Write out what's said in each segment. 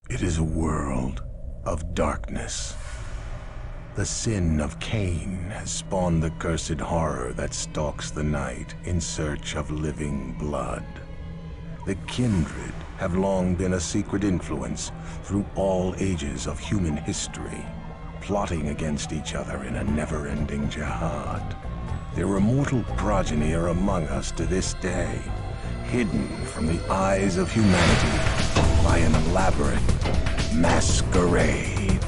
It is a world of darkness. The sin of Cain has spawned the cursed horror that stalks the night in search of living blood. The kindred have long been a secret influence through all ages of human history, plotting against each other in a never-ending jihad. Their immortal progeny are among us to this day, hidden from the eyes of humanity by an elaborate masquerade.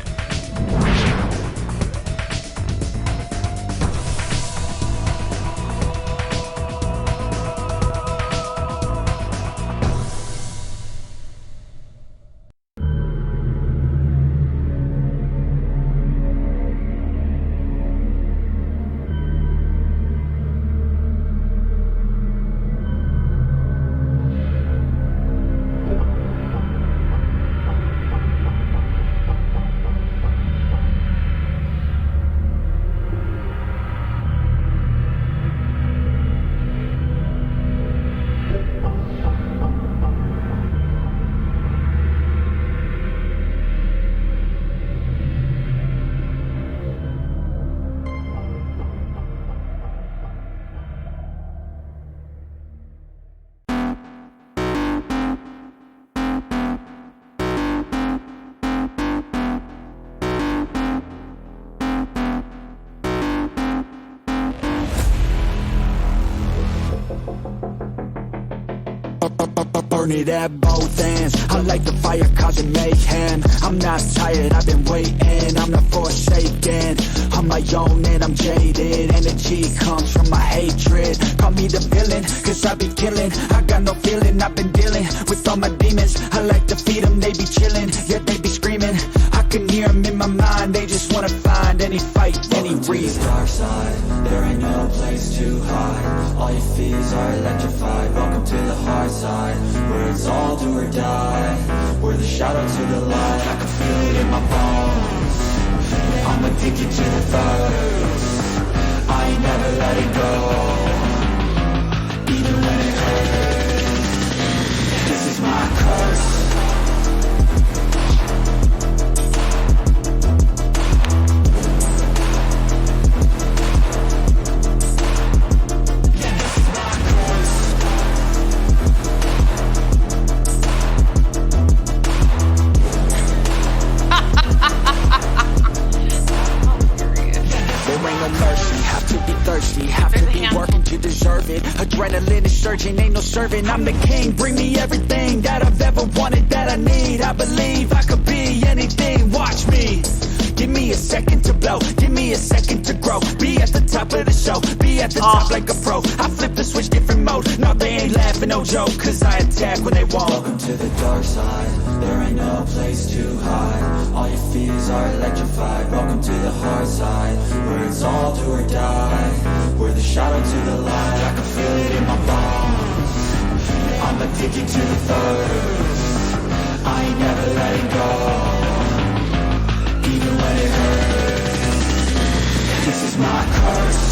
Burn it at both ends. I like the fire causing mayhem. I'm not tired, I've been waiting. I'm not forsaken, on my own and I'm jaded. Energy comes from my hatred. Call me the villain, cause I be killing. I got no feeling, I've been dealing with all my demons. I like to feed them, they be chilling, yet they be screaming. I can hear them in my mind, they just wanna find any fight, any reason. To the dark side, there ain't no place to hide. All your fears are electrified. Welcome to the hard side, where it's all do or die. We're the shadow to the light, I can feel it in my bones. I'm addicted to the thirst, I ain't never letting go, even when it hurts. This is my curse. Have to be working to deserve it. Adrenaline is surging, ain't no serving. I'm the king, bring me everything that I've ever wanted, that I need. I believe I could be anything, watch me. Give me a second to blow, give me a second to grow. Be at the top of the show, be at the top like a pro. I flip the switch, different mode. No, they ain't laughing, no joke, cause I attack when they won't. Welcome to the dark side, there ain't no place to hide. All your fears are electrified. Welcome to the hard side, where it's all do or die. We're the shadow to the light, I can feel it in my bones. I'm addicted to the thirst, I ain't never letting go, even when it hurts. This is my curse.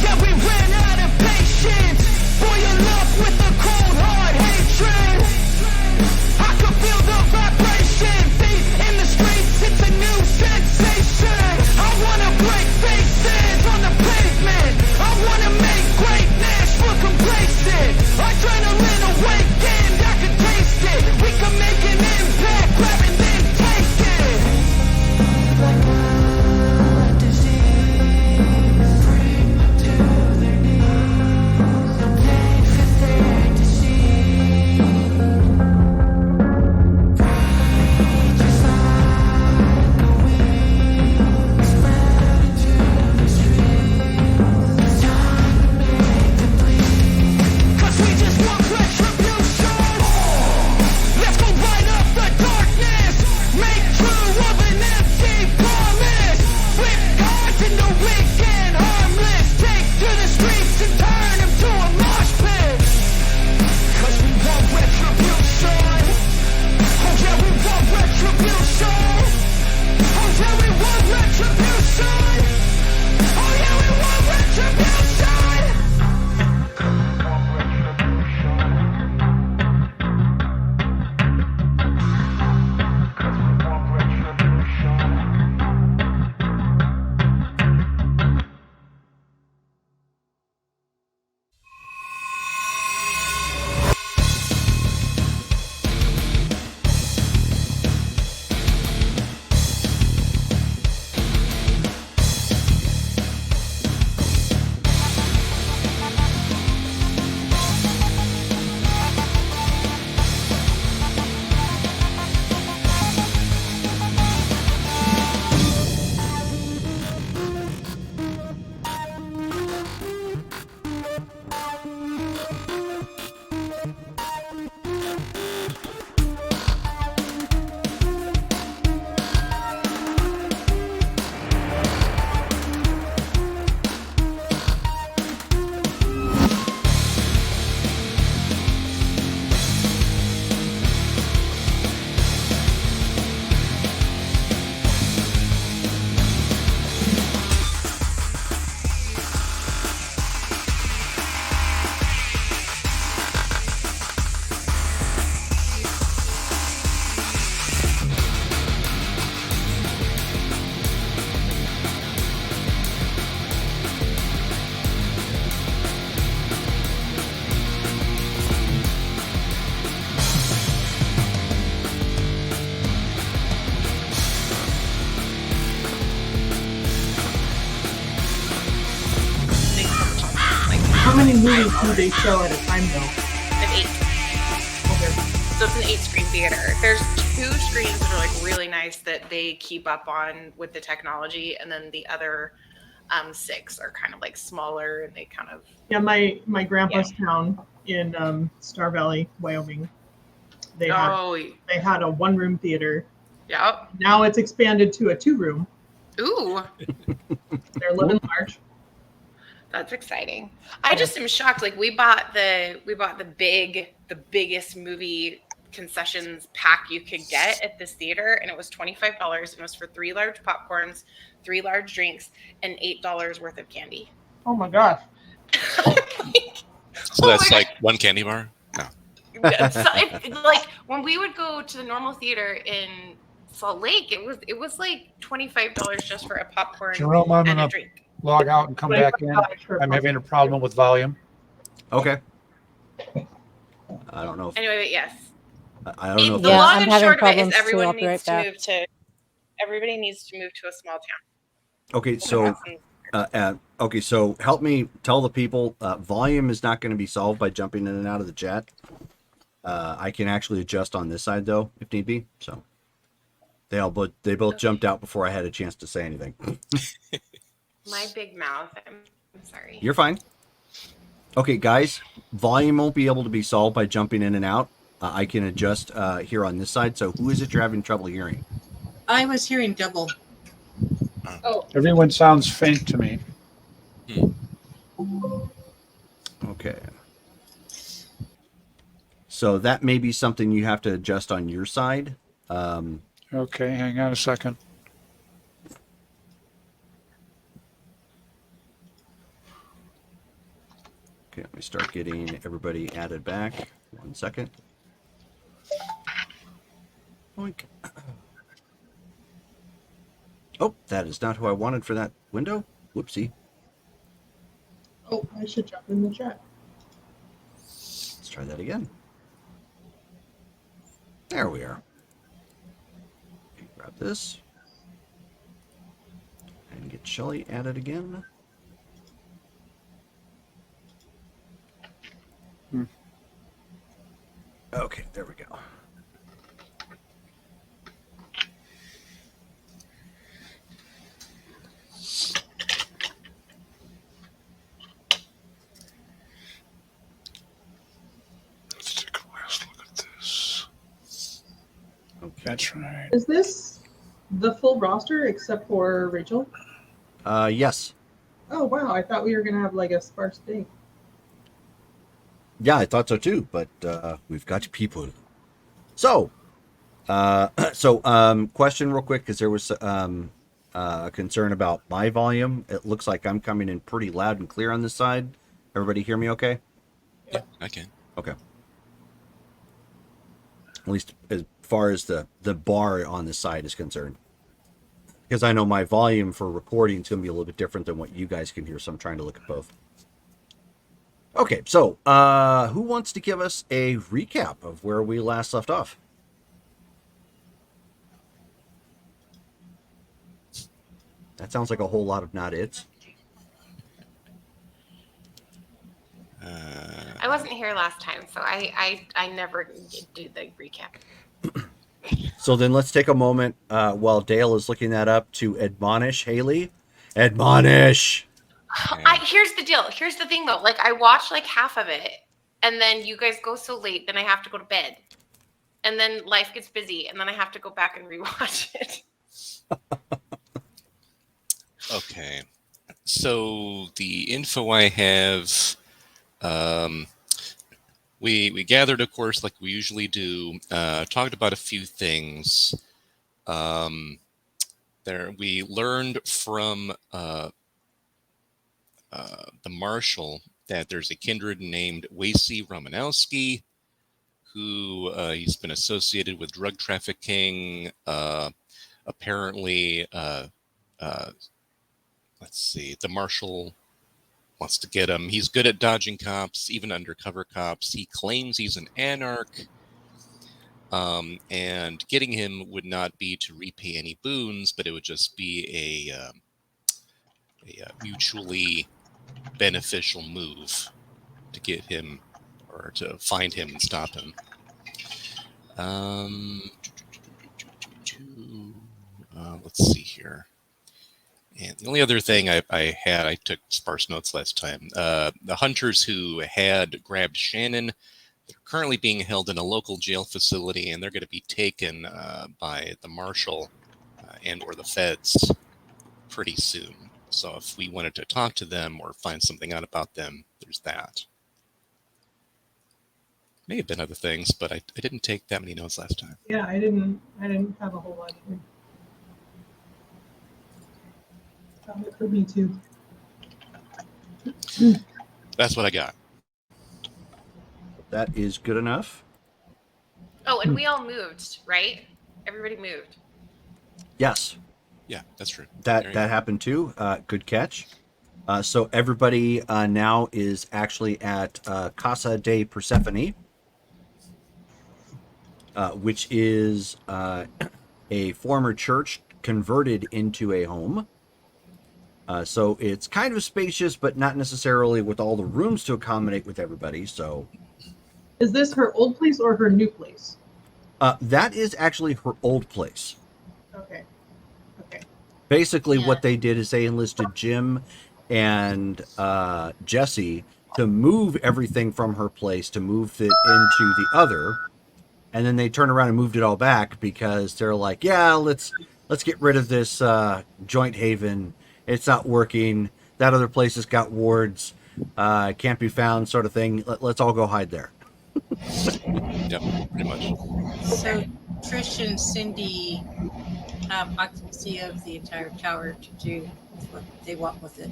Yeah, we ran out of patience for your love with the movies do they show at a time though? An 8. Okay. So it's an 8-screen theater. There's 2 screens that are like really nice that they keep up on with the technology, and then the other 6 are kind of like smaller, and they kind of. Yeah, my grandpa's town in Star Valley, Wyoming. They had a 1-room theater. Yep. Now it's expanded to a 2-room. Ooh. They're living large. That's exciting. I just am shocked. Like we bought the biggest movie concessions pack you could get at this theater, and it was $25, and it was for 3 large popcorns, 3 large drinks, and $8 worth of candy. Oh my gosh. So that's like one candy bar? No. Like when we would go to the normal theater in Salt Lake, it was like $25 just for a popcorn Jerome, I'm and a gonna drink. log out and come back in. I'm having a problem with volume. Okay. I don't know. Anyway, but yes. I don't know. The long and short of it is everybody needs to move to a small town. Okay, so so help me tell the people. Volume is not going to be solved by jumping in and out of the chat. I can actually adjust on this side though, if need be. So they both jumped out before I had a chance to say anything. My big mouth. I'm sorry. You're fine. Okay, guys, volume won't be able to be solved by jumping in and out. I can adjust here on this side. So who is it you're having trouble hearing? I was hearing double. Oh. Everyone sounds faint to me. Okay. So that may be something you have to adjust on your side. Okay, hang on a second. Okay, let me start getting everybody added back. 1 second. Oink. Oh, that is not who I wanted for that window. Whoopsie. Oh, I should jump in the chat. Let's try that again. There we are. Okay, grab this. And get Shelly added again. Okay, there we go. Let's take a last look at this. Okay. That's right. Is this the full roster except for Rachel? Yes. Oh wow, I thought we were gonna have like a sparse thing. Yeah, I thought so too, but we've got people. So, question real quick, because there was a concern about my volume. It looks like I'm coming in pretty loud and clear on this side. Everybody hear me okay? Yeah, I can. Okay. At least as far as the bar on this side is concerned. Because I know my volume for recording is going to be a little bit different than what you guys can hear, so I'm trying to look at both. Okay, so who wants to give us a recap of where we last left off? That sounds like a whole lot of not it's. I wasn't here last time, so I never do the recap. So then let's take a moment while Dale is looking that up to admonish Haley. Admonish! Here's the deal. Here's the thing, though. Like, I watched like half of it, and then you guys go so late, then I have to go to bed. And then life gets busy, and then I have to go back and rewatch it. Okay. So the info I have, we gathered, of course, like we usually do, talked about a few things. We learned from the marshal that there's a kindred named Wacy Romanowski, who he's been associated with drug trafficking. Apparently, let's see, the marshal wants to get him. He's good at dodging cops, even undercover cops. He claims he's an anarch. And getting him would not be to repay any boons, but it would just be a mutually beneficial move. get him or to find him and stop him. Let's see here. And the only other thing I took sparse notes last time. The hunters who had grabbed Shannon, they're currently being held in a local jail facility, and they're going to be taken by the marshal and or the feds pretty soon. So if we wanted to talk to them or find something out about them, there's that. May have been other things, but I didn't take that many notes last time. Yeah, I didn't have a whole lot here. It could be too. That's what I got. That is good enough. Oh, and we all moved, right? Everybody moved. Yes. Yeah, that's true. That happened too. Good catch. So everybody now is actually at Casa de Persephone, which is a former church converted into a home. So it's kind of spacious, but not necessarily with all the rooms to accommodate with everybody. So, is this her old place or her new place? That is actually her old place. Okay. Basically, what they did is they enlisted Jim and Jesse to move everything from her place to move it into the other, and then they turned around and moved it all back because they're like, yeah, let's get rid of this joint haven. It's not working. That other place has got wards, can't be found, sort of thing. Let's all go hide there. Yep, pretty much. So Trish and Cindy have occupancy of the entire tower to do what they want with it.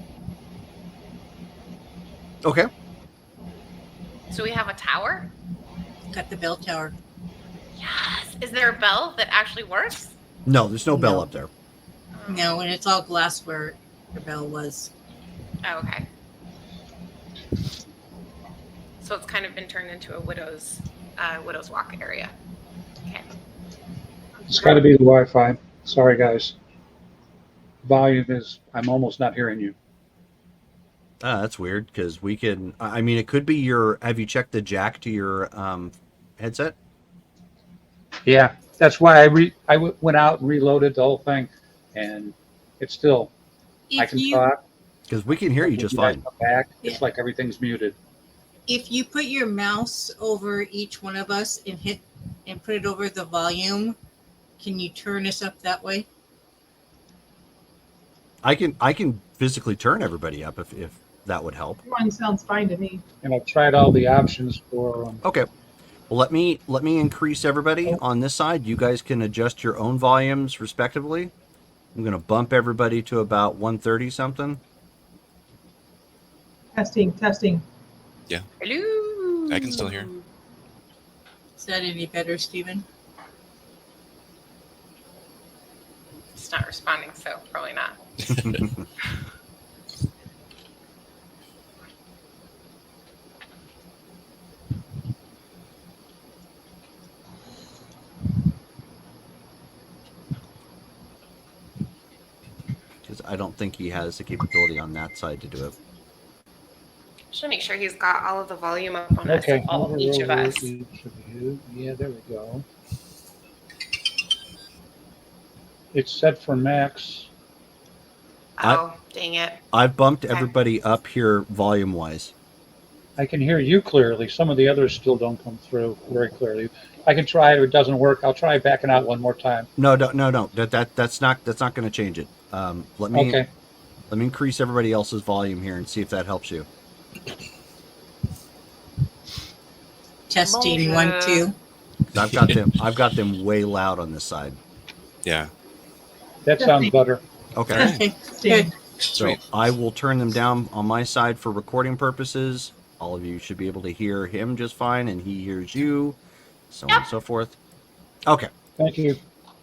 Okay. So we have a tower? Got the bell tower. Yes. Is there a bell that actually works? No, there's no bell up there. No, and it's all glass where the bell was. Oh, okay. So it's kind of been turned into a widow's walk area. Okay. It's got to be the Wi-Fi. Sorry, guys. Volume is, I'm almost not hearing you. That's weird because we can, I mean, it could be have you checked the jack to your headset? Yeah, that's why I went out and reloaded the whole thing, and it's still, I can talk. Because we can hear you just fine. Back, it's like everything's muted. If you put your mouse over each one of us and hit and put it over the volume, can you turn us up that way? I can physically turn everybody up if that would help. One sounds fine to me. And I've tried all the options for. Okay. Well, let me increase everybody on this side. You guys can adjust your own volumes respectively. I'm going to bump everybody to about 130 something. Testing. Yeah. Hello. I can still hear. Is that any better, Stephen? It's not responding, so probably not. Because I don't think he has the capability on that side to do it. Just make sure he's got all of the volume up on us, each of us. Yeah, there we go. It's set for max. Oh, dang it. I've bumped everybody up here volume-wise. I can hear you clearly. Some of the others still don't come through very clearly. I can try it. If it doesn't work, I'll try backing out one more time. No. That's not going to change it. Let me increase everybody else's volume here and see if that helps you. Testing 1, 2. I've got them way loud on this side. Yeah. That sounds better. Okay. Good. So I will turn them down on my side for recording purposes. All of you should be able to hear him just fine, and he hears you, so on and so forth. Okay. Thank you.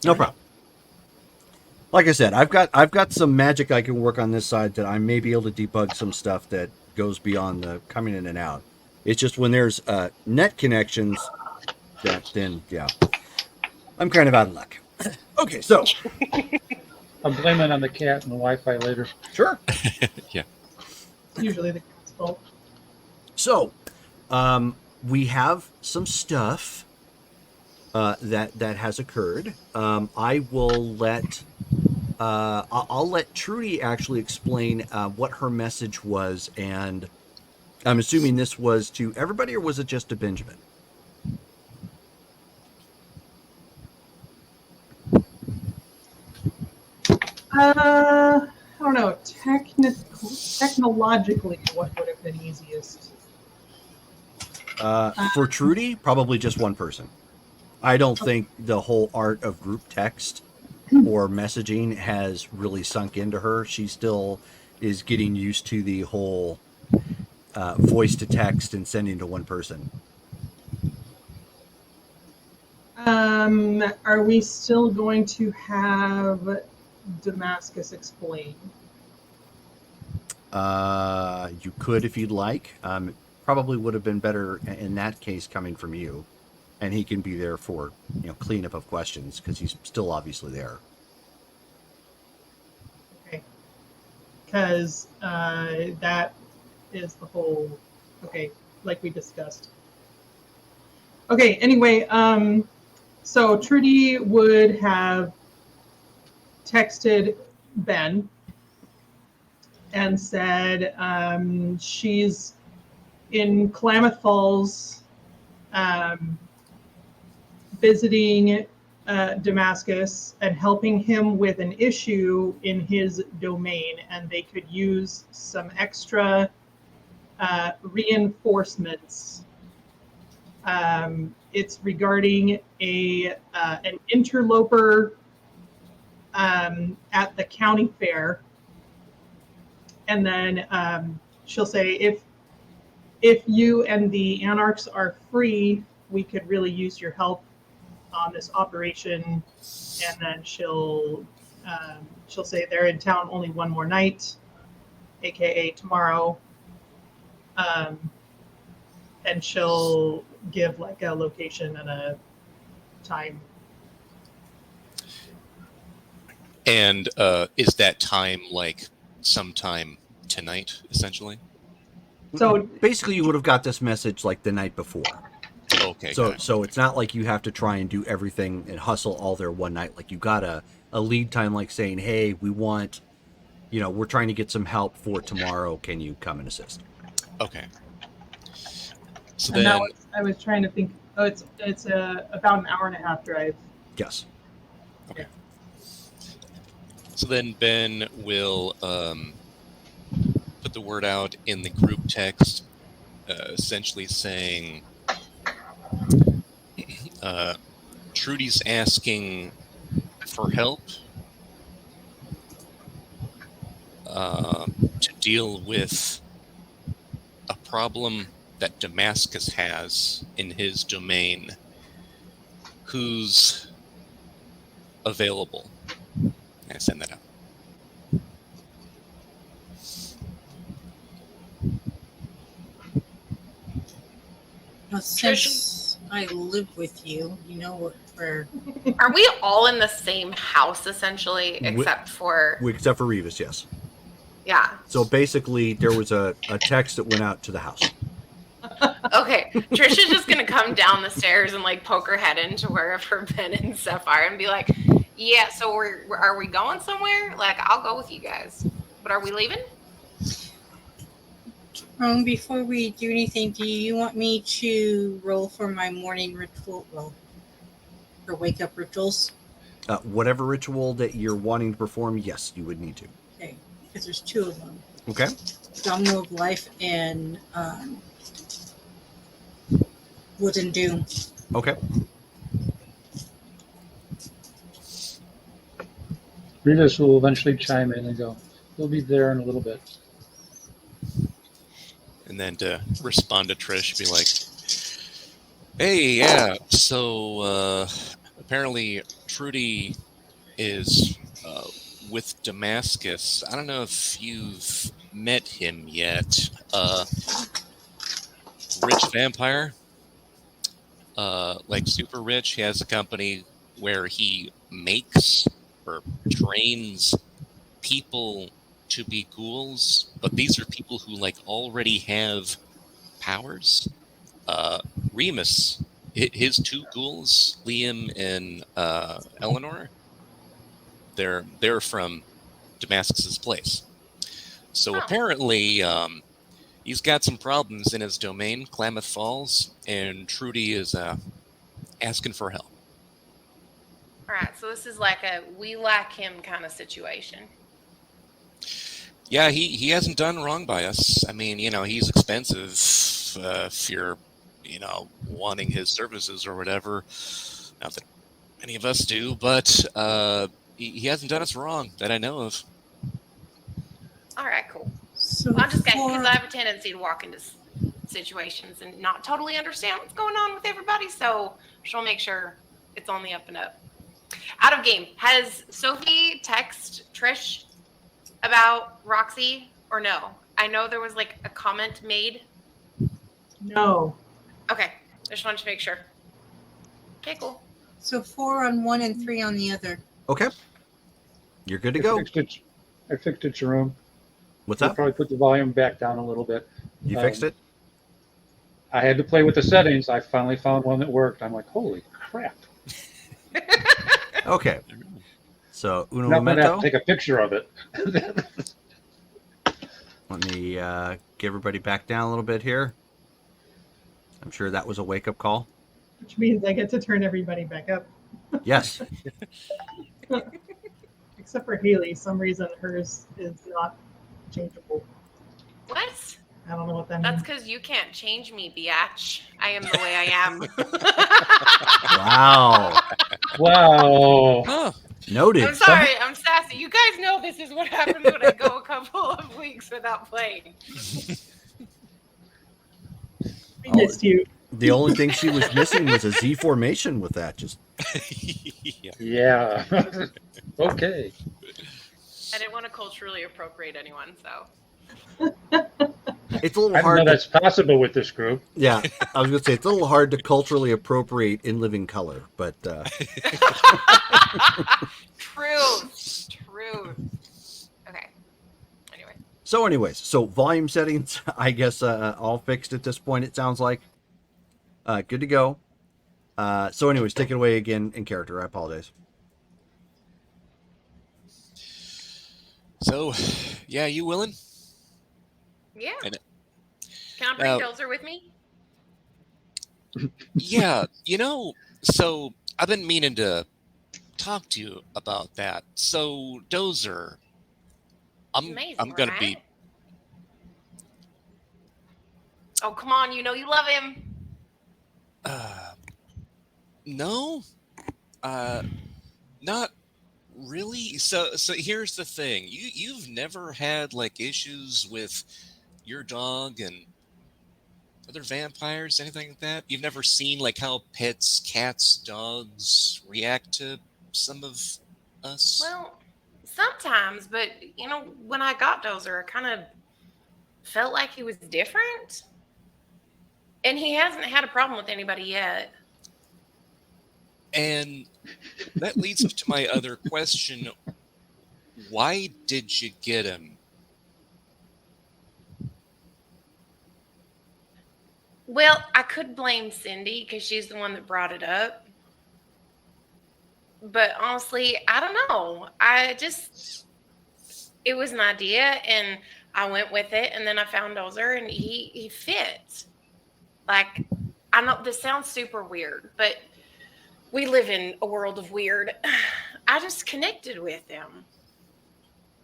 No problem. Like I said, I've got some magic I can work on this side that I may be able to debug some stuff that goes beyond the coming in and out. It's just when there's net connections, then I'm kind of out of luck. Okay, so I'm blaming on the cat and the Wi-Fi later. Sure. Yeah. Usually the cat's fault. So We have some stuff that has occurred. I will let I'll let Trudy actually explain what her message was, and I'm assuming this was to everybody, or was it just to Benjamin? I don't know. Technologically, what would have been easiest? For Trudy, probably just one person. I don't think the whole art of group text or messaging has really sunk into her. She still is getting used to the whole voice to text and sending to one person. Are we still going to have Damascus explain? You could if you'd like. Probably would have been better in that case coming from you, and he can be there for cleanup of questions because he's still obviously there. Okay, because that is the whole. Okay, like we discussed. Okay. Anyway, so Trudy would have texted Ben and said she's in Klamath Falls visiting Damascus and helping him with an issue in his domain, and they could use some extra reinforcements. It's regarding an interloper at the county fair. And then she'll say, if you and the Anarchs are free, we could really use your help on this operation. And then she'll say they're in town only one more night, aka tomorrow. And she'll give like a location and a time. And is that time like sometime tonight, essentially? So basically, you would have got this message like the night before. Okay. So it's not like you have to try and do everything and hustle all there one night. Like you got a lead time, like saying, "Hey, we want, we're trying to get some help for tomorrow. Can you come and assist?" Okay. So and then I was trying to think. Oh, it's about an hour and a half drive. Yes. Okay. So then Ben will put the word out in the group text, essentially saying, Trudy's asking for help to deal with a problem that Damascus has in his domain. Who's available? I send that out. Now, since I live with you, you know where. Are we all in the same house essentially, except for Revis? Yes. Yeah. So basically, there was a text that went out to the house. Okay, Trisha's just gonna come down the stairs and like poke her head into wherever Ben and Steph are and be like, "Yeah, so are we going somewhere? Like, I'll go with you guys, but are we leaving?" Before we do anything, do you want me to roll for my morning ritual? Well, for wake up rituals? Whatever ritual that you're wanting to perform, yes, you would need to. Okay, because there's two of them. Okay. Domino of Life and Wooden Doom. Okay. Revis will eventually chime in and go, "We'll be there in a little bit." And then to respond to Trish, be like, "Hey, yeah, so apparently Trudy is with Damascus. I don't know if you've met him yet. Rich vampire, like super rich. He has a company where he makes or trains people to be ghouls, but these are people who like already have powers. Remus, his two ghouls, Liam and Eleanor, they're from Damascus's place. So Oh. apparently, he's got some problems in his domain, Klamath Falls, and Trudy is asking for help. All right, so this is like a we like him kind of situation. Yeah, he hasn't done wrong by us. I mean, he's expensive if you're, wanting his services or whatever. Not that any of us do, but he hasn't done us wrong that I know of. All right, cool. So Well, I'm just kidding for- because I have a tendency to walk into situations and not totally understand what's going on with everybody. So just want to make sure it's on the up and up. Out of game, has Sophie text Trish about Roxy or no? I know there was like a comment made. No. Okay, I just wanted to make sure. Okay, cool. So 4 on one and 3 on the other. Okay. You're good to go. I fixed it, Jerome. What's I'll up? probably put the volume back down a little bit. You fixed it? I had to play with the settings. I finally found one that worked. I'm like, holy crap. Okay. So, uno Now I'm going to have momento. to take a picture of it. Let me get everybody back down a little bit here. I'm sure that was a wake-up call. Which means I get to turn everybody back up. Yes. Except for Haley. Some reason hers is not changeable. What? I don't know what that That's means. because you can't change me, biatch. I am the way I am. Wow. Wow. Huh. Noted. I'm sorry, I'm sassy. You guys know this is what happens when I go a couple of weeks without playing. I missed you. The only thing she was missing was a Z formation with that. Just Yeah. Okay. I didn't want to culturally appropriate anyone, so. it's a little I don't know hard. To, that's possible with this group. yeah, I was gonna say it's a little hard to culturally appropriate in living color, but Truth. Okay. Anyway. so volume settings, I guess, all fixed at this point. It sounds like good to go. So anyways, take it away again in character. I apologize. So, yeah, you willing? Yeah. And- Can I bring Now- Dozer with me? Yeah, so I've been meaning to talk to you about that. So, Dozer, Amazing, I'm gonna right? be. Oh, come on. You know you love him. No, not really. So here's the thing. You've never had like issues with your dog and other vampires, anything like that? You've never seen like how pets, cats, dogs react to some of us? Well, sometimes, but when I got Dozer, I kind of felt like he was different. And he hasn't had a problem with anybody yet. And that leads me to my other question. Why did you get him? Well, I could blame Cindy because she's the one that brought it up. But honestly, I don't know. It was an idea and I went with it. And then I found Dozer and he fit. Like, I know this sounds super weird, but we live in a world of weird. I just connected with him.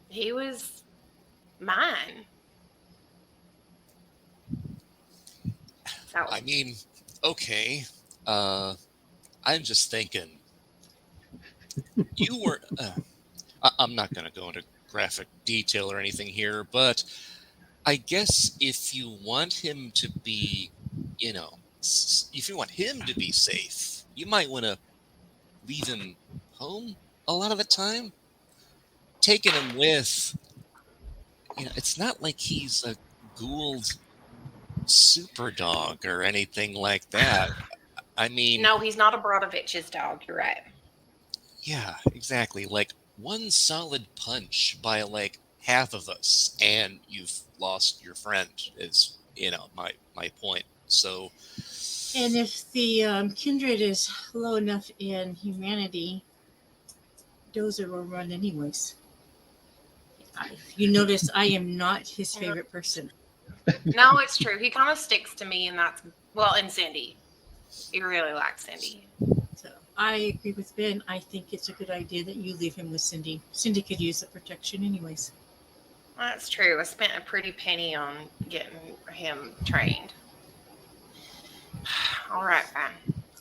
He was mine. So, I mean, okay. I'm just thinking. You were. I'm not going to go into graphic detail or anything here, but I guess if you want him to be, if you want him to be safe, you might want to leave him home a lot of the time. Taking him with, it's not like he's a Ghoul's super dog or anything like that. I mean, no, he's not a Brodovich's dog. You're right. yeah, exactly. Like one solid punch by like half of us, and you've lost your friend. Is my point. So, And if the kindred is low enough in humanity, Dozer will run anyways. You notice I am not his favorite person. No, it's true. He kind of sticks to me, and that's well, and Cindy. He really likes Cindy. So I agree with Ben. I think it's a good idea that you leave him with Cindy. Cindy could use the protection anyways. That's true. I spent a pretty penny on getting him trained. All right, fine.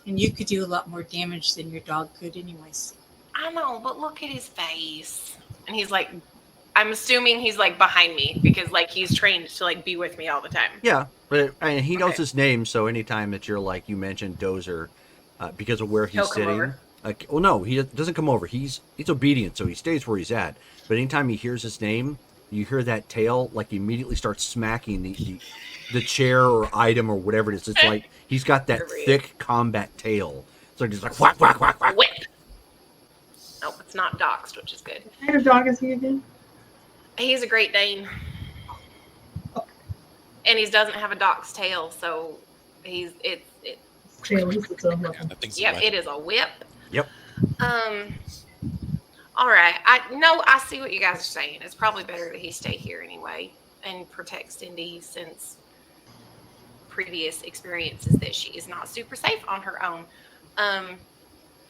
And you could do a lot more damage than your dog could anyways. I know, but look at his face. And he's like, I'm assuming he's like behind me because like he's trained to like be with me all the time. Yeah, but and he knows Okay. his name, so anytime that you're like you mentioned Dozer, because of where He'll he's come sitting. over. Well, no, he doesn't come over. He's obedient, so he stays where he's at. But anytime he hears his name, you hear that tail like immediately starts smacking the chair or item or whatever it is. It's like he's got that thick combat tail. So he's like whack whack whack whack. Whip. Nope, it's not doxed, which is good. What kind of dog is he again? He's a Great Dane. And he doesn't have a doxed tail, so it's Tail is its own weapon. that thing's yep, wet. it is a whip. Yep. All right. I see what you guys are saying. It's probably better that he stay here anyway and protect Cindy since previous experiences that she is not super safe on her own.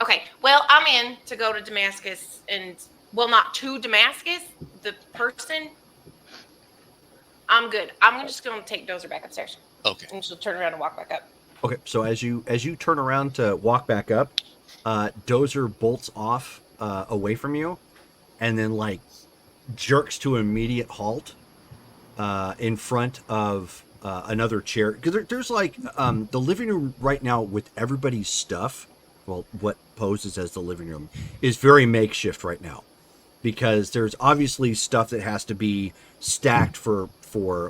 Okay. Well, I'm in to go to Damascus and not to Damascus. The person. I'm good. I'm just going to take Dozer back upstairs. Okay. And she'll turn around and walk back up. Okay, so as you turn around to walk back up, Dozer bolts off away from you, and then like jerks to an immediate halt in front of another chair. Because there's like the living room right now with everybody's stuff. Well, what poses as the living room is very makeshift right now, because there's obviously stuff that has to be stacked for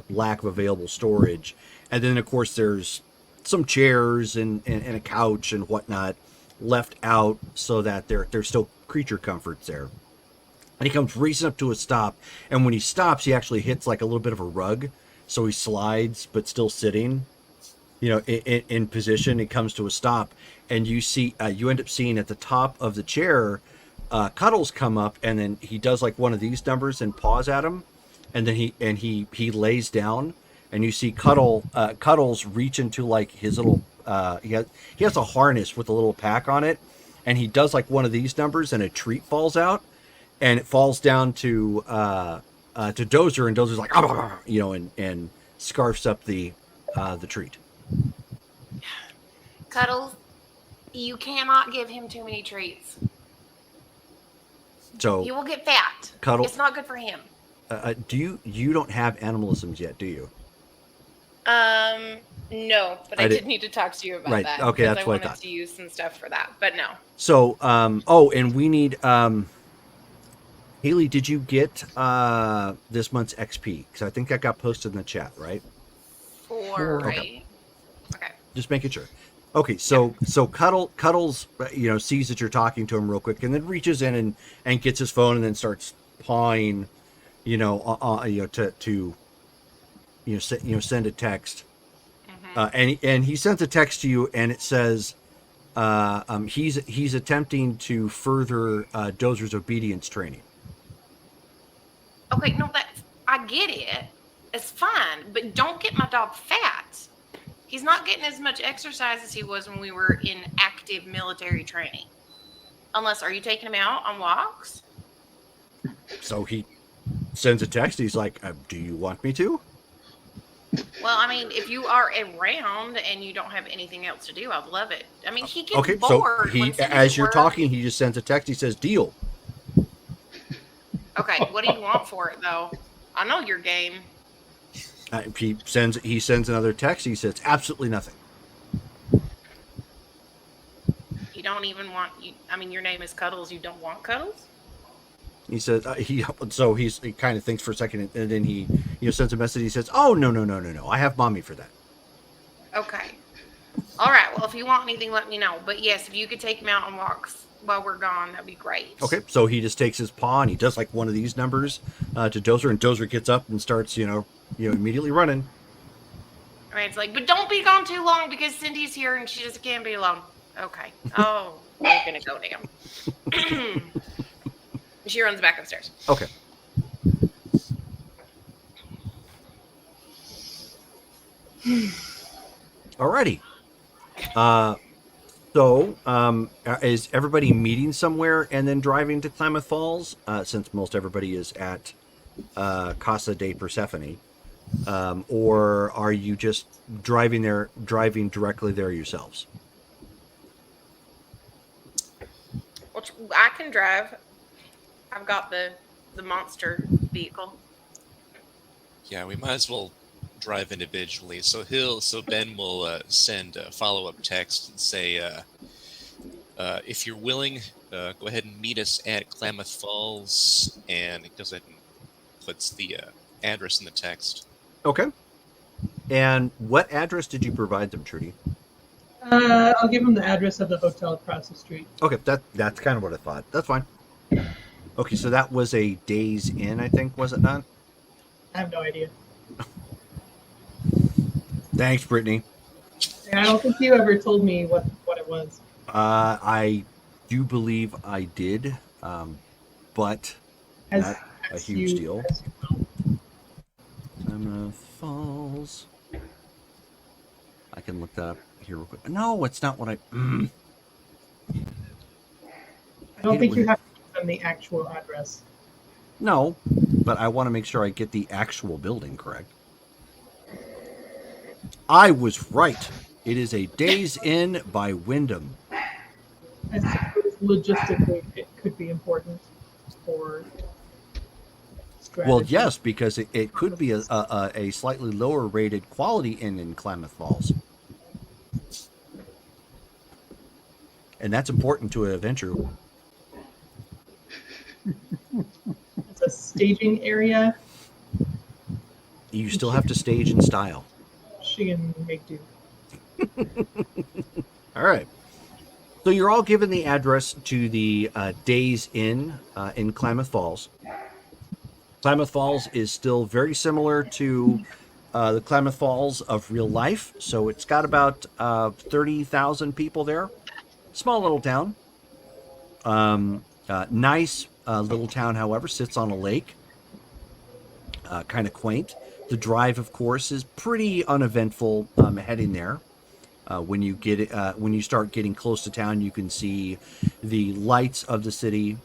lack of available storage, and then of course there's some chairs and a couch and whatnot left out so that there's still creature comforts there. And he comes racing up to a stop, and when he stops, he actually hits like a little bit of a rug, so he slides but still sitting, in position. It comes to a stop, and you end up seeing at the top of the chair, Cuddles come up, and then he does like one of these numbers and paws at him, and then he lays down. And you see Cuddles reach into like his little he has a harness with a little pack on it, and he does like one of these numbers, and a treat falls out, and it falls down to Dozer, and Dozer's like and scarfs up the treat. Cuddles, you cannot give him too many treats. So He will get fat. Cuddle- It's not good for him. you don't have animalisms yet, do you? No, but I did need to talk to you about Right, that. okay, because that's I what I wanted thought. to use some stuff for that, but no. So and we need Haley, did you get this month's XP? Because I think that got posted in the chat, right? Right. Okay. Just making sure. Okay, so Cuddles, sees that you're talking to him real quick, and then reaches in and gets his phone, and then starts pawing, to send a text, and he sends a text to you, and it says, he's attempting to further Dozer's obedience training. Okay, no, I get it. It's fine, but don't get my dog fat. He's not getting as much exercise as he was when we were in active military training. Unless, are you taking him out on walks? So he sends a text. He's like, "Do you want me to?" Well, I mean, if you are around and you don't have anything else to do, I'd love it. I mean, he gets Okay, so bored. he, when Cindy's as you're at work. talking, he just sends a text. He says, "Deal." Okay, what do you want for it, though? I know your game. He sends another text. He says, "Absolutely nothing." You don't even want you. I mean, your name is Cuddles. You don't want Cuddles? He says he kind of thinks for a second, and then he sends a message. He says, "Oh no, I have mommy for that." Okay. All right. Well, if you want anything, let me know. But yes, if you could take him out on walks while we're gone, that'd be great. Okay, so he just takes his paw and he does like one of these numbers to Dozer, and Dozer gets up and starts immediately running. Right, it's like, but don't be gone too long because Cindy's here and she just can't be alone. Okay. Oh, we're gonna go down. She runs back upstairs. Okay. Alrighty. Is everybody meeting somewhere and then driving to Klamath Falls? Since most everybody is at Casa de Persephone, or are you just driving directly there yourselves? Well, I can drive. I've got the monster vehicle. Yeah, we might as well drive individually. So Ben will send a follow-up text and say, if you're willing, go ahead and meet us at Klamath Falls, and it goes ahead and puts the address in the text. Okay. And what address did you provide them, Trudy? I'll give them the address of the hotel across the street. Okay, that's kind of what I thought. That's fine. Okay, so that was a Days Inn, I think, was it not? I have no idea. Thanks, Brittany. And I don't think you ever told me what it was. I do believe I did, but not a huge deal. Klamath Falls. I can look that up here real quick. No, it's not what I don't think you have to give them the actual address. No, but I want to make sure I get the actual building correct. I was right. It is a Days Inn by Wyndham. I suppose logistically it could be important for strategy. Well, yes, because it could be a slightly lower rated quality inn in Klamath Falls. And that's important to an adventure. It's a staging area. You still have to stage in style. She can make do. All right. So you're all given the address to the Days Inn in Klamath Falls. Klamath Falls is still very similar to the Klamath Falls of real life. So it's got about 30,000 people there. Small little town. Nice little town, however, sits on a lake. Kind of quaint. The drive, of course, is pretty uneventful heading there. When you start getting close to town, you can see the lights of the city,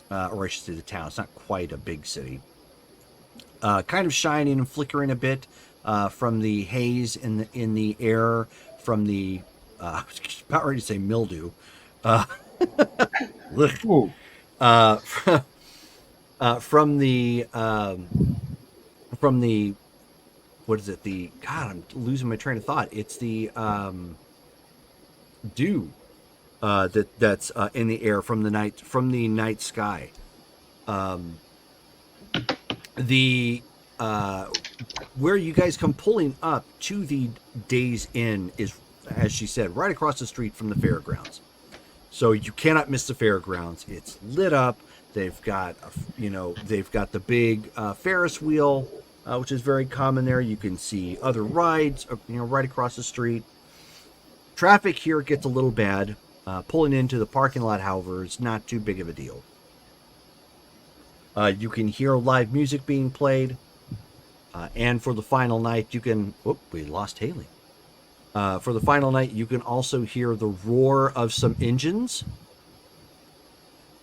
or I should say the town. It's not quite a big city. Kind of shining and flickering a bit from the haze in the air from the I was about ready to say mildew. From the what is it? I'm losing my train of thought. It's the dew that's in the air from the night sky. Where you guys come pulling up to the Days Inn is, as she said, right across the street from the fairgrounds. So you cannot miss the fairgrounds. It's lit up. They've got the big Ferris wheel, which is very common there. You can see other rides, right across the street. Traffic here gets a little bad. Pulling into the parking lot, however, is not too big of a deal. You can hear live music being played. And for the final night, you can... Whoop, we lost Haley. For the final night, you can also hear the roar of some engines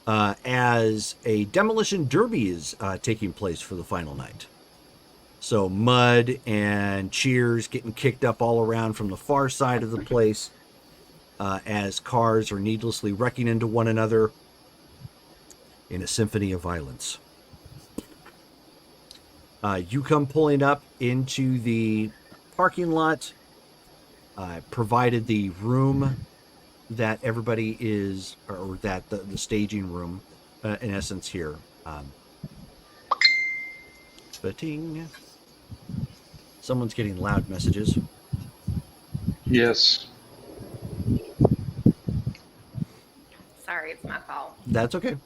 as a demolition derby is taking place for the final night. So mud and cheers getting kicked up all around from the far side of the place as cars are needlessly wrecking into one another in a symphony of violence. You come pulling up into the parking lot. Provided the room that everybody is, or that the staging room, in essence here. Spitting. Someone's getting loud messages. Yes. Sorry, it's my fault. That's okay.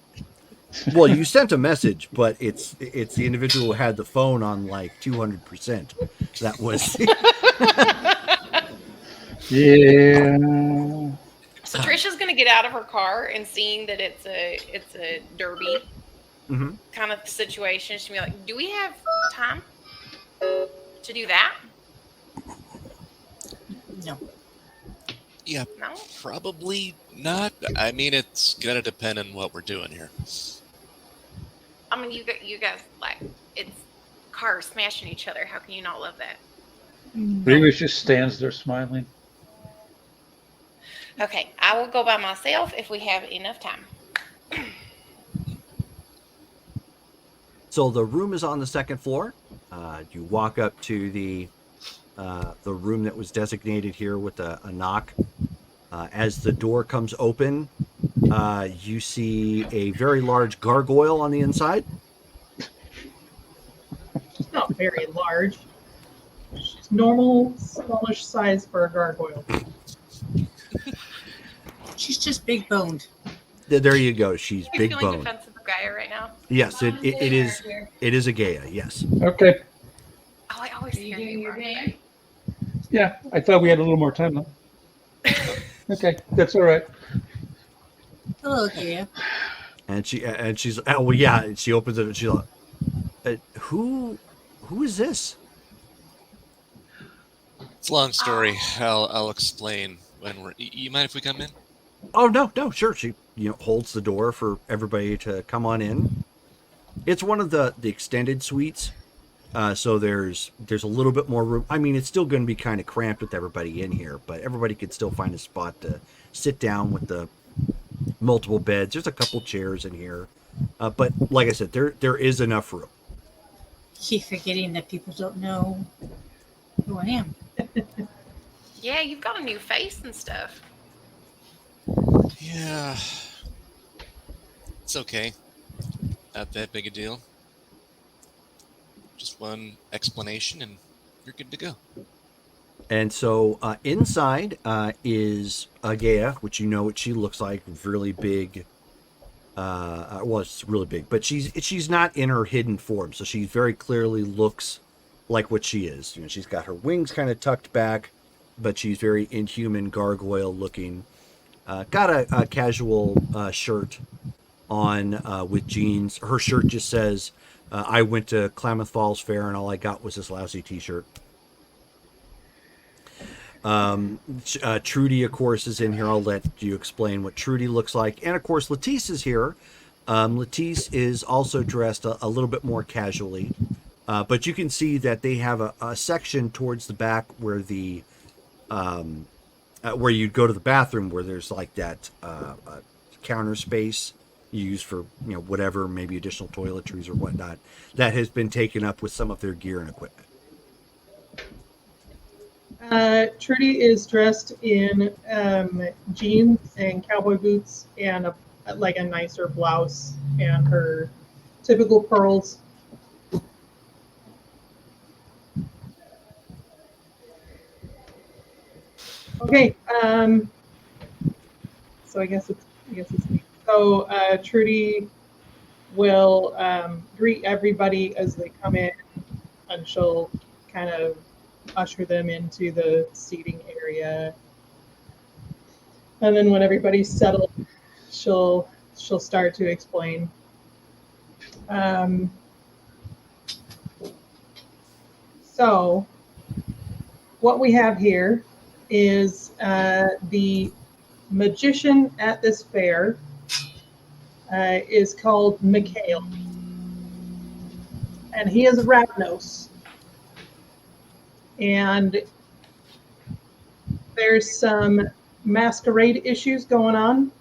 Well, you sent a message, but it's the individual who had the phone on like 200%. That was Yeah. So Trisha's gonna get out of her car and seeing that it's a derby Mm-hmm. kind of situation, she'll be like, "Do we have time to do that?" No. Yeah, No. probably not. I mean, it's gonna depend on what we're doing here. I mean, you guys like it's cars smashing each other. How can you not love that? But he was just stands there smiling. Okay, I will go by myself if we have enough time. So the room is on the second floor. You walk up to the room that was designated here with a knock. As the door comes open, you see a very large gargoyle on the inside. She's not very large. She's normal, smallish size for a gargoyle. She's just big boned. There you go. She's Are you big feeling boned. defensive of Gaia right now? Yes, it is. It is a Gaia. Yes. Okay. Oh, I always hear you. Brian. Yeah, I thought we had a little more time though. Okay, that's all right. Hello, Gaia. And she's oh well, yeah. And she opens it and she's like, who is this? It's a long story. I'll explain when we're. You mind if we come in? Oh no, sure. She holds the door for everybody to come on in. It's one of the extended suites, so there's a little bit more room. I mean, it's still going to be kind of cramped with everybody in here, but everybody could still find a spot to sit down with the multiple beds. There's a couple chairs in here, but like I said, there is enough room. Keep forgetting that people don't know who I am. Yeah, you've got a new face and stuff. Yeah. It's okay. Not that big a deal. Just one explanation and you're good to go. And so inside is Gaia, which you know what she looks like, really big. Well, it's really big, but she's not in her hidden form, so she very clearly looks like what she is. She's got her wings kind of tucked back, but she's very inhuman, gargoyle looking. Got a casual shirt on with jeans. Her shirt just says, "I went to Klamath Falls Fair and all I got was this lousy T-shirt." Trudy, of course, is in here. I'll let you explain what Trudy looks like. And, of course, Lettice is here. Lettice is also dressed a little bit more casually. But you can see that they have a section towards the back where the where you'd go to the bathroom, where there's like that counter space you use for whatever, maybe additional toiletries or whatnot. That has been taken up with some of their gear and equipment. Trudy is dressed in jeans and cowboy boots and a nicer blouse and her typical pearls. Okay, so I guess it's me. So Trudy will greet everybody as they come in, and she'll kind of usher them into the seating area. And then when everybody's settled, she'll start to explain. So what we have here is the magician at this fair is called Mikhail. And he is a Ravnos. And there's some masquerade issues going on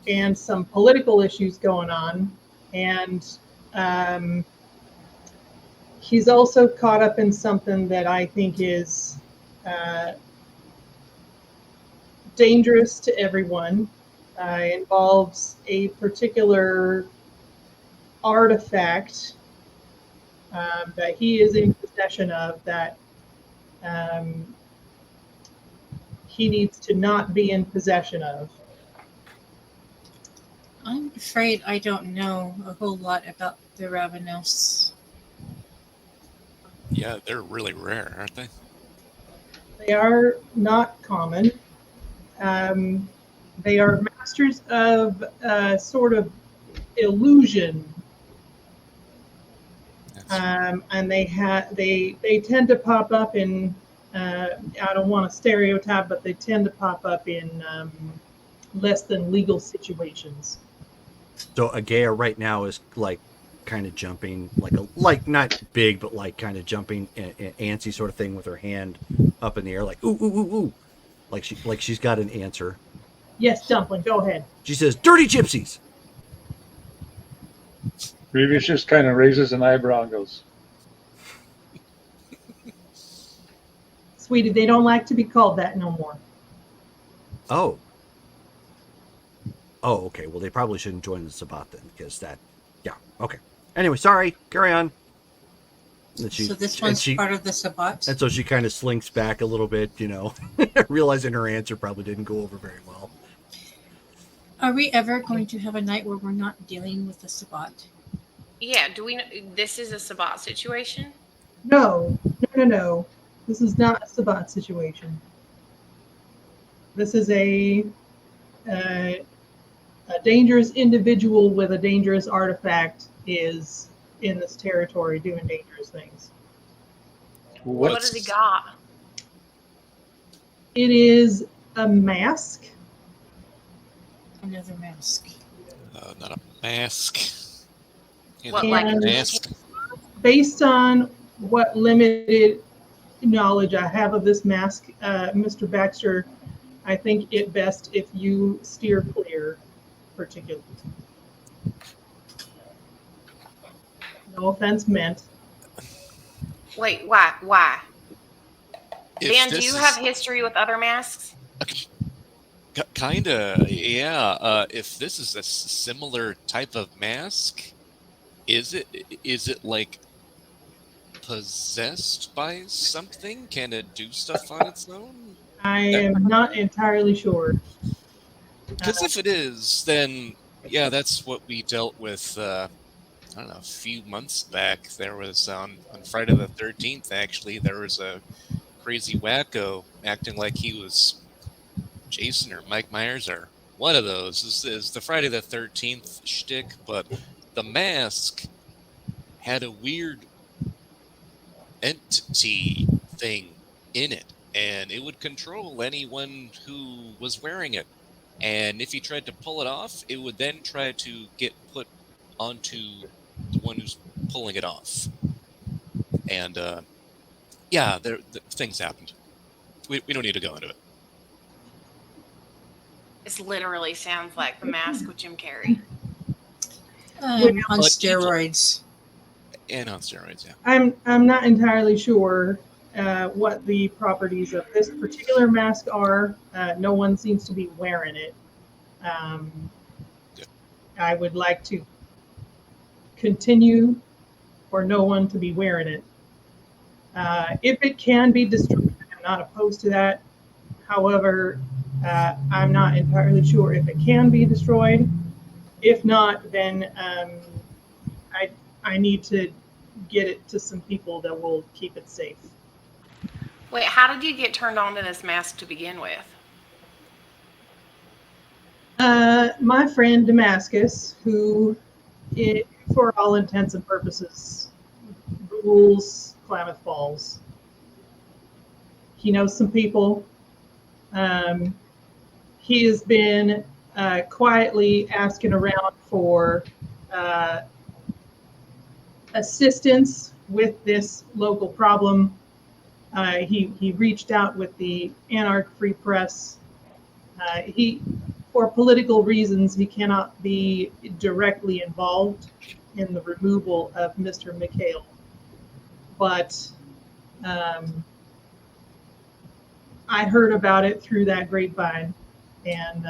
and some political issues going on. And he's also caught up in something that I think is dangerous to everyone. Involves a particular artifact that he is in possession of that he needs to not be in possession of. I'm afraid I don't know a whole lot about the Ravenos. Yeah, they're really rare, aren't they? They are not common. Um, they are masters of sort of illusion, and they tend to pop up in. I don't want to stereotype, but they tend to pop up in less than legal situations. So Agea right now is like kind of jumping, like not big, but like kind of jumping, antsy sort of thing with her hand up in the air, like ooh ooh ooh ooh, like she's got an answer. Yes, Dumpling, go ahead. She says, "Dirty gypsies." Grievous just kind of raises an eyebrow and goes, Sweetie, they don't like to be called that no more. Oh. Oh, okay. Well, they probably shouldn't join the Sabbat then, because that. Yeah. Okay. Anyway, sorry. Carry on. And So this one's part of the Sabbat. And so she kind of slinks back a little bit, realizing her answer probably didn't go over very well. Are we ever going to have a night where we're not dealing with the Sabbat? Yeah, do we know this is a Sabbat situation? No. This is not a Sabbat situation. This is a dangerous individual with a dangerous artifact is in this territory doing dangerous things. What has he got? It is a mask. Another mask. Not a mask. What, like And a mask? based on what limited knowledge I have of this mask, Mr. Baxter, I think it best if you steer clear, particularly. No offense meant. Wait, why? If Dan, do this you is- have history with other masks? Kinda, yeah. If this is a similar type of mask, is it like possessed by something? Can it do stuff on its own? I am not entirely sure. Because if it is, then yeah, that's what we dealt with. I don't know, a few months back. There was on Friday the 13th. Actually, there was a crazy wacko acting like he was Jason or Mike Myers or one of those. This is the Friday the 13th shtick, but the mask had a weird entity thing in it, and it would control anyone who was wearing it. And if you tried to pull it off, it would then try to get put onto the one who's pulling it off. And yeah, things happened. We don't need to go into it. This literally sounds like the mask with Jim Carrey. On But steroids. And on steroids, yeah. I'm not entirely sure what the properties of this particular mask are. No one seems to be wearing it. I would like to continue for no one to be wearing it. If it can be destroyed, I'm not opposed to that. However, I'm not entirely sure if it can be destroyed. If not, then I need to get it to some people that will keep it safe. Wait, how did you get turned on to this mask to begin with? My friend Damascus, who, for all intents and purposes, rules Klamath Falls. He knows some people. He has been quietly asking around for assistance with this local problem. He reached out with the Anarch Free Press. For political reasons, he cannot be directly involved in the removal of Mr. McHale. But I heard about it through that grapevine and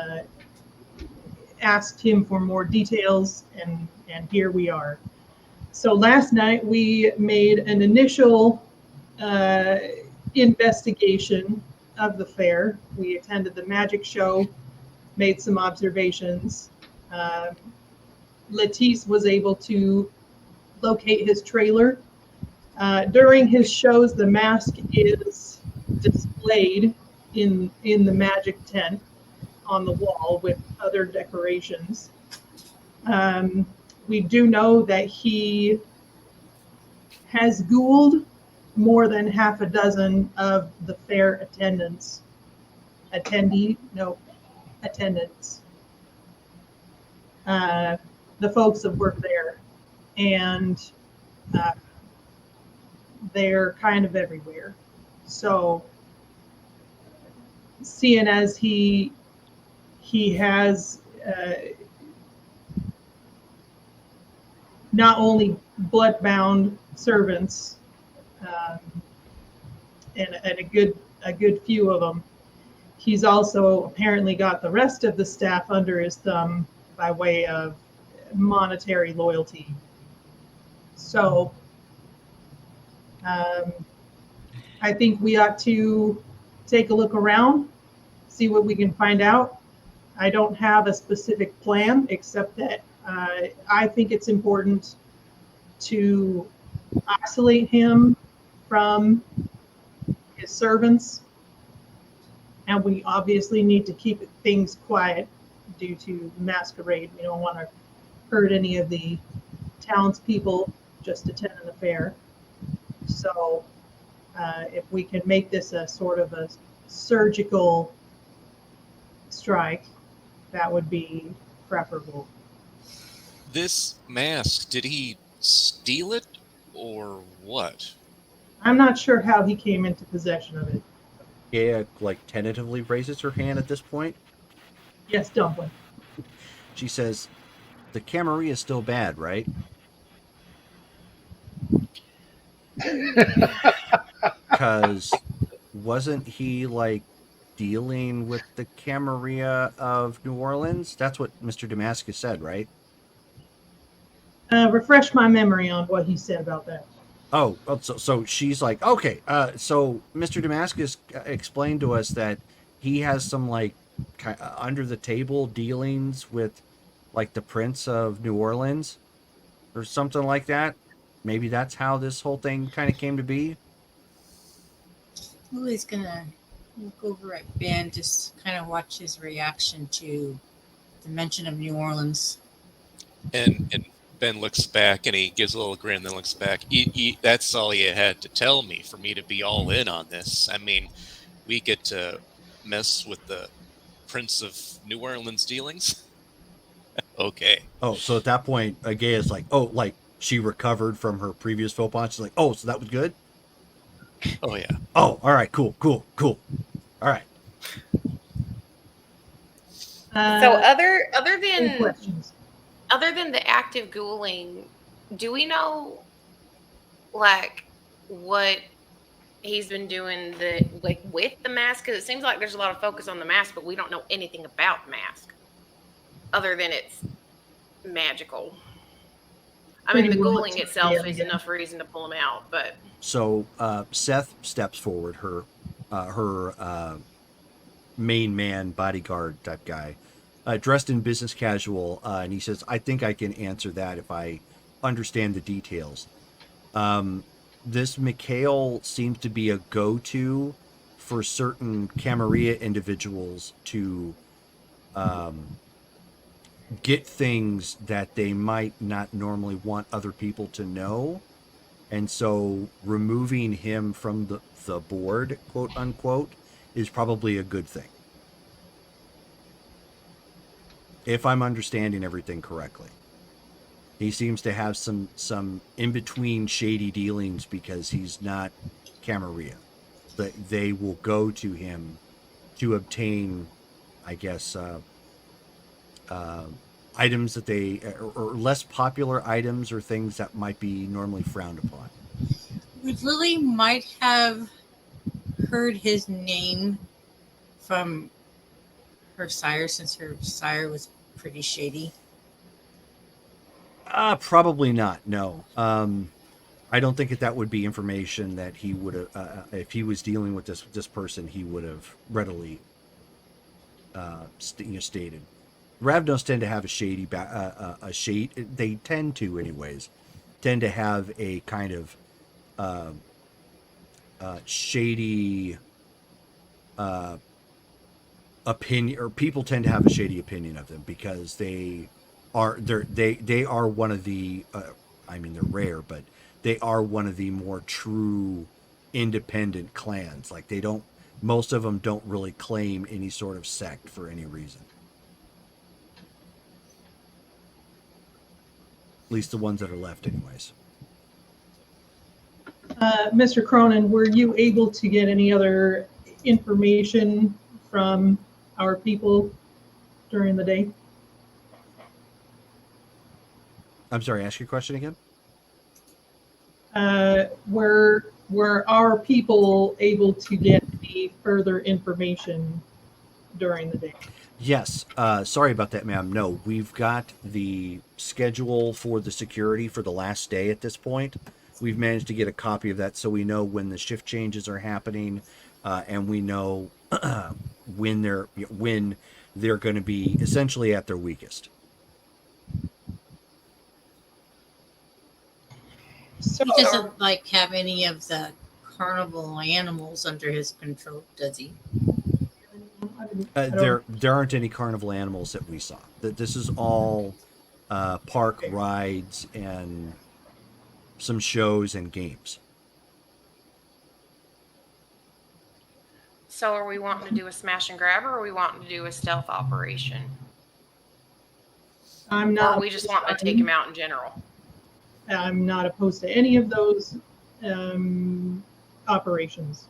asked him for more details, and here we are. So last night we made an initial investigation of the fair. We attended the magic show, made some observations. Latisse was able to locate his trailer. During his shows, the mask is displayed displayed in the magic tent on the wall with other decorations. We do know that he has ghouled more than half a dozen of the fair attendants. The folks that work there, and they're kind of everywhere. So, seeing as he has not only bloodbound servants, um, and a good few of them, he's also apparently got the rest of the staff under his thumb by way of monetary loyalty. So I think we ought to take a look around, see what we can find out. I don't have a specific plan, except that I think it's important to isolate him from his servants, and we obviously need to keep things quiet due to masquerade. We don't want to hurt any of the townspeople just attending the fair. So if we can make this a sort of a surgical strike, that would be preferable. This mask, did he steal it or what? I'm not sure how he came into possession of it. Yeah, like tentatively raises her hand at this point. Yes, Dumpling. She says, "The Camarilla is still bad, right?" Because wasn't he like dealing with the Camarilla of New Orleans? That's what Mr. Damascus said, right? Refresh my memory on what he said about that. Oh, so she's like, okay. So Mr. Damascus explained to us that he has some like under the table dealings with like the Prince of New Orleans or something like that. Maybe that's how this whole thing kind of came to be. Lily's gonna look over at Ben, just kind of watch his reaction to the mention of New Orleans. And Ben looks back and he gives a little grin, then looks back. That's all you had to tell me for me to be all in on this. I mean, we get to mess with the Prince of New Orleans dealings? Okay. Oh, so at that point, Agaya's like, oh, like she recovered from her previous faux pas. She's like, oh, so that was good? Oh, yeah. Oh, all right, cool. All right. So other any than questions? other than the active ghouling, do we know like what he's been doing with the mask? Because it seems like there's a lot of focus on the mask, but we don't know anything about the mask other than it's magical. I mean, the Pretty well, ghouling itself yeah, is yeah. enough reason to pull him out, but So Seth steps forward, her main man bodyguard type guy, dressed in business casual, and he says, I think I can answer that if I understand the details. This Mikhail seems to be a go-to for certain Camarilla individuals to get things that they might not normally want other people to know. And so removing him from the board, quote unquote, is probably a good thing. If I'm understanding everything correctly. He seems to have some in-between shady dealings because he's not Camarilla. But they will go to him to obtain, I guess, items that they, or less popular items or things that might be normally frowned upon. Lily might have heard his name from her sire, since her sire was pretty shady. Probably not. No. I don't think that would be information that he would have, if he was dealing with this person, he would have readily stated. Ravnos tend to have a shady, a shade. They tend to, anyways, tend to have a kind of shady opinion, or people tend to have a shady opinion of them because they are one of the I mean, they're rare, but they are one of the more true independent clans. Like, they don't, most of them don't really claim any sort of sect for any reason. At least the ones that are left, anyways. Mr. Cronin, were you able to get any other information from our people during the day? I'm sorry, ask your question again. Were our people able to get any further information during the day? Yes. Sorry about that, ma'am. No, we've got the schedule for the security for the last day at this point. We've managed to get a copy of that so we know when the shift changes are happening, and we know when they're going to be essentially at their weakest. So, He doesn't like have any of the carnival animals under his control, does he? There aren't any carnival animals that we saw. That this is all park rides and some shows and games. So are we wanting to do a smash and grab, or are we wanting to do a stealth operation? I'm Or not. are we just wanting to take him out in general? I'm not opposed to any of those operations.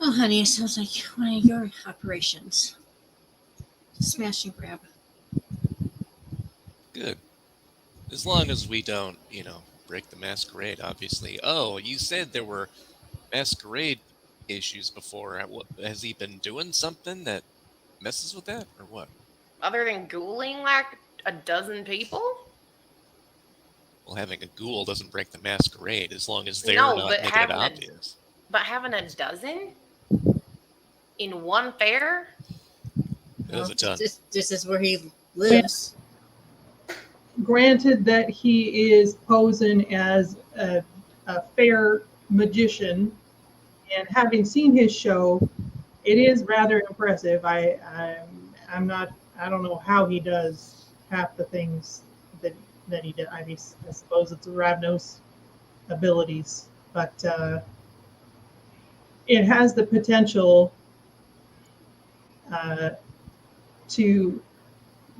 Oh, honey, it sounds like one of your operations. Smash and grab. Good. As long as we don't, break the masquerade, obviously. Oh, you said there were masquerade issues before. Has he been doing something that messes with that, or what? Other than ghouling like a dozen people? Well, having a ghoul doesn't break the masquerade as long as they're No, not but making it obvious. But having a dozen in one fair? That was a ton. This is where he lives. Granted that he is posing as a fair magician, and having seen his show, it is rather impressive. I don't know how he does half the things that he did. I suppose it's Ravnos abilities, but it has the potential to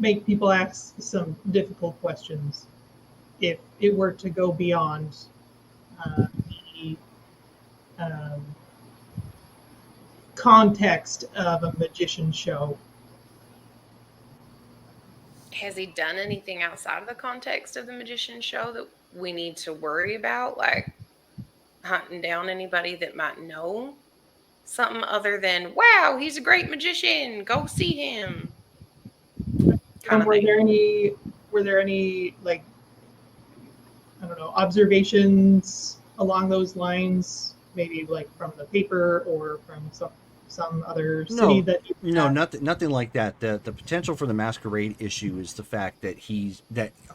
make people ask some difficult questions if it were to go beyond the context of a magician show. Has he done anything outside of the context of the magician show that we need to worry about? Like hunting down anybody that might know something other than, wow, he's a great magician, go see him. And were there any like, I don't know, observations along those lines, maybe like from the paper or from some other city that you nothing like that. The potential for the masquerade issue is the fact that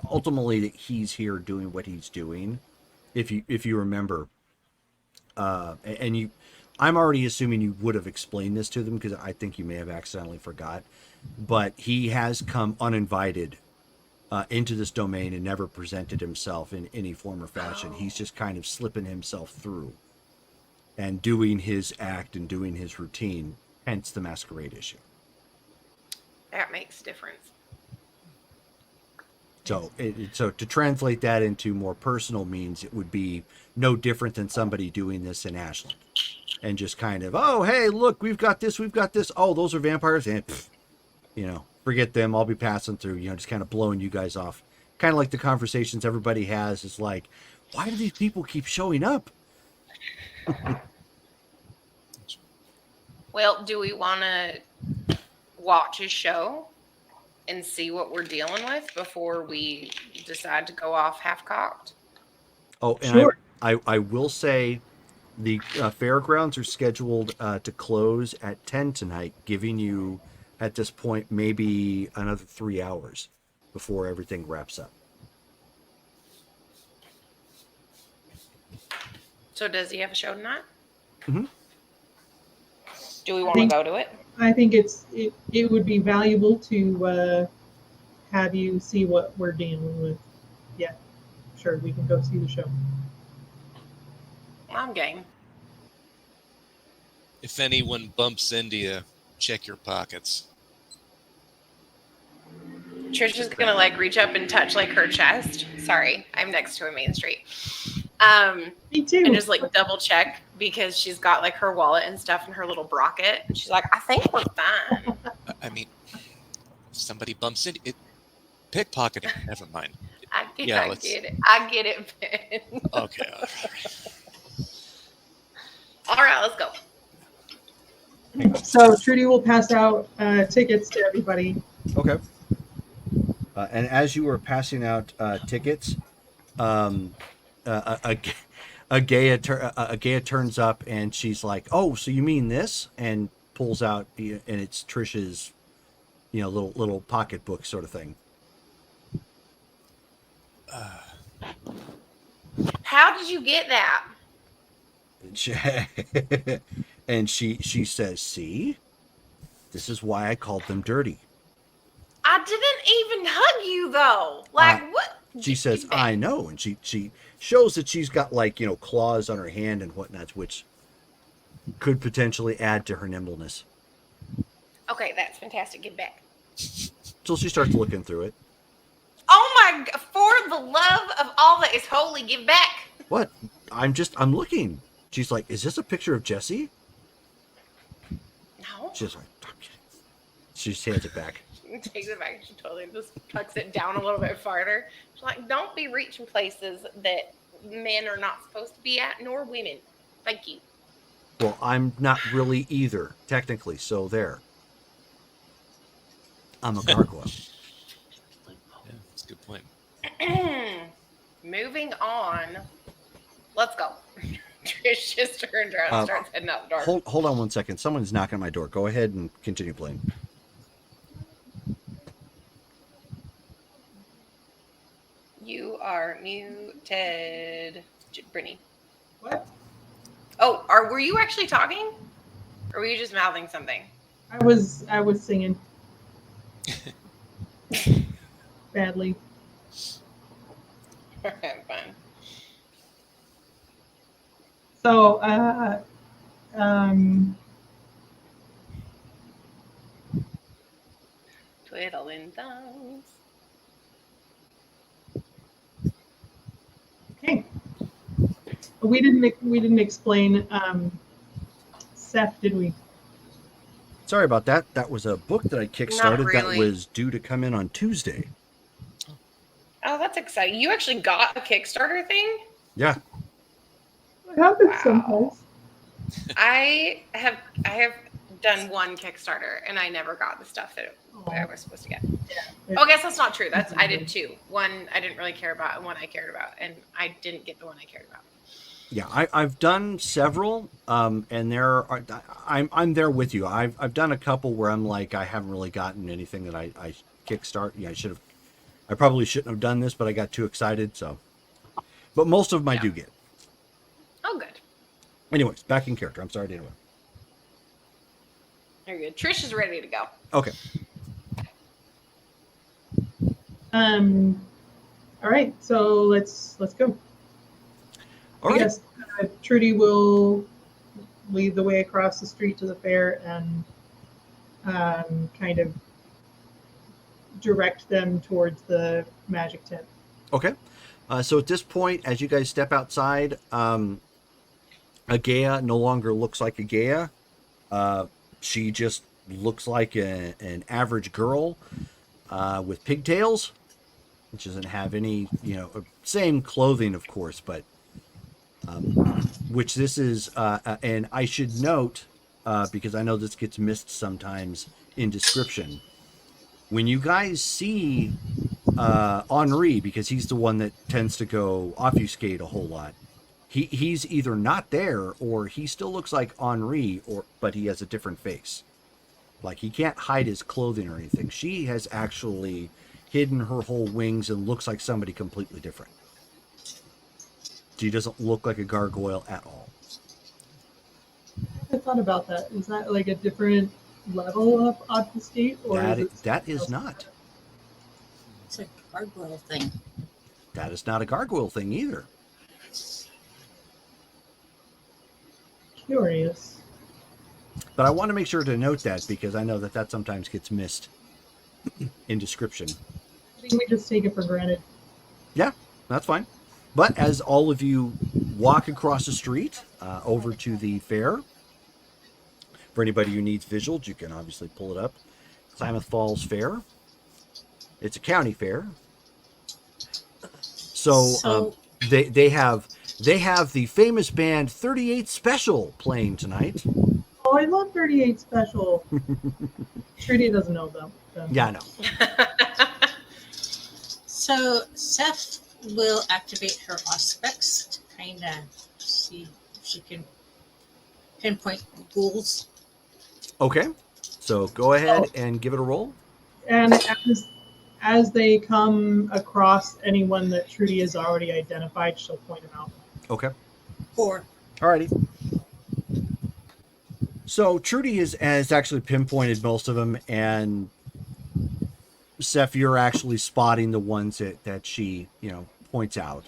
ultimately he's here doing what he's doing. If you remember, I'm already assuming you would have explained this to them because I think you may have accidentally forgot, but he has come uninvited into this domain and never presented himself in any form or fashion. He's just kind of slipping himself through and doing his act and doing his routine, hence the masquerade issue. That makes difference. So to translate that into more personal means, it would be no different than somebody doing this in Ashland and just kind of, oh, hey, look, we've got this. Oh, those are vampires. And, forget them. I'll be passing through, just kind of blowing you guys off. Kind of like the conversations everybody has is like, why do these people keep showing up? Well, do we want to watch his show and see what we're dealing with before we decide to go off half-cocked? Oh, and Sure. I will say the fairgrounds are scheduled to close at 10 tonight, giving you, at this point, maybe another 3 hours before everything wraps up. So does he have a show tonight? Mm-hmm. Do we want to go to it? I think it would be valuable to have you see what we're dealing with. Yeah, sure, we can go see the show. I'm game. If anyone bumps into you, check your pockets. Trisha's gonna like reach up and touch like her chest. Sorry, I'm next to a main street. Me too. And just like double check because she's got like her wallet and stuff in her little brocket. And she's like, I think we're fine. I mean, if somebody bumps into it, pickpocketing. Never mind. I get it, Ben. Okay. All right, let's go. So Trudy will pass out tickets to everybody. Okay. And as you were passing out tickets, a Gaia turns up and she's like, "Oh, so you mean this?" And pulls out, and it's Trish's, little pocketbook sort of thing. How did you get that? And she says, "See, this is why I called them dirty." I didn't even hug you though. Like what? She says, "I know," and she shows that she's got claws on her hand and whatnot, which could potentially add to her nimbleness. Okay, that's fantastic. Get back. So she starts looking through it. Oh my! For the love of all that is holy, give back. What? I'm looking. She's like, "Is this a picture of Jesse?" No. She's like, "I'm kidding." She hands it back. Takes it back. She totally just tucks it down a little bit farther. She's like, don't be reaching places that men are not supposed to be at, nor women. Thank you. Well, I'm not really either, technically, so there. I'm a gargoyle. Yeah, that's a good point. Moving on. Let's go. Trish just turned around and starts heading out the door. Hold on one second. Someone's knocking on my door. Go ahead and continue playing. You are muted, Brittany. What? Oh, were you actually talking? Or were you just mouthing something? I was singing. Badly. Alright, fine. So, Twiddling thumbs. okay. We didn't explain Seth, did we? Sorry about that. That was a book that I kickstarted Not really. that was due to come in on Tuesday. Oh, that's exciting. You actually got a Kickstarter thing? Yeah. What happens Wow. sometimes? I have done one Kickstarter and I never got the stuff that I was supposed to get. Yeah. Oh, I guess that's not true. I did two. One I didn't really care about and one I cared about, and I didn't get the one I cared about. Yeah, I've done several, and I'm there with you. I've done a couple where I'm like, I haven't really gotten anything that I kickstart. Yeah, I probably shouldn't have done this, but I got too excited. So, but most of them I do get. Oh, good. Anyways, back in character. I'm sorry to interrupt. Very good. Trish is ready to go. Okay. All right, so let's go. All right. Yes, Trudy will lead the way across the street to the fair and kind of direct them towards the magic tent. Okay. So at this point, as you guys step outside, Agea no longer looks like Agea. She just looks like an average girl with pigtails. She doesn't have any, same clothing, of course, but which this is, and I should note, because I know this gets missed sometimes in description, when you guys see Henri, because he's the one that tends to go obfuscate a whole lot, he's either not there or he still looks like Henri, but he has a different face. Like, he can't hide his clothing or anything. She has actually hidden her whole wings and looks like somebody completely different. She doesn't look like a gargoyle at all. thought about that. Is that like a different level of obfuscate, or is it That is not. It's a gargoyle thing. That is not a gargoyle thing either. curious? But I want to make sure to note that because I know that sometimes gets missed in description. I think we just take it for granted. Yeah, that's fine. But as all of you walk across the street over to the fair, for anybody who needs visuals, you can obviously pull it up. Klamath Falls Fair. It's a county fair. So they have the famous band 38 Special playing tonight. Oh, I love 38 Special. Trudy doesn't know them. Yeah, I know. So Seth will activate her aspects to kind of see if she can pinpoint ghouls. Okay, so go ahead and give it a roll. And as they come across anyone that Trudy has already identified, she'll point them out. Okay. 4. Alrighty. So Trudy has actually pinpointed most of them, and Seth, you're actually spotting the ones that she points out.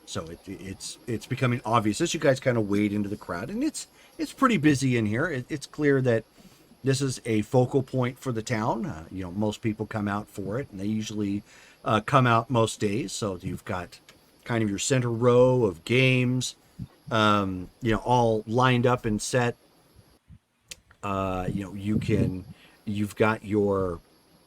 So it's becoming obvious as you guys kind of wade into the crowd, and it's pretty busy in here. It's clear that this is a focal point for the town. Most people come out for it, and they usually come out most days. So you've got kind of your center row of games, all lined up and set. You've got your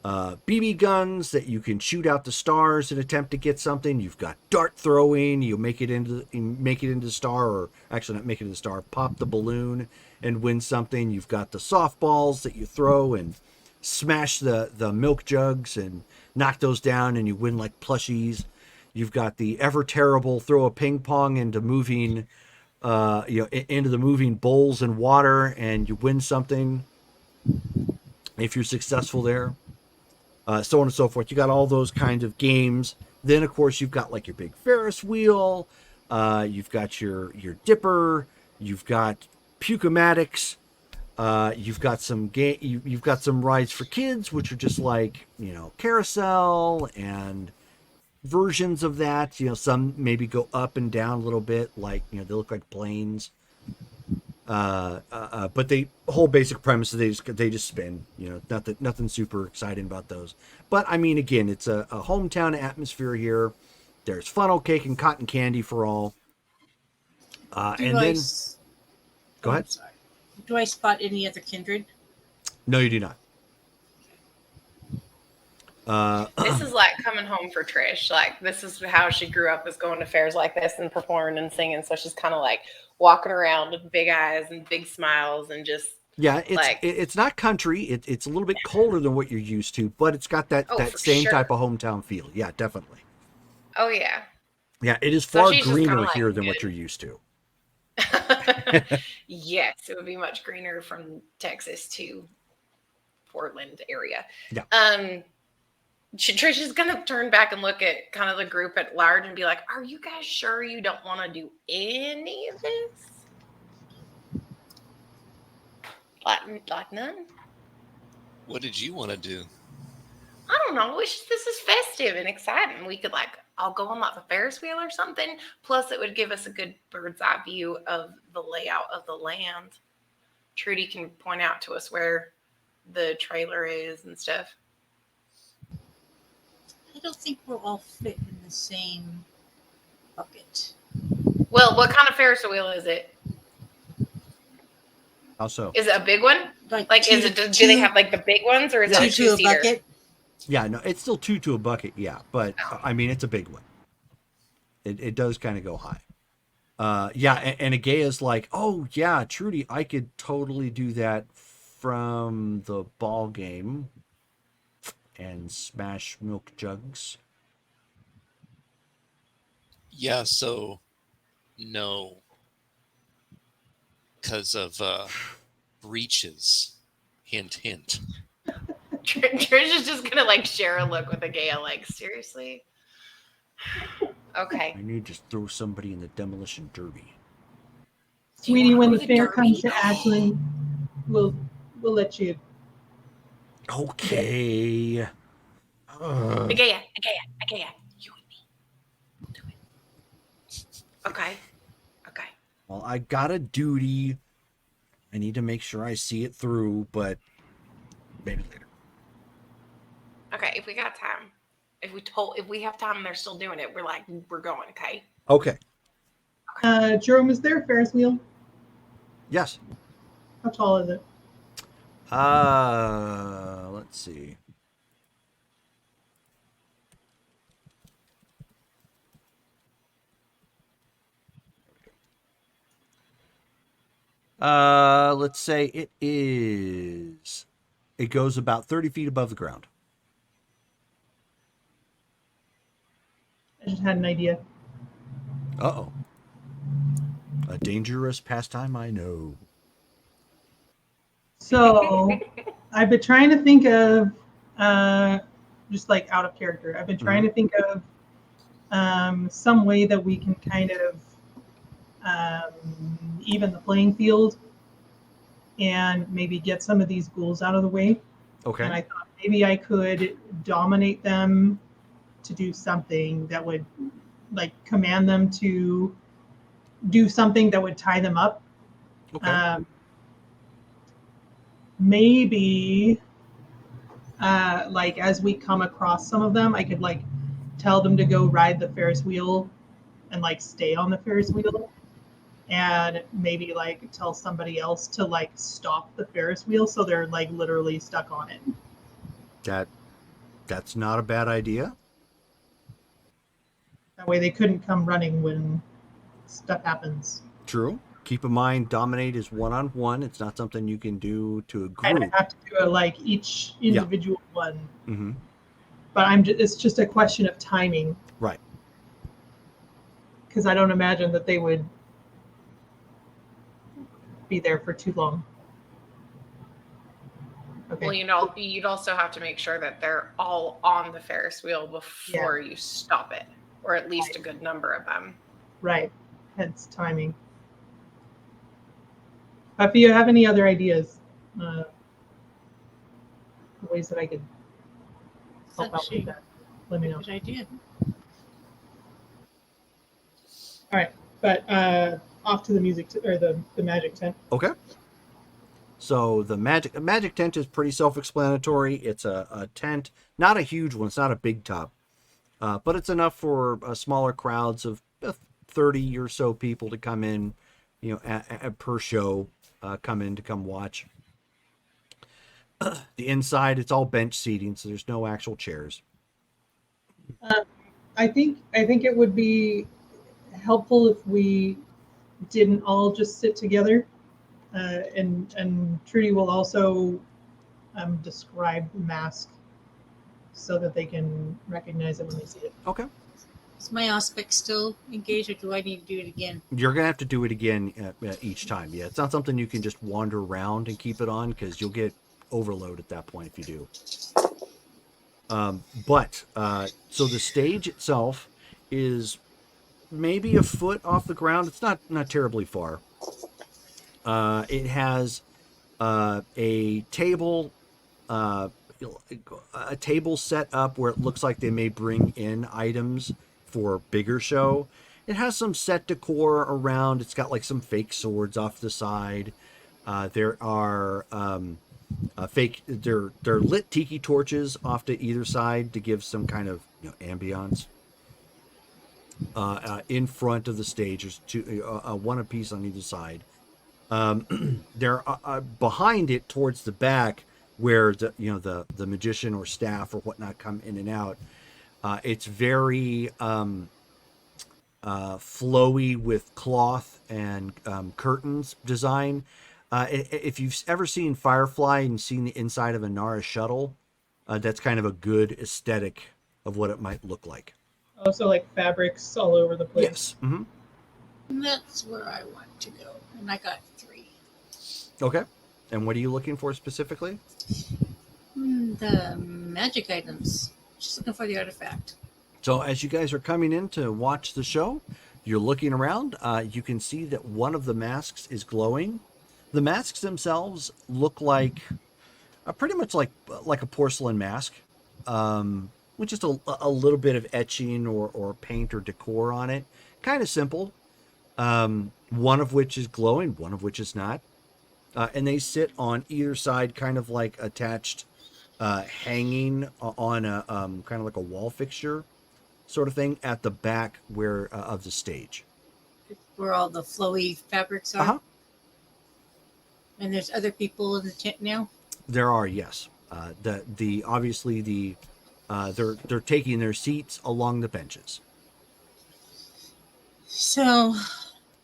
BB guns that you can shoot out the stars and attempt to get something. You've got dart throwing. You make it into the star, or actually not make it into the star. Pop the balloon and win something. You've got the softballs that you throw and smash the milk jugs and knock those down, and you win like plushies. You've got the ever terrible throw a ping pong into moving. Into the moving bowls and water, and you win something if you're successful there. So on and so forth. You got all those kinds of games. Then, of course, you've got like your big Ferris wheel. You've got your dipper. You've got Puke-O-Matics. You've got some You've got some rides for kids, which are just like carousel and versions of that. Some maybe go up and down a little bit, like they look like planes. But the whole basic premise is they just spin. Nothing super exciting about those. But I mean, again, it's a hometown atmosphere here. There's funnel cake and cotton candy for all. Go ahead. Sorry. Do I spot any other kindred? No, you do not. This is like coming home for Trish. Like, this is how she grew up, is going to fairs like this and performing and singing. So she's kind of like walking around with big eyes and big smiles and just it's not country. It's a little bit colder than what you're used to, but it's got that same type of hometown feel. Yeah, definitely. Oh yeah. Yeah, it is far greener like here than what you're used to. Yes, it would be much greener from Texas to Portland area. Yeah. Trish is going to turn back and look at kind of the group at large and be like, are you guys sure you don't want to do any of this? Like none? What did you want to do? I don't know. This is festive and exciting. We could I'll go on like the Ferris wheel or something. Plus it would give us a good bird's eye view of the layout of the land. Trudy can point out to us where the trailer is and stuff. I don't think we'll all fit in the same bucket. Well, what kind of Ferris wheel is it? How so? Is it a big one? Do they have like the big ones, or is it a two-seater? Bucket? Yeah, no, it's still two to a bucket. Yeah, but I mean, it's a big one. It does kind of go high. And Agaya's like, oh yeah, Trudy, I could totally do that from the ball game. And smash milk jugs. Yeah, so no. Because of breaches. Hint, hint. Trish is just going to share a look with Agaya, seriously? Okay. I need to throw somebody in the demolition derby. Sweetie, when the The fair Derby? comes to Ashland, we'll let you. Okay. Agaya, Agaya, you and me. We'll do it. Okay. Okay. Well, I got a duty. I need to make sure I see it through, but maybe later. Okay. If we got time, if we have time and they're still doing it, we're going. Okay. Okay. Jerome, is there a Ferris wheel? Yes. How tall is it? Let's see. Let's say it is. It goes about 30 feet above the ground. I just had an idea. Uh-oh. A dangerous pastime, I know. So I've been trying to think of, just like out of character, I've been trying to think of some way that we can kind of even the playing field and maybe get some of these ghouls out of the way. Okay. And I thought maybe I could dominate them to do something that would like command them to do something that would tie them up. Okay. Maybe like as we come across some of them, I could like tell them to go ride the Ferris wheel and like stay on the Ferris wheel, and maybe like tell somebody else to like stop the Ferris wheel so they're like literally stuck on it. That's not a bad idea. That way they couldn't come running when stuff happens. True. Keep in mind, dominate is one-on-one. It's not something you can do to a And I group. have to do it like each individual one. Mm-hmm. But it's just a question of timing. Right. Because I don't imagine that they would be there for too long. Okay. Well, you'd also have to make sure that they're all on the Ferris wheel before you stop it, or at least a good number of them. Right. Hence timing. If you have any other ideas, ways that I could help out with that, let me know. Good idea. All right, but off to the music or the magic tent. Okay. So the magic tent is pretty self-explanatory. It's a tent, not a huge one. It's not a big top, but it's enough for smaller crowds of 30 or so people to come in, per show, come watch. The inside, it's all bench seating, so there's no actual chairs. I think it would be helpful if we didn't all just sit together, and Trudy will also describe the mask so that they can recognize it when they see it. Okay. Is my aspect still engaged, or do I need to do it again? You're gonna have to do it again each time. Yeah, it's not something you can just wander around and keep it on, because you'll get overload at that point if you do. So the stage itself is maybe a foot off the ground. It's not terribly far. It has a table set up where it looks like they may bring in items for bigger show. It has some set decor around. It's got like some fake swords off the side. There are they're lit tiki torches off to either side to give some kind of ambiance. In front of the stage, there's two, one apiece on either side. They're behind it towards the back, where the magician or staff or whatnot come in and out. It's very flowy with cloth and curtains design. If you've ever seen Firefly and seen the inside of a Nara shuttle, that's kind of a good aesthetic of what it might look like. Also, like fabrics all over the place. Yes. Mm-hmm. And that's where I want to go. And I got 3. Okay. And what are you looking for specifically? The magic items. Just looking for the artifact. So as you guys are coming in to watch the show, You're looking around. You can see that one of the masks is glowing. The masks themselves look like pretty much like a porcelain mask, with just a little bit of etching or paint or decor on it. Kind of simple. One of which is glowing, one of which is not. And they sit on either side, kind of like attached, hanging on a kind of like a wall fixture sort of thing at the back where of the stage. Where all the flowy fabrics are. Uh-huh. And there's other people in the tent now. There are, yes. The obviously they're taking their seats along the benches. So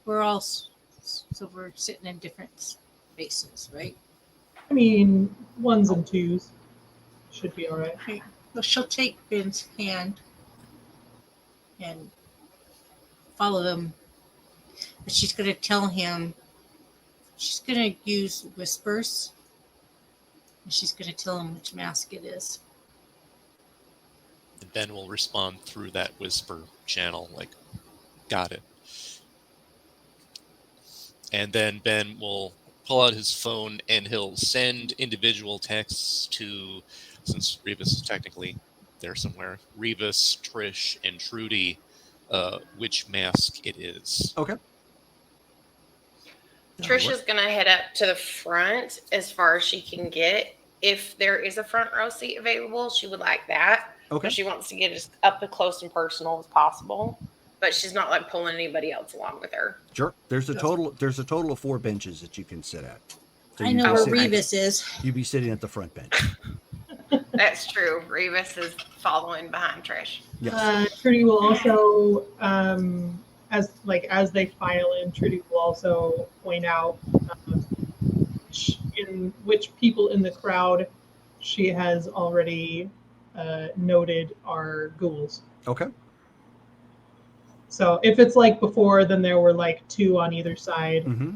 we're sitting in different spaces, right? I mean, ones and twos should be all right. Okay. Well, she'll take Ben's hand and follow them, but she's going to tell him. She's going to use whispers, and she's going to tell him which mask it is. And Ben will respond through that whisper channel, like, got it. And then Ben will pull out his phone and he'll send individual texts to, since Revis is technically there somewhere, Revis, Trish, and Trudy, which mask it is. Okay. Trish is gonna head up to the front as far as she can get. If there is a front row seat available, she would like that. Okay. She wants to get as up as close and personal as possible, but she's not like pulling anybody else along with her. Sure. There's a total of 4 benches that you can sit at. So I know where Revis is. You'd be sitting at the front bench. That's true. Revis is following behind Trish. Yes. Trudy will also, as they file in, Trudy will also point out in which people in the crowd she has already noted are ghouls. Okay. So if it's like before, then there were like 2 on either side. Mm-hmm.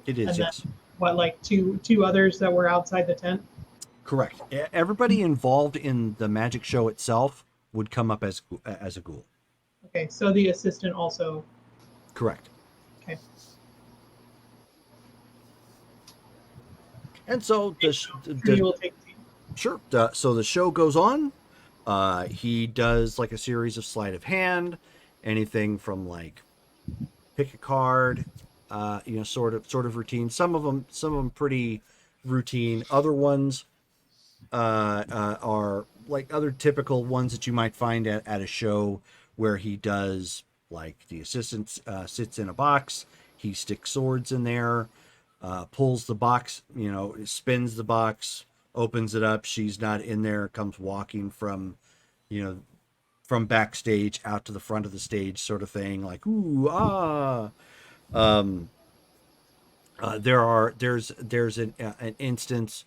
It is, And yes. What, like two others that were outside the tent? Correct. Everybody involved in the magic show itself would come up as a ghoul. Okay, so the assistant also. Correct. Okay. And so Trudy will take the seat. Sure. So the show goes on. He does like a series of sleight of hand, anything from like pick a card, sort of routine. Some of them pretty routine. Other ones are like other typical ones that you might find at a show where he does, like, the assistant sits in a box, he sticks swords in there, pulls the box, spins the box, opens it up, she's not in there, comes walking from backstage out to the front of the stage, sort of thing, like, ooh, ah. There's an instance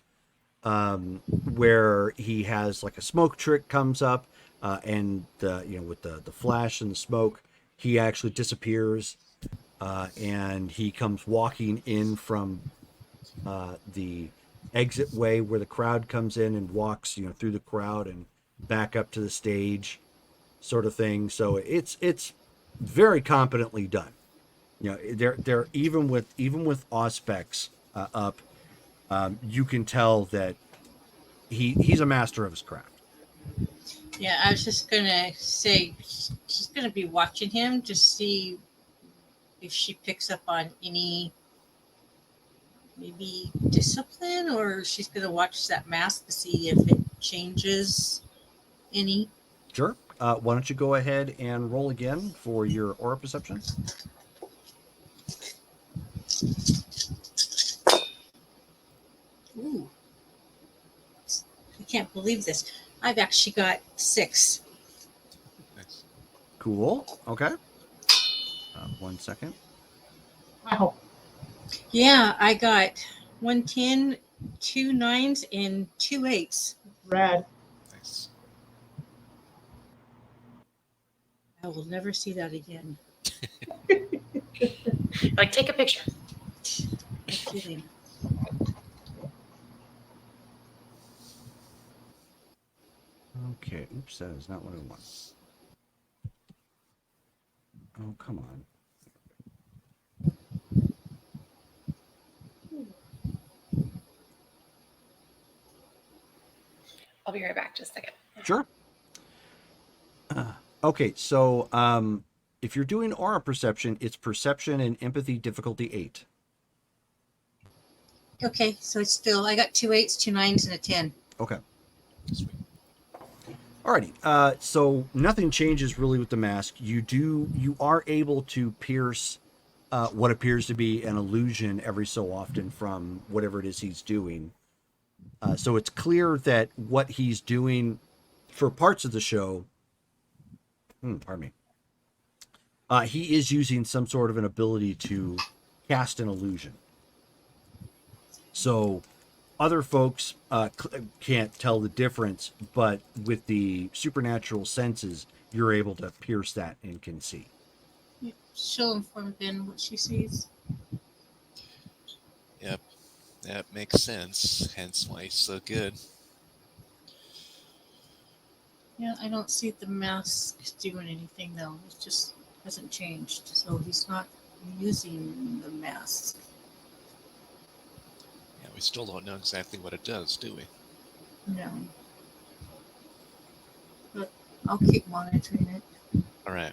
where he has like a smoke trick comes up, and with the flash and the smoke, he actually disappears, and he comes walking in from the exit way where the crowd comes in and walks through the crowd and back up to the stage, sort of thing. So it's very competently done. They're even with auspex up, you can tell that he's a master of his craft. Yeah, I was just gonna say she's gonna be watching him to see if she picks up on any maybe discipline, or she's gonna watch that mask to see if it changes any. Sure. Why don't you go ahead and roll again for your aura perception? Ooh. I can't believe this. I've actually got 6. Nice. Cool. Okay. 1 second. Wow. Yeah, I got 1 10, 2 9s, and 2 8s. Rad. Nice. I will never see that again. Like, take a picture. No kidding. Okay. Oops, that is not what I want. Oh, come on. I'll be right back. Just a second. Sure. Okay, so if you're doing aura perception, it's perception and empathy difficulty 8. Okay, so it's still, I got 2 8s, 2 9s, and a 10. Okay. Alrighty. So nothing changes really with the mask. You are able to pierce what appears to be an illusion every so often from whatever it is he's doing. So it's clear that what he's doing for parts of the show, pardon me, he is using some sort of an ability to cast an illusion. So other folks can't tell the difference, but with the supernatural senses, you're able to pierce that and can see. She'll inform Ben what she sees. Yep, that makes sense. Hence why he's so good. Yeah, I don't see the mask doing anything though. It just hasn't changed. So he's not using the mask. Yeah, we still don't know exactly what it does, do we? No. But I'll keep monitoring it. All right.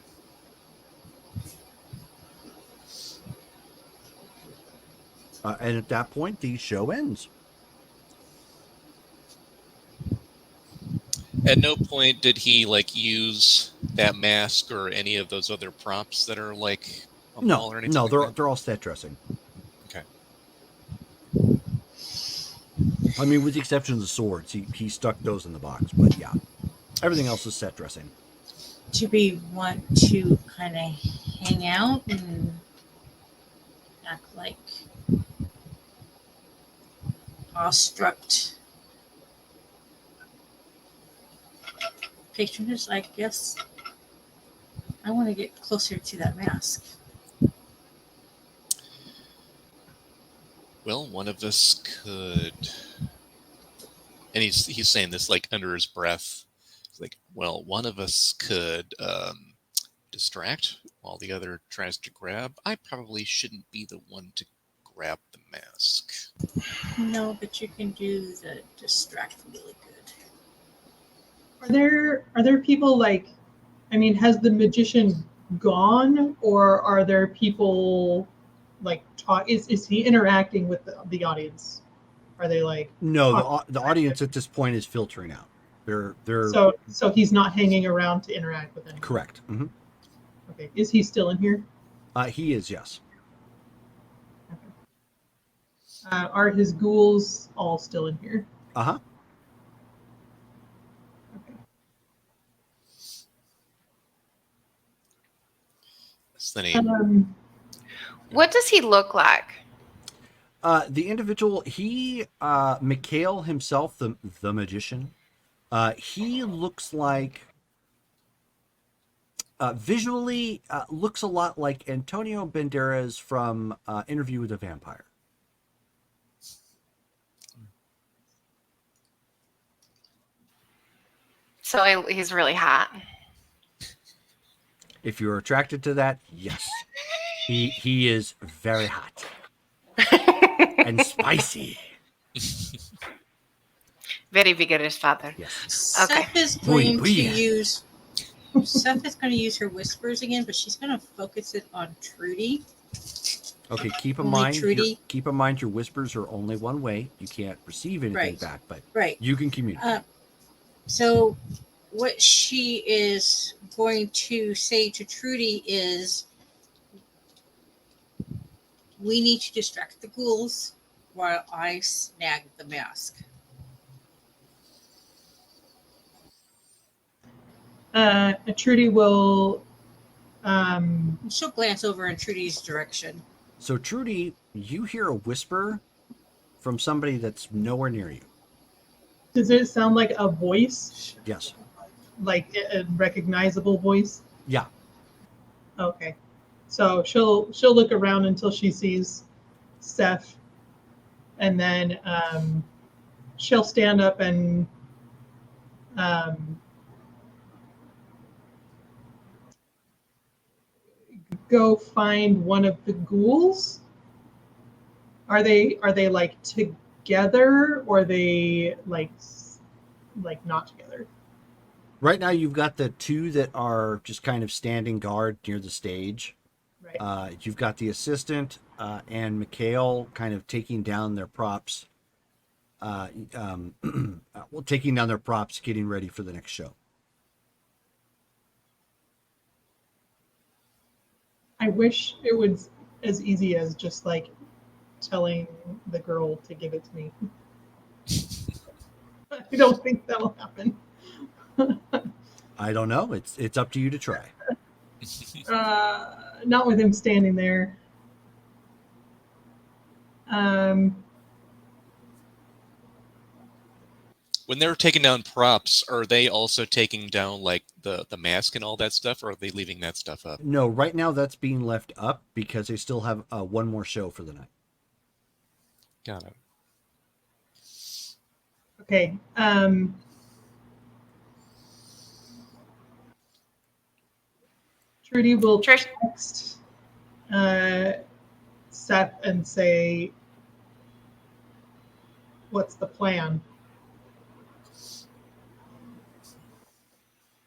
And at that point, the show ends. At no point did he like use that mask or any of those other props that are like a ball or anything. No, like they're all set dressing. Okay. I mean, with the exception of the swords, he stuck those in the box. But yeah, everything else is set dressing. Do we want to kind of hang out and act like awestruck patronage? I guess I want to get closer to that mask. Well, one of us could, and he's saying this like under his breath. He's like, well, one of us could distract while the other tries to grab. I probably shouldn't be the one to grab the mask. No, but you can do the distract really good. Are there people like, I mean, has the magician gone, or are there people like talk? Is he interacting with the audience? Are they like No, the audience at this point is filtering out. They're so he's not hanging around to interact with anyone. correct. Mm-hmm. Okay, is he still in here? He is, yes. Are his ghouls all still in here? Uh-huh. Okay. That's the name. What does he look like? The individual, he, Mikhail himself, the magician, he looks like, visually, looks a lot like Antonio Banderas from Interview with a Vampire. So he's really hot. If you're attracted to that, yes. He is very hot. And spicy. Very vigorous father. Yes. Okay. Seth is going to use her whispers again, but she's going to focus it on Trudy. Okay, keep in Only mind Trudy. keep in mind your whispers are only one way. You can't receive anything Right. back, but Right. you can communicate. So what she is going to say to Trudy is, we need to distract the ghouls while I snag the mask. Trudy will. She'll glance over in Trudy's direction. So Trudy, you hear a whisper from somebody that's nowhere near you. Does it sound like a voice? Yes. Like a recognizable voice? Yeah. Okay. So she'll look around until she sees Seth, and then she'll stand up and go find one of the ghouls? Are they like together, or are they like not together? Right now, you've got the two that are just kind of standing guard near the stage. Right. You've got the assistant and Mikhail kind of taking down their props. Well, taking down their props, getting ready for the next show. I wish it was as easy as just like telling the girl to give it to me. I don't think that'll happen. I don't know. It's up to you to try. Not with him standing there. When they're taking down props, are they also taking down like the mask and all that stuff, or are they leaving that stuff up? No, right now that's being left up because they still have one more show for the night. Got it. Okay. Trudy will Trish, text Seth and say, "What's the plan?"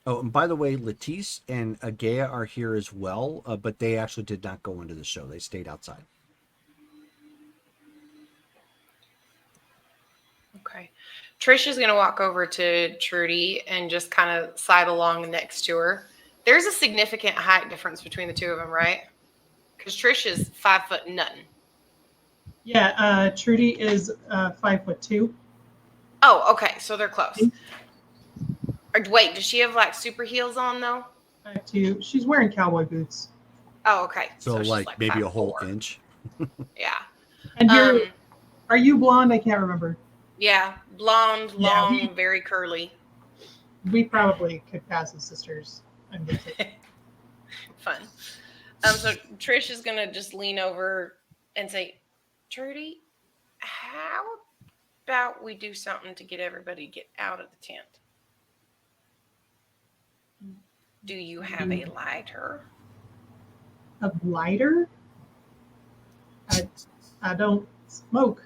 Oh, and by the way, Latisse and Agea are here as well, but they actually did not go into the show. They stayed outside. okay. Trish is going to walk over to Trudy and just kind of side along next to her. There's a significant height difference between the two of them, right? Because Trish is 5 foot nothing. Yeah, Trudy is 5'2". Oh, okay. So they're close. Or wait, does she have like super heels on though? 5'2". She's wearing cowboy boots. Oh, okay. So she's like maybe 5'4". a whole inch. Yeah. And are you blonde? I can't remember. Yeah, blonde, long, very curly. We probably could pass as sisters. I'm guessing. Fun. So Trish is gonna just lean over and say, Trudy, how about we do something to get everybody to get out of the tent? Do you have a lighter? A lighter? I don't smoke.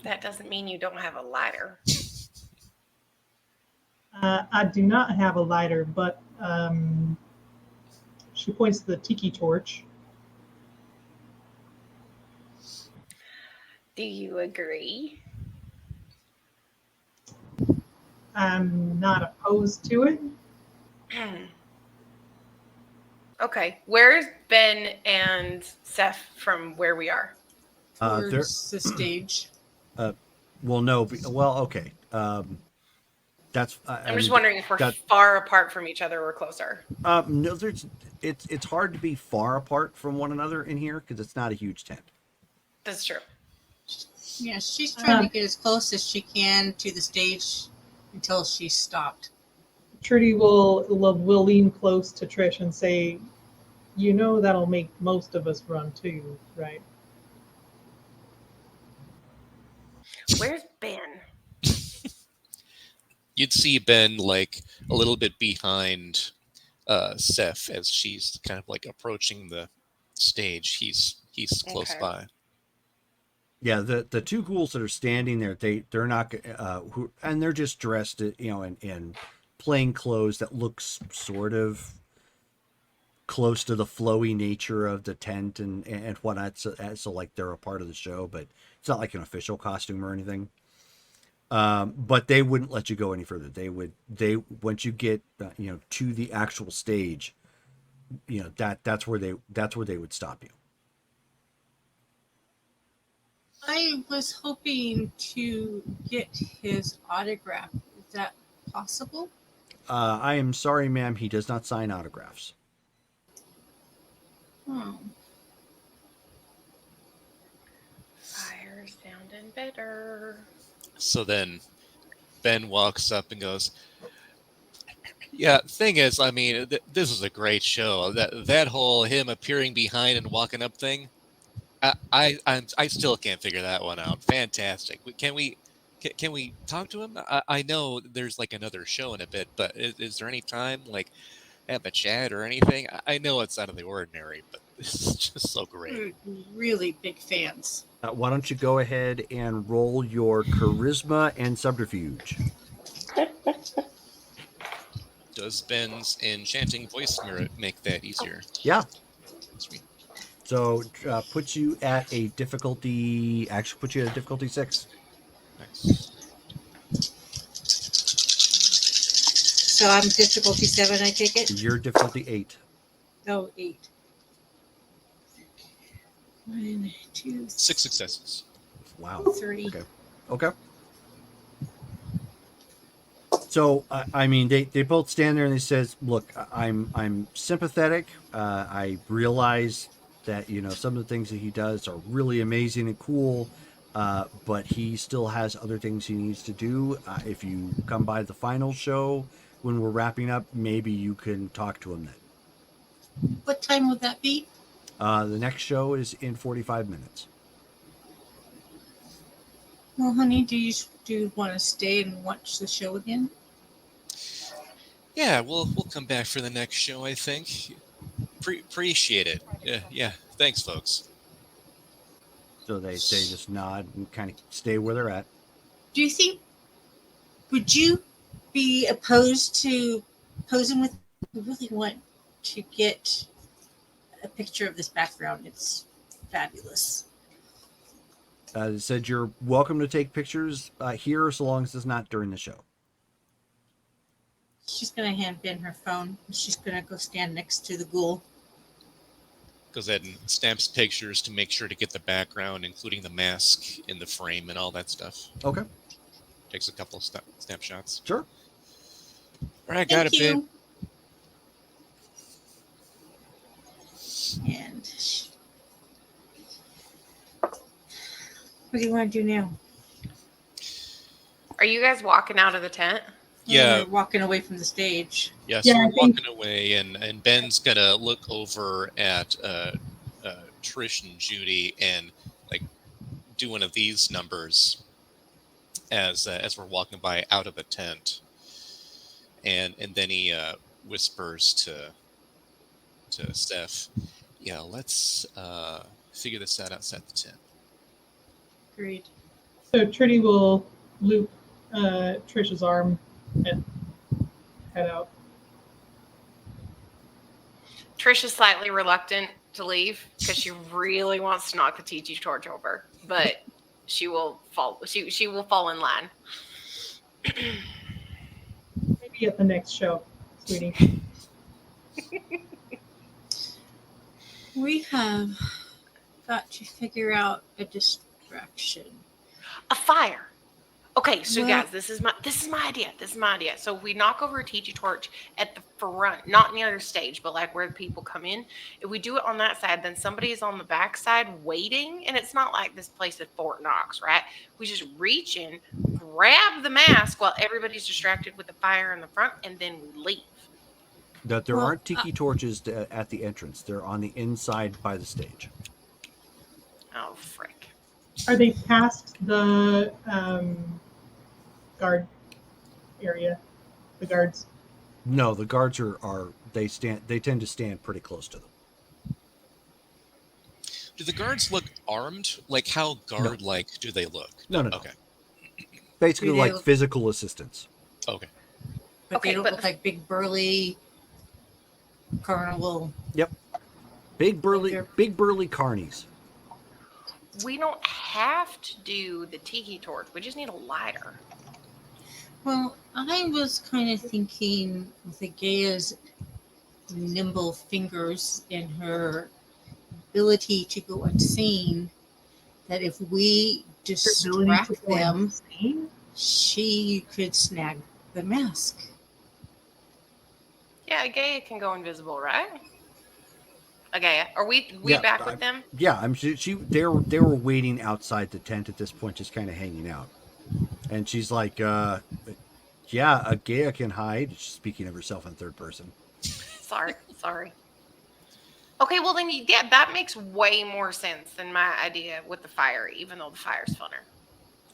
That doesn't mean you don't have a lighter. I do not have a lighter, but she points to the tiki torch. Do you agree? I'm not opposed to it. Okay. Where's Ben and Seth from where we are? Towards the stage. Well, no. Well, okay. That's. I'm just wondering if we're far apart from each other or closer. No, it's hard to be far apart from one another in here because it's not a huge tent. That's true. Yeah, she's trying to get as close as she can to the stage until she's stopped. Trudy will lean close to Trish and say, "You know that'll make most of us run too, right?" Where's Ben? You'd see Ben like a little bit behind Seth as she's kind of like approaching the stage. He's close by. Yeah, the two ghouls that are standing there, they're not and they're just dressed, in plain clothes that looks sort of close to the flowy nature of the tent and whatnot. So like they're a part of the show, but it's not like an official costume or anything. But they wouldn't let you go any further. They once you get to the actual stage, that's where they would stop you. I was hoping to get his autograph. Is that possible? I am sorry, ma'am. He does not sign autographs. Oh. Fire sounding better. So then Ben walks up and goes, yeah, thing is, I mean, this is a great show. That whole him appearing behind and walking up thing, I still can't figure that one out. Fantastic. Can we talk to him? I know there's like another show in a bit, but is there any time? Like, have a chat or anything. I know it's out of the ordinary, but this is just so great. We're really big fans. Why don't you go ahead and roll your charisma and subterfuge? Does Ben's enchanting voice make that easier? Yeah. Sweet. So puts you at a difficulty. Actually, puts you at a difficulty 6. Nice. So I'm difficulty 7, I take it? Your difficulty 8. No, 8. 1, 2, 6 successes. Wow. 3. Okay. So I mean, they both stand there and he says, "Look, I'm sympathetic. I realize that some of the things that he does are really amazing and cool, but he still has other things he needs to do. If you come by the final show when we're wrapping up, maybe you can talk to him then." What time would that be? The next show is in 45 minutes. Well, honey, do you want to stay and watch the show again? Yeah, we'll come back for the next show, I think. Appreciate it. Yeah. Thanks, folks. So they just nod and kind of stay where they're at. Do you think, would you be opposed to posing with? We really want to get a picture of this background. It's fabulous. It said you're welcome to take pictures here so long as it's not during the show. She's going to hand Ben her phone. She's going to go stand next to the ghoul. Goes ahead and stamps pictures to make sure to get the background, including the mask in the frame and all that stuff. Okay. Takes a couple of snapshots. Sure. All right, got it, babe. And what do you want to do now? Are you guys walking out of the tent? Yeah. We're walking away from the stage. Yeah, so we're walking away, and Ben's gonna look over at Trish and Judy and like do one of these numbers as we're walking by out of the tent, and then he whispers to Steph, "Yeah, let's figure this out outside the tent." Agreed. So Trudy will loop Trish's arm and head out. Trish is slightly reluctant to leave because she really wants to knock the TG torch over, but she will fall. She will fall in line. Maybe at the next show, sweetie. We have got to figure out a distraction. A fire. Okay, so Well- guys, this is my idea. So we knock over a TG torch at the front, not near the stage, but like where the people come in. If we do it on that side, then somebody is on the back side waiting, and it's not like this place at Fort Knox, right? We just reach in, grab the mask while everybody's distracted with the fire in the front, and then we leave. That there Well, aren't tiki torches at the entrance. They're on the inside by the stage. Oh, frick. Are they past the guard area? The guards? No, the guards they tend to stand pretty close to them. Do the guards look armed? Like how guard-like do they look? No. Okay. Basically, Do they like look- physical assistants. Okay. But Okay, they don't but- look like big burly carnival. Yep. Big burly They're- carnies. We don't have to do the tiki torch. We just need a lighter. Well, I was kind of thinking with Agaya's nimble fingers and her ability to go unseen, that if we distract them, she could snag the mask. Yeah, Gaia can go invisible, right? Gaia, are we Yeah, back with them? Yeah, I'm sure they were waiting outside the tent at this point, just kind of hanging out. And she's like, yeah, Gaia can hide. She's speaking of herself in third person. Sorry. Okay, well then, yeah, that makes way more sense than my idea with the fire, even though the fire's funner.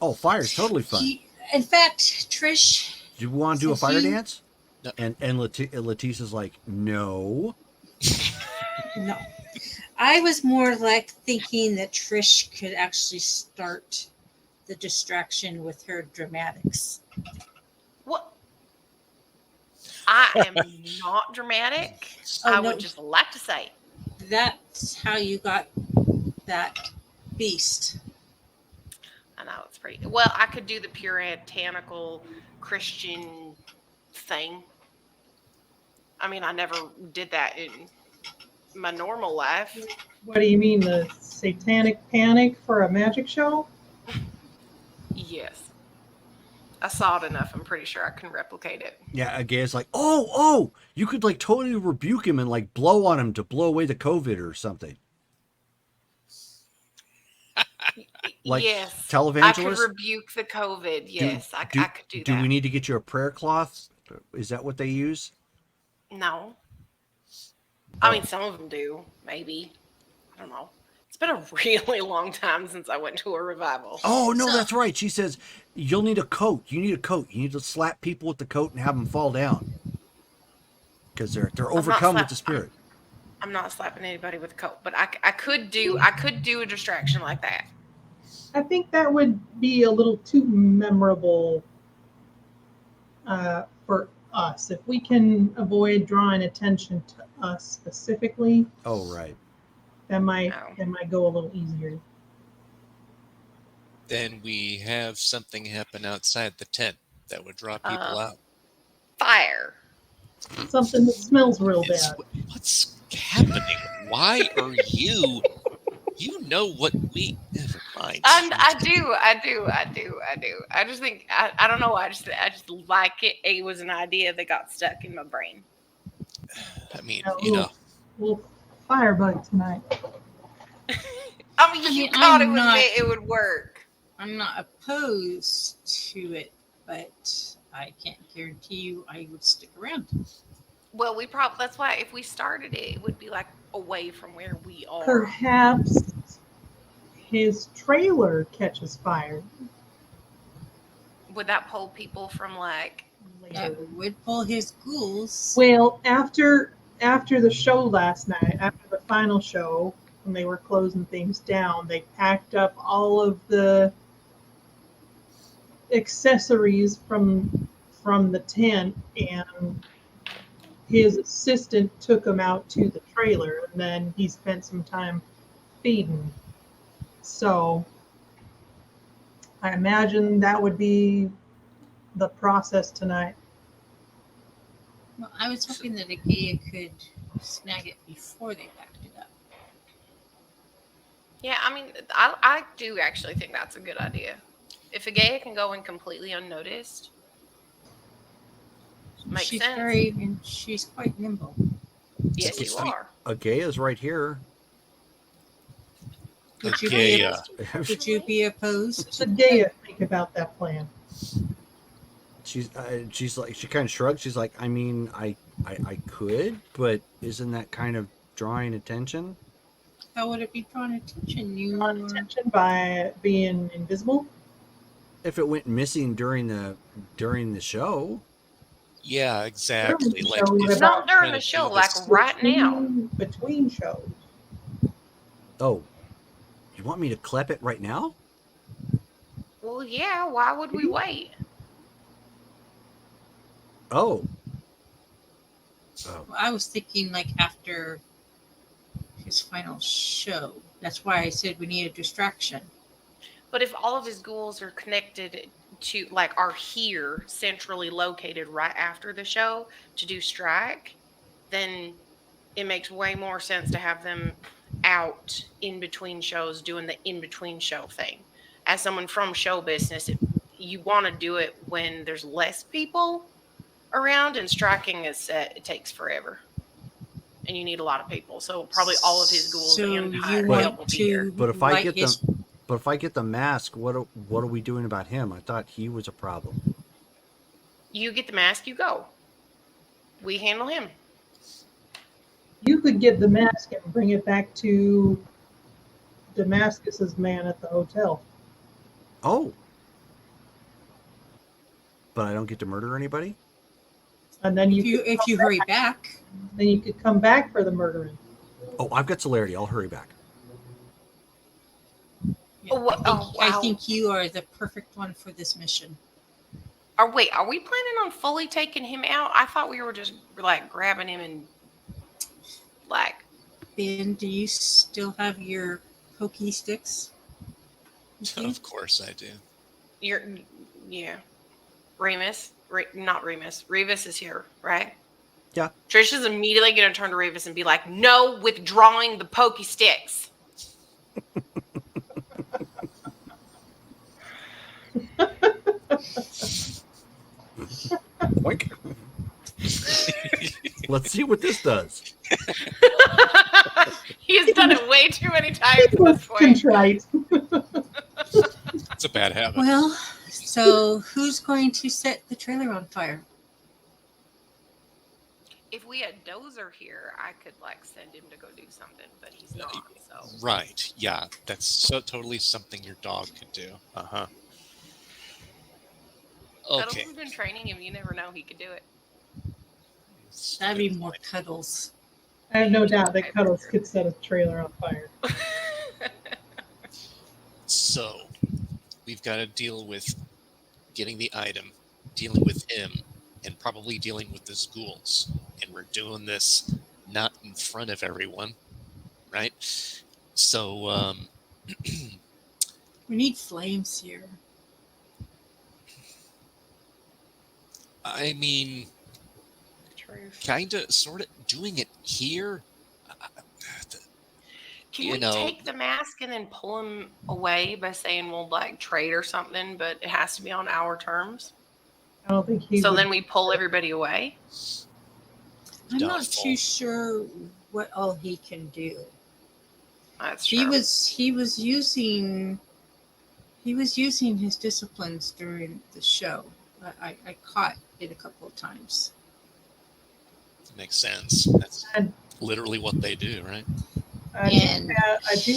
Oh, fire's totally fun. In fact, Trish, Do you want to do a So fire he- dance? No. And Letitia's like, no. No. I was more like thinking that Trish could actually start the distraction with her dramatics. What? I am not dramatic. Oh, I no. would just like to say. That's how you got that beast. I know it's pretty well. I could do the puritanical Christian thing. I mean, I never did that in my normal life. What do you mean, the satanic panic for a magic show? Yes. I saw it enough. I'm pretty sure I can replicate it. Yeah, Agaya's like, oh, you could like totally rebuke him and like blow on him to blow away the COVID or something. Like yes. televangelist? I could rebuke the COVID. Yes, I could do that. Do we need to get you a prayer cloth? Is that what they use? No. Oh. I mean, some of them do. Maybe. I don't know. It's been a really long time since I went to a revival. Oh, no, that's right. She says, you'll need a coat. You need a coat. You need to slap people with the coat and have them fall down. Because they're overcome with the spirit. I'm not slapping anybody with a coat, but I could do a distraction like that. I think that would be a little too memorable for us. If we can avoid drawing attention to us specifically, Oh, right. that might go a little easier. Then we have something happen outside the tent that would draw people out. Fire. Something that smells real bad. What's happening? Why are you? You know what we. Never mind. I do. I just think I don't know. I just like it. It was an idea that got stuck in my brain. I mean, Little firebug tonight. I mean, you thought it would work. I'm not opposed to it, but I can't guarantee you I would stick around. Well, that's why if we started it, it would be like away from where we are. Perhaps his trailer catches fire. Would that pull people from like? That would pull his ghouls. Well, after the show last night, after the final show, when they were closing things down, they packed up all of the accessories from the tent, and his assistant took him out to the trailer, and then he spent some time feeding. So I imagine that would be the process tonight. Well, I was hoping that Agaya could snag it before they packed it up. Yeah, I mean, I do actually think that's a good idea. If Agaya can go in completely unnoticed, makes sense. She's quite nimble. Yes, you are. Agaya's right here. Would you be opposed? What's Agaya think about that plan? She's like, she kind of shrugs. She's like, I mean, I could, but isn't that kind of drawing attention? How would it be drawing attention? Drawing attention by being invisible? If it went missing during the show. Yeah, exactly. Not during the show, like right now. Between shows. Oh, you want me to clep it right now? Well, yeah. Why would we wait? Oh. Well, I was thinking like after his final show. That's why I said we need a distraction. But if all of his ghouls are connected to, like, are here, centrally located right after the show to do strike, then it makes way more sense to have them out in between shows doing the in between show thing. As someone from show business, you want to do it when there's less people around, and striking it takes forever. And you need a lot of people. So probably all of his ghouls and hired help will be here. But if I get them. But if I get the mask, what are we doing about him? I thought he was a problem. You get the mask, you go. We handle him. You could get the mask and bring it back to Damascus's man at the hotel. Oh. But I don't get to murder anybody? And then If you hurry back. then you could come back for the murdering. Oh, I've got celerity. I'll hurry back. Yeah, I think you are the perfect one for this mission. Are we planning on fully taking him out? I thought we were just like grabbing him and like. Ben, do you still have your pokey sticks? Of course I do. Yeah. Remus, not Remus. Revis is here, right? Yeah. Trish is immediately going to turn to Revis and be like, "No, withdrawing the pokey sticks." Boink. Let's see what this does. He has done it way too many times at this point. Contrite. It's a bad habit. Well, so who's going to set the trailer on fire? If we had Dozer here, I could like send him to go do something, but he's not. So Right. Yeah. That's totally something your dog could do. Uh-huh. Cuddles Okay. has been training him. You never know he could do it. That'd be more Cuddles. I have no doubt that Cuddles could set a trailer on fire. So, we've got to deal with getting the item, dealing with him, and probably dealing with the ghouls. And we're doing this not in front of everyone, right? So, We need flames here. I mean, kind of, sort of doing it here. Can You we know- take the mask and then pull him away by saying we'll like trade or something, but it has to be on our terms? I don't think he So would. then we pull everybody away? I'm not Doubtful. too sure what all he can do. That's He true. was using his disciplines during the show. I caught it a couple of times. Makes sense. That's And- literally what they do, right? I do.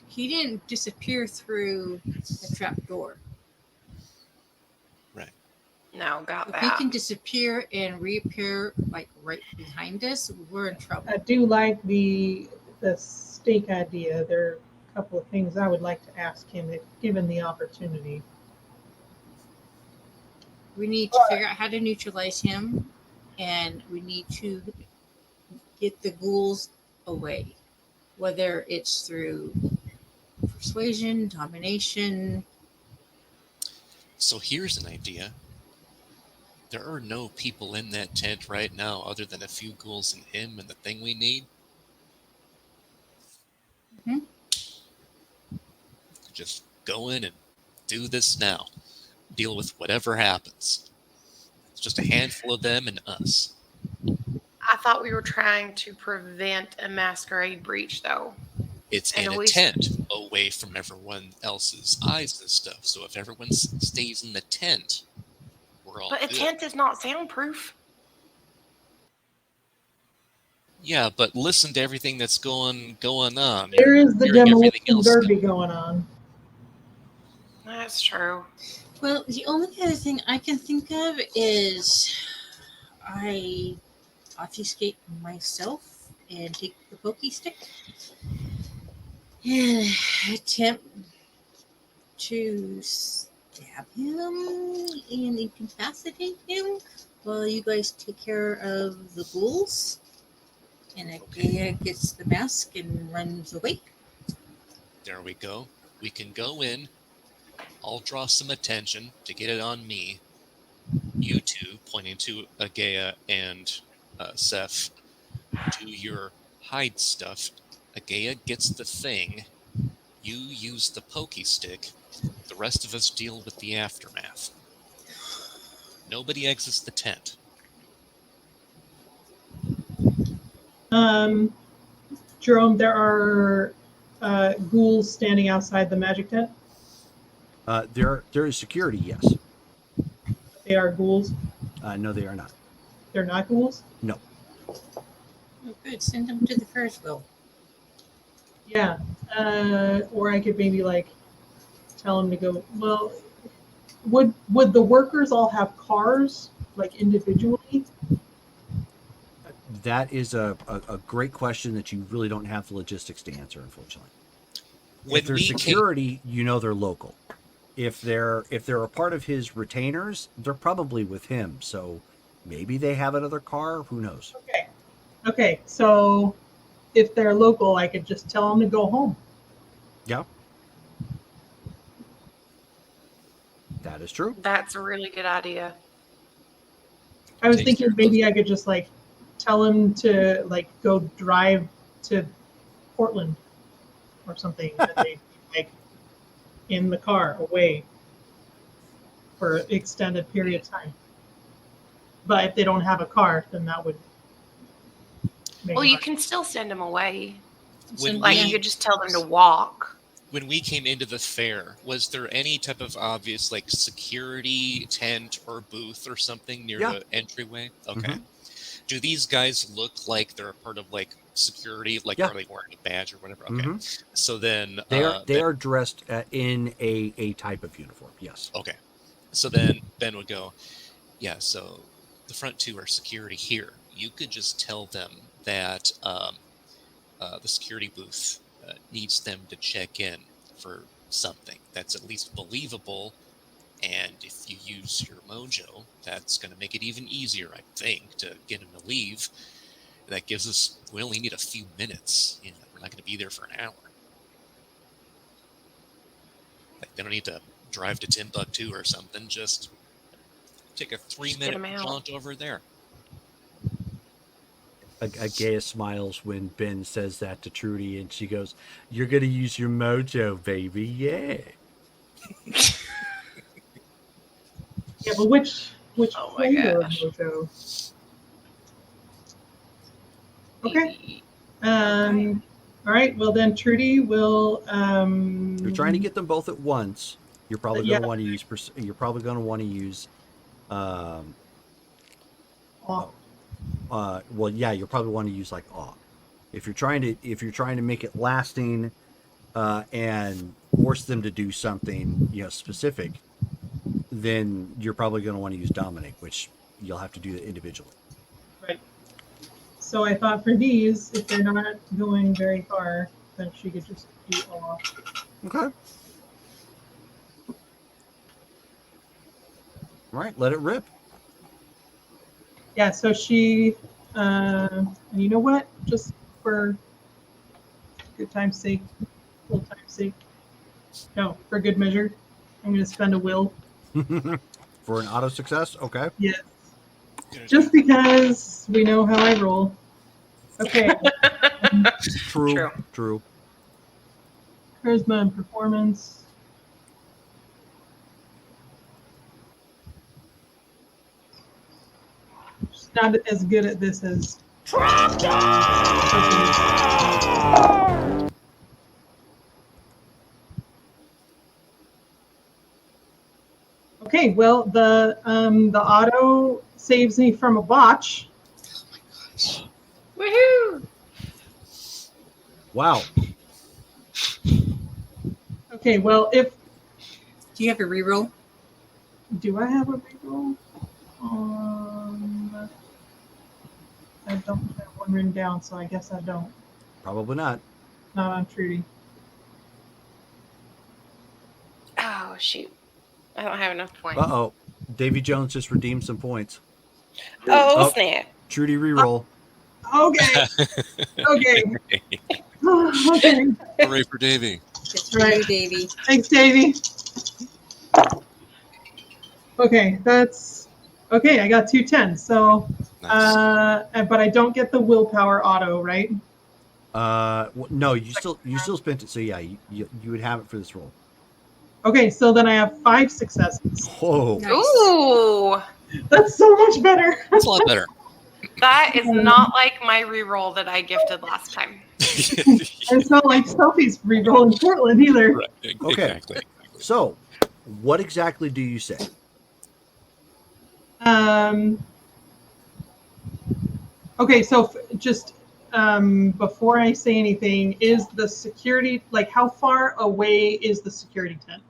He didn't disappear through the trap door. Right. No, got If he that. can disappear and reappear like right behind us, we're in trouble. I do like the stake idea. There are a couple of things I would like to ask him if given the opportunity. We need to figure out how to neutralize him, and we need to get the ghouls away, whether it's through persuasion, domination. So here's an idea. There are no people in that tent right now other than a few ghouls and him and the thing we need. Mhm. Just go in and do this now. Deal with whatever happens. It's just a handful of them and us. I thought we were trying to prevent a masquerade breach, though. It's And in a at least- tent away from everyone else's eyes and stuff. So if everyone stays in the tent, we're all But a good. tent is not soundproof. Yeah, but listen to everything that's going on. There is the Hearing everything demolition else derby going on. That's true. Well, the only other thing I can think of is I obfuscate myself and take the pokey stick and attempt to stab him and incapacitate him while you guys take care of the ghouls. And Agaya gets the mask and runs away. There we go. We can go in. I'll draw some attention to get it on me. You two, pointing to Agaya and Seth, do your hide stuff. Agaya gets the thing. You use the pokey stick. The rest of us deal with the aftermath. Nobody exits the tent. Jerome, there are ghouls standing outside the magic tent. There is security, yes. They are ghouls. No, they are not. They're not ghouls. No. Oh, good. Send them to the Ferris wheel. Yeah. Or I could maybe like tell them to go. Well, would the workers all have cars like individually? That is a great question that you really don't have the logistics to answer, unfortunately. When If they're we security, you know they're local. If they're a part of his retainers, they're probably with him. So maybe they have another car. Who knows? Okay. Okay. So if they're local, I could just tell them to go home. Yeah, that is true. That's a really good idea. I was Takes thinking care of maybe I could just like tell him to like go drive to Portland or something, and they like in the car away for an extended period of time. But if they don't have a car, then that would make Well, it you hard. can still send them away. when Like we you could just tell them to walk. when we came into the fair, was there any type of obvious like security tent or booth or something near Yeah. the entryway? Okay. Mhm. Do these guys look like they're a part of like security? Like, Yeah. are they wearing a badge or whatever? Okay. Mhm. So then They are dressed in a type of uniform. Yes. okay. So then Ben would go, yeah. So the front two are security here. You could just tell them that the security booth needs them to check in for something that's at least believable. And if you use your mojo, that's going to make it even easier, I think, to get him to leave. That gives us, we only need a few minutes. You know, we're not going to be there for an hour. Like, they don't need to drive to Timbuktu or something. Just take a 3-minute 'em out. jaunt over there. Agaya smiles when Ben says that to Trudy, and she goes, "You're gonna use your mojo, baby, yeah." Yeah, but which Oh my flavor of gosh. mojo? Okay. All right. Well, then Trudy will. You're trying to get them both at once. You're probably Yeah. gonna want to use. You're probably gonna want to use. Well, yeah, you'll probably want to use like awe. If you're trying to make it lasting, and force them to do something, specific, then you're probably going to want to use dominate, which you'll have to do individually. Right. So I thought for these, if they're not going very far, then she could just do awe. Okay. All right, let it rip. Yeah. So she, and you know what? Just for good time's sake, full time's sake. No, for good measure, I'm going to spend a will. For an auto success, okay. Yes. Just because we know how I roll. Okay. True. Charisma and performance. She's not as good at this as. Okay, well the auto saves me from a botch. Woohoo! Wow. Okay, well if Do you have a reroll? do I have a reroll? I don't have one written down, so I guess I don't. Probably not. Not on Trudy. Oh shoot! I don't have enough points. Uh-oh. Davy Jones just redeemed some points. Oh snap! Trudy reroll. Okay. Okay. Okay. Hooray for Davey. It's Right. right, Davy. Thanks, Davey. Okay, that's okay. I got 2 10s. So, Nice. but I don't get the willpower auto, right? No, you still spent it. So yeah, you would have it for this roll. Okay, so then I have 5 successes. Whoa. Nice. Ooh, That's so much better. That's a lot better. that is not like my reroll that I gifted last time. And it's not like Sophie's reroll in Portland either. Right, Okay. Exactly. So, what exactly do you say? Okay, so just before I say anything, is the security, like how far away is the security tent?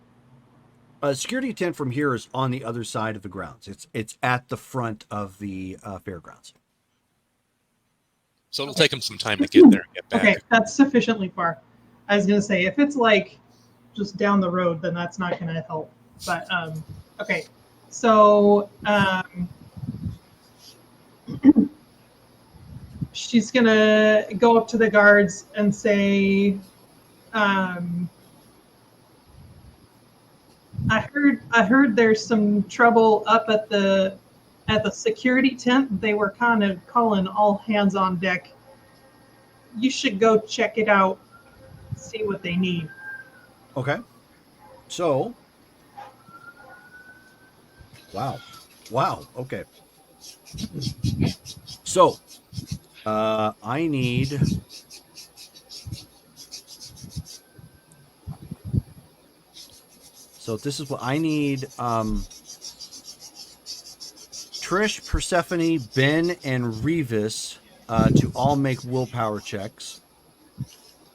Security tent from here is on the other side of the grounds. It's at the front of the fairgrounds. So it'll take them some time to get there and get back. Okay, that's sufficiently far. I was gonna say if it's like just down the road, then that's not gonna help. But okay, so she's gonna go up to the guards and say, I heard there's some trouble up at the security tent. They were kind of calling all hands on deck. You should go check it out, see what they need. Okay. So, wow. Okay. So, I need. So this is what I need. Trish, Persephone, Ben, and Revis to all make willpower checks.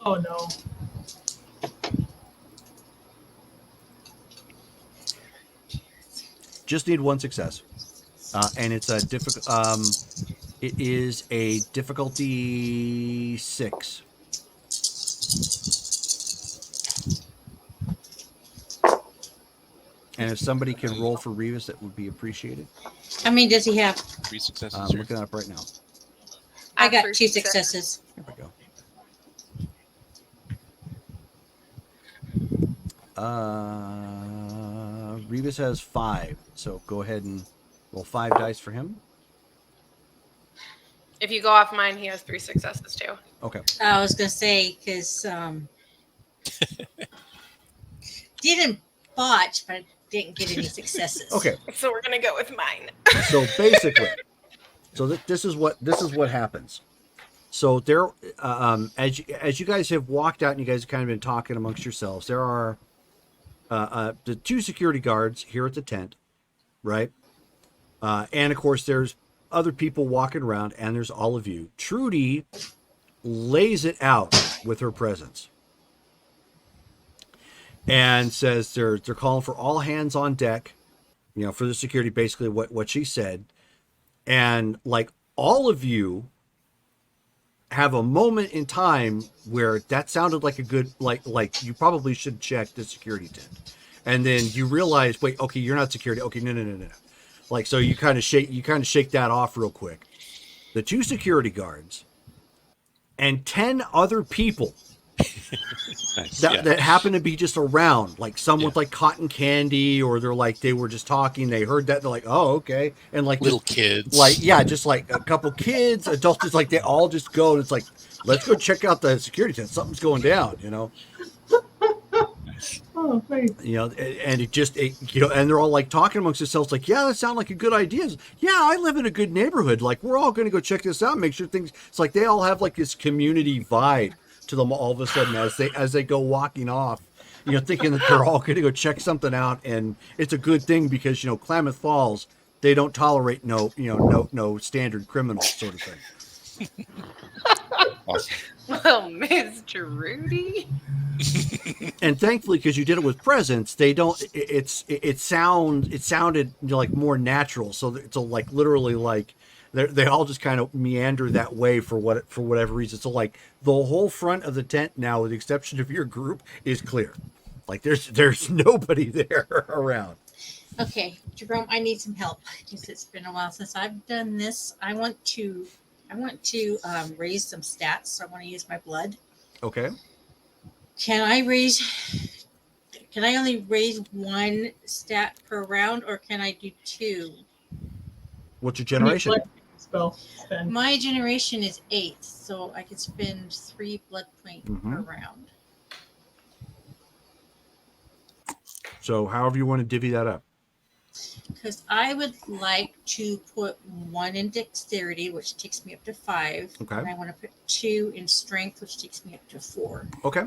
Oh no. Just need one success, and it's a difficult. It is a difficulty 6. And if somebody can roll for Revis, that would be appreciated. How many does he have? 3 successes. I'm here. looking it up right now. I got First 2 success. successes. Here we go. Revis has 5, so go ahead and roll 5 dice for him. If you go off mine, he has 3 successes too. Okay. I was gonna say because didn't botch, but didn't get any successes. Okay. So we're gonna go with mine. So basically, this is what happens. So there, as you guys have walked out and you guys have kind of been talking amongst yourselves, there are the 2 security guards here at the tent, right? And of course, there's other people walking around, and there's all of you. Trudy lays it out with her presence and says they're calling for all hands on deck, you know, for the security, basically what she said. And like all of you have a moment in time where that sounded like a good, like you probably should check the security tent. And then you realize, wait, okay, you're not security. Okay, no. Like, so you kind of shake that off real quick. The 2 security guards and 10 other people Nice, that happen to be just around, like some with like cotton candy, or they were just talking, they heard that, they're like, oh, okay. And like little kids, just like a couple kids, adults, just like they all just go, and it's like, let's go check out the security tent, something's going down, you know. Oh, thanks. You know, and and they're all like talking amongst themselves, like, yeah, that sounds like a good idea. Yeah, I live in a good neighborhood. Like, we're all going to go check this out, make sure things. It's like they all have like this community vibe to them all of a sudden as they go walking off. You know, thinking that they're all going to go check something out, and it's a good thing because, you know, Klamath Falls, they don't tolerate no standard criminals sort of thing. awesome. Well, Mr. Rudy. And thankfully, because you did it with presents, they don't. It sounded, you know, like more natural. So like literally like they all just kind of meander that way for whatever reason. So like the whole front of the tent now, with the exception of your group, is clear. Like there's nobody there around. Okay, Jerome, I need some help because it's been a while since I've done this. I want to raise some stats, so I want to use my blood. Okay. Can I only raise 1 stat per round, or can I do 2? What's your generation? Spell. Spend. My generation is 8, so I can spend 3 blood points per round. So however you want to divvy that up. Because I would like to put 1 in dexterity, which takes me up to 5. Okay. And I want to put 2 in strength, which takes me up to 4. Okay.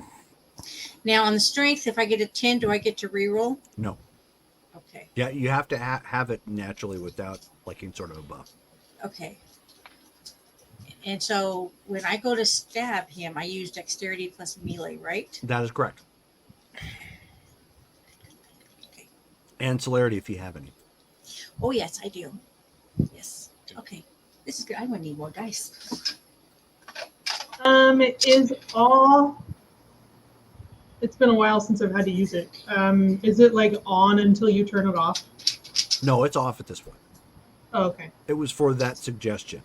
Now on the strength, if I get a 10, do I get to reroll? No. Okay. Yeah, you have to have it naturally without like any sort of a buff. Okay. And so when I go to stab him, I use dexterity plus melee, right? That is correct. Okay. And celerity if you have any. Oh, yes, I do. Yes. Okay. This is good. I'm going to need more dice. Is all. It's been a while since I've had to use it. Is it like on until you turn it off? No, it's off at this point. Oh, okay. It was for that suggestion.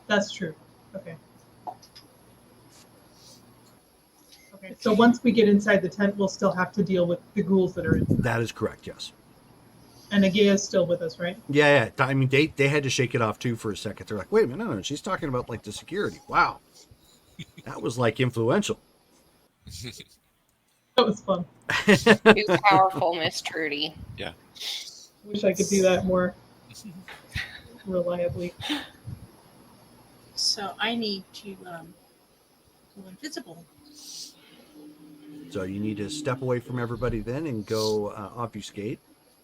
That's true. Okay. Okay. So once we get inside the tent, we'll still have to deal with the ghouls that are in. That is correct, yes. And Agaya is still with us, right? Yeah. I mean, they had to shake it off too for a second. They're like, wait a minute, no, she's talking about like the security. Wow. That was like influential. That was fun. Too powerful, Miss Trudy. Yeah. Wish I could do that more reliably. So I need to go invisible. So you need to step away from everybody then and go obfuscate.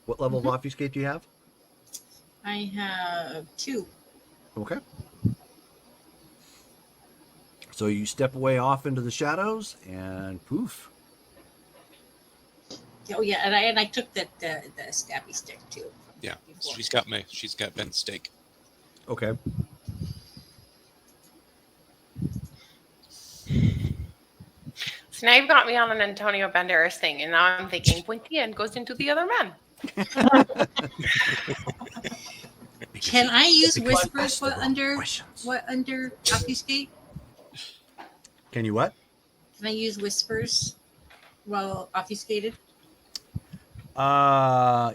What level of obfuscate do you have? I have 2. Okay. So you step away off into the shadows and poof. Oh yeah, and I took the stabby stick too. Yeah. Before. She's got Ben's steak. Okay. So now you've got me on an Antonio Banderas thing, and now I'm thinking pointy end goes into the other man. Can I use Because you whispers? asked the wrong questions. What under obfuscate? Can you what? Can I use whispers while obfuscated? Let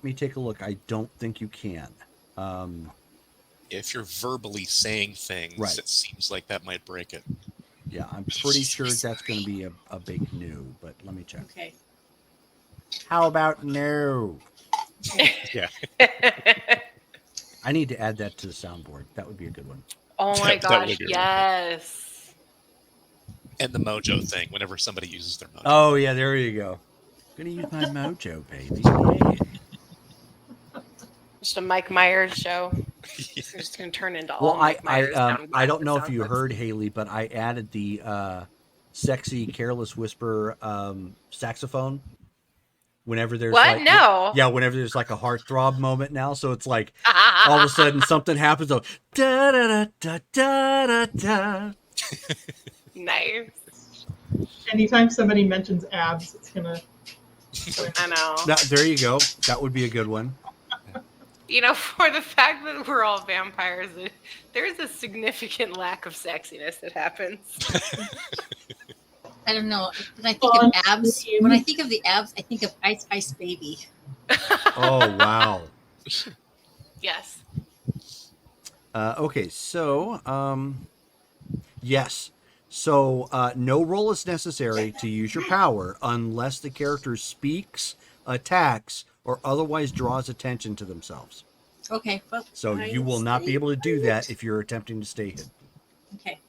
me take a look. I don't think you can. If you're verbally saying things, Right. it seems like that might break it. Yeah, I'm pretty sure that's going to be a big no, but let me check. Okay. How about no? Yeah. I need to add that to the soundboard. That would be a good one. Oh my That gosh, would be yes. And the mojo thing, whenever somebody uses their mojo. Oh, yeah, there you go. Gonna use my mojo, baby. Yeah. Just a Mike Myers show. It's just going to turn into all Well, Mike Myers. I don't know if you heard, Haley, but I added the sexy, careless whisper saxophone. Whenever there's What? like, No. Yeah, whenever there's like a heartthrob moment now, so it's like all of a sudden something happens. So da da da da da da. Nice. Anytime somebody mentions abs, it's gonna. I know. There you go. That would be a good one. You know, for the fact that we're all vampires, there's a significant lack of sexiness that happens. I don't know. When I think of abs, when I think of the abs, I think of Ice Ice Baby. Oh wow. Yes. Okay, so yes. So no roll is necessary to use your power unless the character speaks, attacks, or otherwise draws attention to themselves. Okay. Well, So you will not be able to do that if you're attempting to stay hidden. Okay.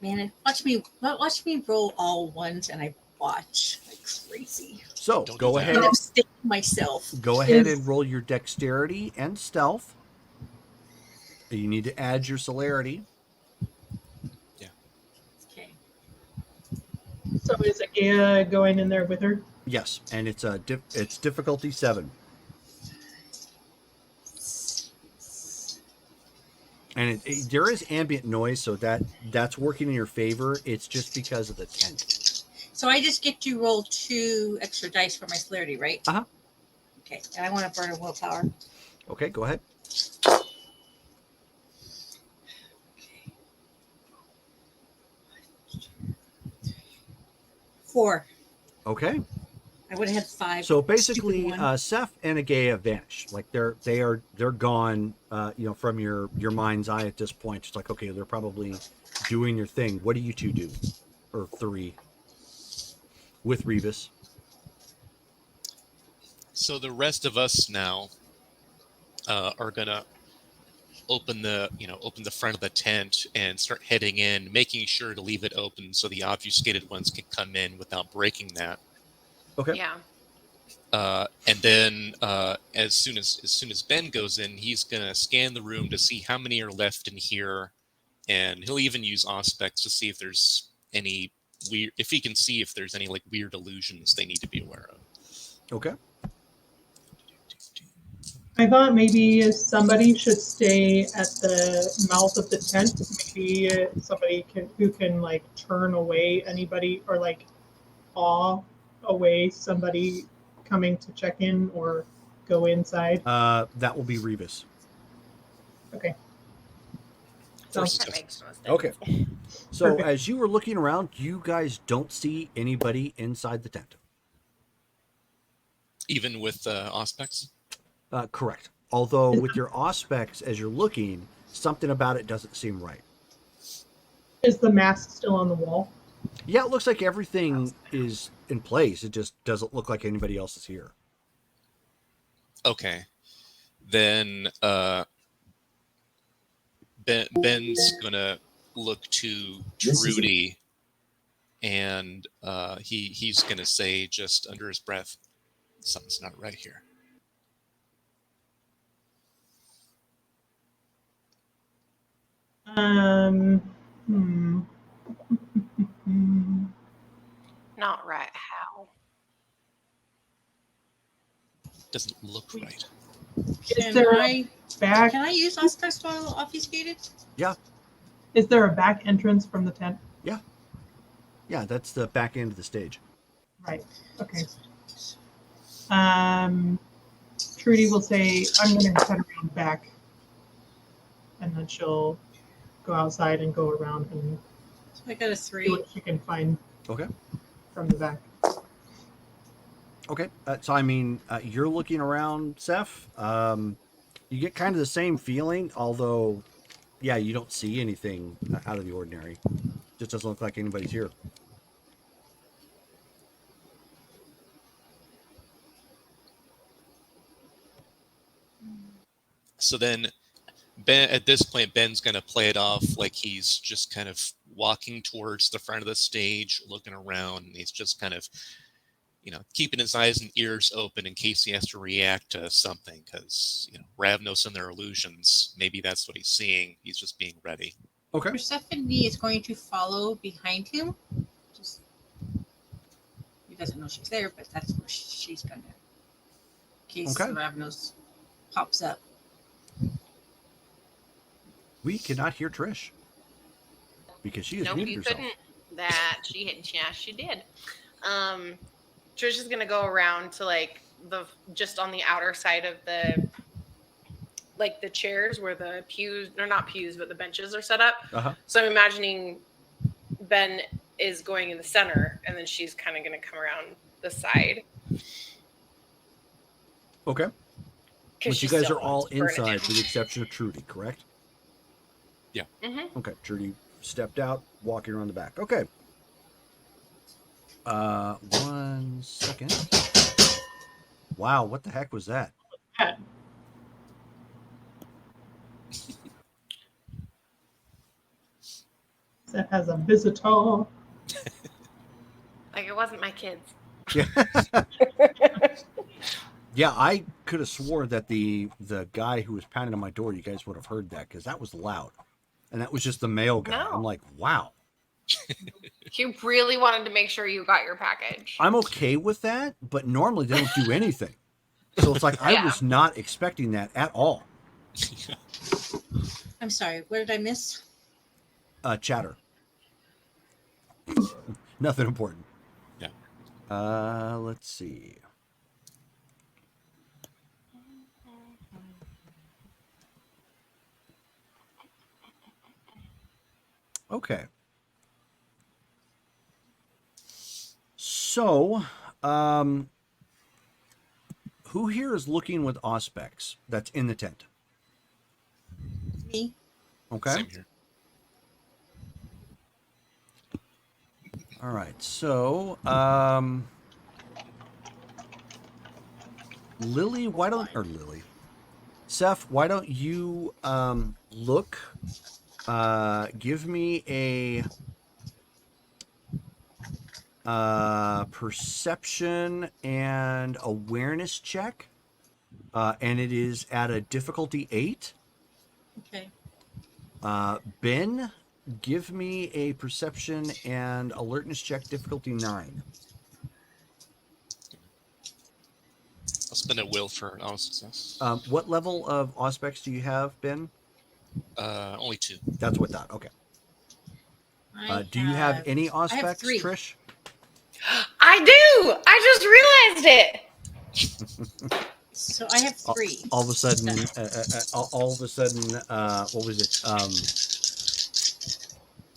Man, watch me roll all ones, and I watch like crazy. So Don't go do that. ahead. And I'm sticking myself. Go ahead and roll your dexterity and stealth. You need to add your celerity. Okay. So is Agaya going in there with her? Yes, and it's it's difficulty 7. And there is ambient noise, so that's working in your favor. It's just because of the tent. So I just get to roll 2 extra dice for my celerity, right? Uh-huh. Okay. And I want to burn a willpower. Okay, go ahead. Four. Okay. I would have had 5. So basically, Stupid one. Seth and Agaya vanish. Like they're gone. From your mind's eye at this point. It's like, okay, they're probably doing their thing. What do you two do, or 3, with Revis? So the rest of us now are gonna open the front of the tent and start heading in, making sure to leave it open so the obfuscated ones can come in without breaking that. Okay. Yeah. And then as soon as Ben goes in, he's gonna scan the room to see how many are left in here, and he'll even use Auspex to see if he can see if there's any like weird illusions they need to be aware of. Okay. I thought maybe somebody should stay at the mouth of the tent. Maybe somebody who can like turn away anybody or like awe away somebody coming to check in or go inside. That will be Revis. Okay. Force That is makes most sense. Okay. So Perfect. as you were looking around, you guys don't see anybody inside the tent. even with Auspex. Correct. Although with your Auspex, as you're looking, something about it doesn't seem right. Is the mask still on the wall? Yeah, it looks like everything is in place. It just doesn't look like anybody else is here. Okay, then Ben's gonna look to Trudy, and he's gonna say just under his breath, "Something's not right here." Hmm. Not right. How? Doesn't look right. Is there a back? Can I use Aspect while obfuscated? Yeah. Is there a back entrance from the tent? Yeah. Yeah, that's the back end of the stage. Right. Okay. Trudy will say, "I'm going to cut around back," and then she'll go outside and go around and So I got a see 3. what she can find Okay. from the back. Okay. So, I mean, you're looking around, Seth. You get kind of the same feeling, although, yeah, you don't see anything out of the ordinary. Just doesn't look like anybody's here. So then, Ben, at this point, Ben's going to play it off like he's just kind of walking towards the front of the stage, looking around, and he's just kind of, keeping his eyes and ears open in case he has to react to something, because, Ravnos and their illusions, maybe that's what he's seeing. He's just being ready. Okay. Persephone is going to follow behind him. Just he doesn't know she's there, but that's where she's gonna. In case Okay. Ravnos pops up. We cannot hear Trish because she has Nope, muted you herself. couldn't. That she did. Trish is gonna go around to like just on the outer side of the chairs where the pews, or not pews, but the benches are set up. Uh-huh. So I'm imagining Ben is going in the center, and then she's kind of gonna come around the side. Okay. But She you guys still are all wants to burn it inside down. with the exception of Trudy, correct? Yeah. Mm-hmm. Okay. Trudy stepped out, walking around the back. Okay. 1 second. Wow, what the heck was that? Seth has a visitor. Like it wasn't my kids. Yeah. Yeah, I could have swore that the guy who was pounding on my door, you guys would have heard that because that was loud. And that was just the mail guy. No. I'm like, wow. You really wanted to make sure you got your package. I'm okay with that, but normally they don't do anything. So it's like I Yeah. was not expecting that at all. I'm sorry. What did I miss? Chatter. Nothing important. Yeah. Let's see. Okay. So, who here is looking with Auspex that's in the tent? Me. Okay. Same here. All right. So, Seth, why don't you look? Give me a perception and awareness check, and it is at a difficulty 8. Okay. Ben, give me a perception and alertness check, difficulty 9. spin a will for auto success. What level of Auspex do you have, Ben? Only 2. That's what that. Okay. Do you have any I have Auspex, 3. Trish? I do. I just realized it. So I have 3. All of a sudden, what was it?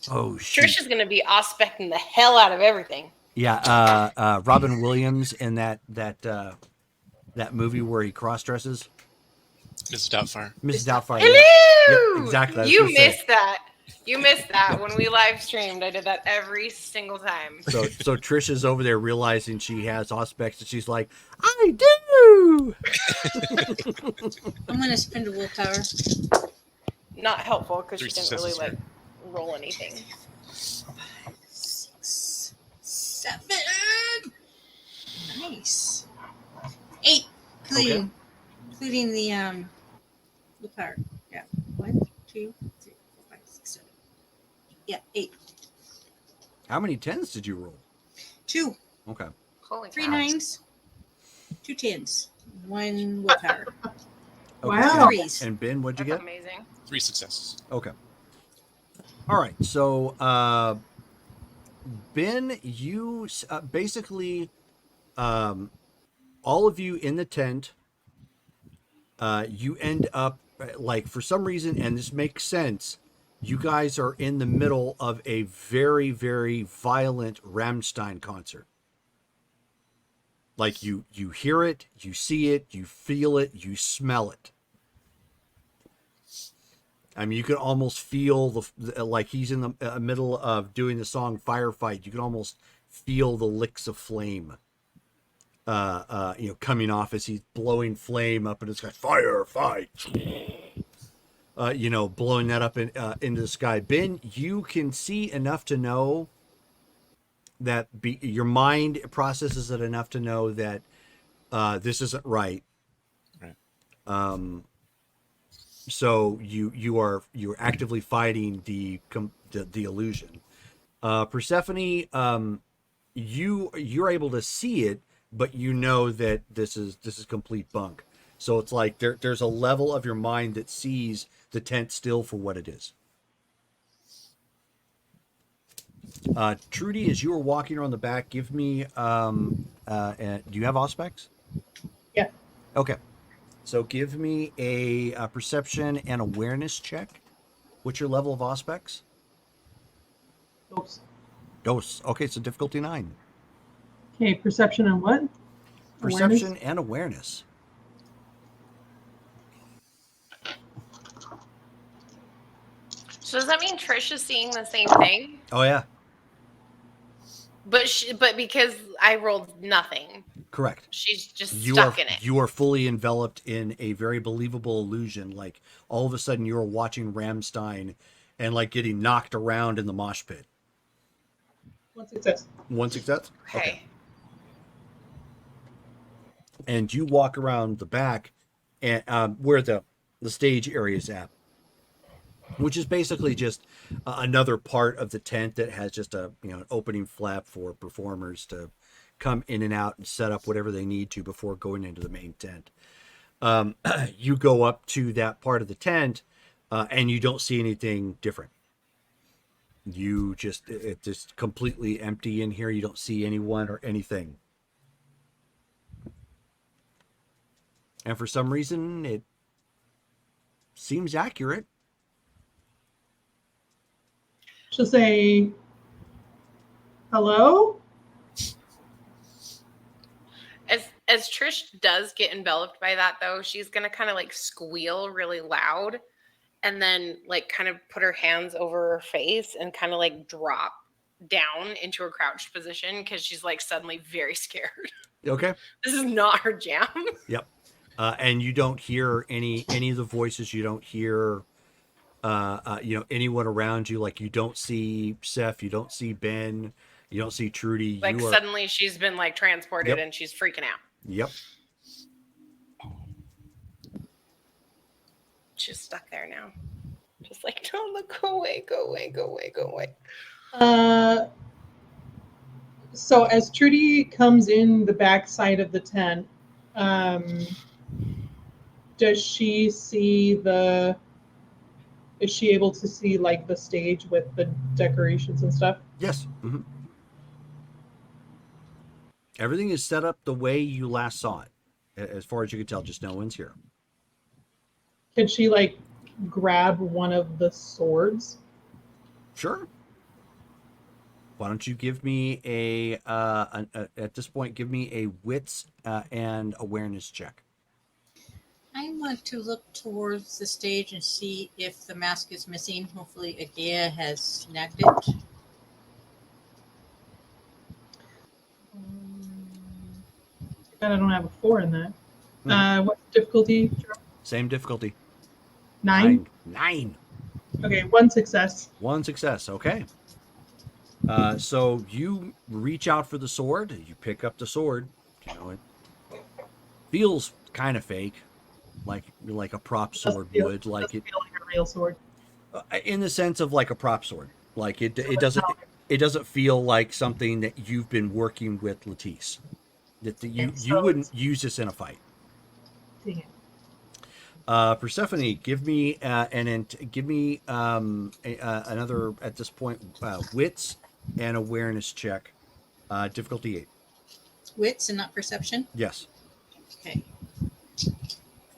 Oh shoot! Trish is going to be ospecting the hell out of everything. Yeah, Robin Williams in that movie where he cross dresses. Mrs. Doubtfire. Mrs. Doubtfire. Hello. Yeah, exactly. I was You gonna say. missed that. You missed that when we live streamed. I did that every single time. So Trish is over there realizing she has Auspex, and she's like, "I do." I'm going to spend a willpower. Not helpful because she 3 didn't really successes roll anything. 6, 7. Nice. 8, including the willpower. Yeah. 1, 2, 3, 4, 5, 6, 7. Yeah, 8. How many 10s did you roll? 2. Okay. Holy 3 cow. 9s, 2 10s, 1 willpower. Wow. 3s. And Ben, what'd you That's get? amazing. 3 successes. Okay. All right. So, Ben, you basically, all of you in the tent, you end up like for some reason, and this makes sense. You guys are in the middle of a very, very violent Rammstein concert. Like you hear it, you see it, you feel it, you smell it. I mean, you can almost feel like he's in the middle of doing the song Firefight. You can almost feel the licks of flame, coming off as he's blowing flame up in the sky. Firefight, blowing that up into the sky. Ben, you can see enough to know that your mind processes it enough to know that this isn't right. Right. So you're actively fighting the illusion. Persephone, you're able to see it, but you know that this is complete bunk. So it's like there's a level of your mind that sees the tent still for what it is. Trudy, as you were walking around the back, give me do you have Auspex? Yeah. Okay. So give me a perception and awareness check. What's your level of Auspex? Oops. Dose. Okay, so difficulty 9. Okay, perception and what? Perception Awareness? and awareness. So does that mean Trish is seeing the same thing? Oh yeah, But because I rolled nothing, correct. she's just stuck in it. You are fully enveloped in a very believable illusion. Like all of a sudden you are watching Rammstein and like getting knocked around in the mosh pit. One success. One success? Okay. And you walk around the back and where the stage area is at, which is basically just another part of the tent that has just an opening flap for performers to come in and out and set up whatever they need to before going into the main tent. You go up to that part of the tent and you don't see anything different. It's just completely empty in here. You don't see anyone or anything. And for some reason, it seems accurate. She'll say, hello? As Trish does get enveloped by that, though, she's going to kind of like squeal really loud and then like kind of put her hands over her face and kind of like drop down into a crouched position because she's like suddenly very scared. Okay. This is not her jam. Yep. And you don't hear any of the voices. You don't hear, anyone around you. Like you don't see Seth. You don't see Ben. You don't see Trudy. Like suddenly she's been like transported and she's freaking out. Yep. She's stuck there now. Just like, no, look, go away, go away, go away, go away. So as Trudy comes in the back side of the tent, Does she see the? Is she able to see like the stage with the decorations and stuff? Yes. Everything is set up the way you last saw it, as far as you can tell. Just no one's here. Can she like grab one of the swords? Sure. Why don't you give me at this point, give me a wits and awareness check. I want to look towards the stage and see if the mask is missing. Hopefully, Agea has snagged it. I don't have a 4 in that. What's difficulty? Same difficulty. 9? 9. Okay, 1 success. 1 success. Okay. So you reach out for the sword. You pick up the sword. You know, it feels kind of fake, like a prop sword would. Like it feel like a real sword. In the sense of like a prop sword. Like it doesn't feel like something that you've been working with Latisse. That you wouldn't use this in a fight. Dang it. Persephone, give me another at this point wits and awareness check. Difficulty 8. Wits and not perception? Yes. Okay.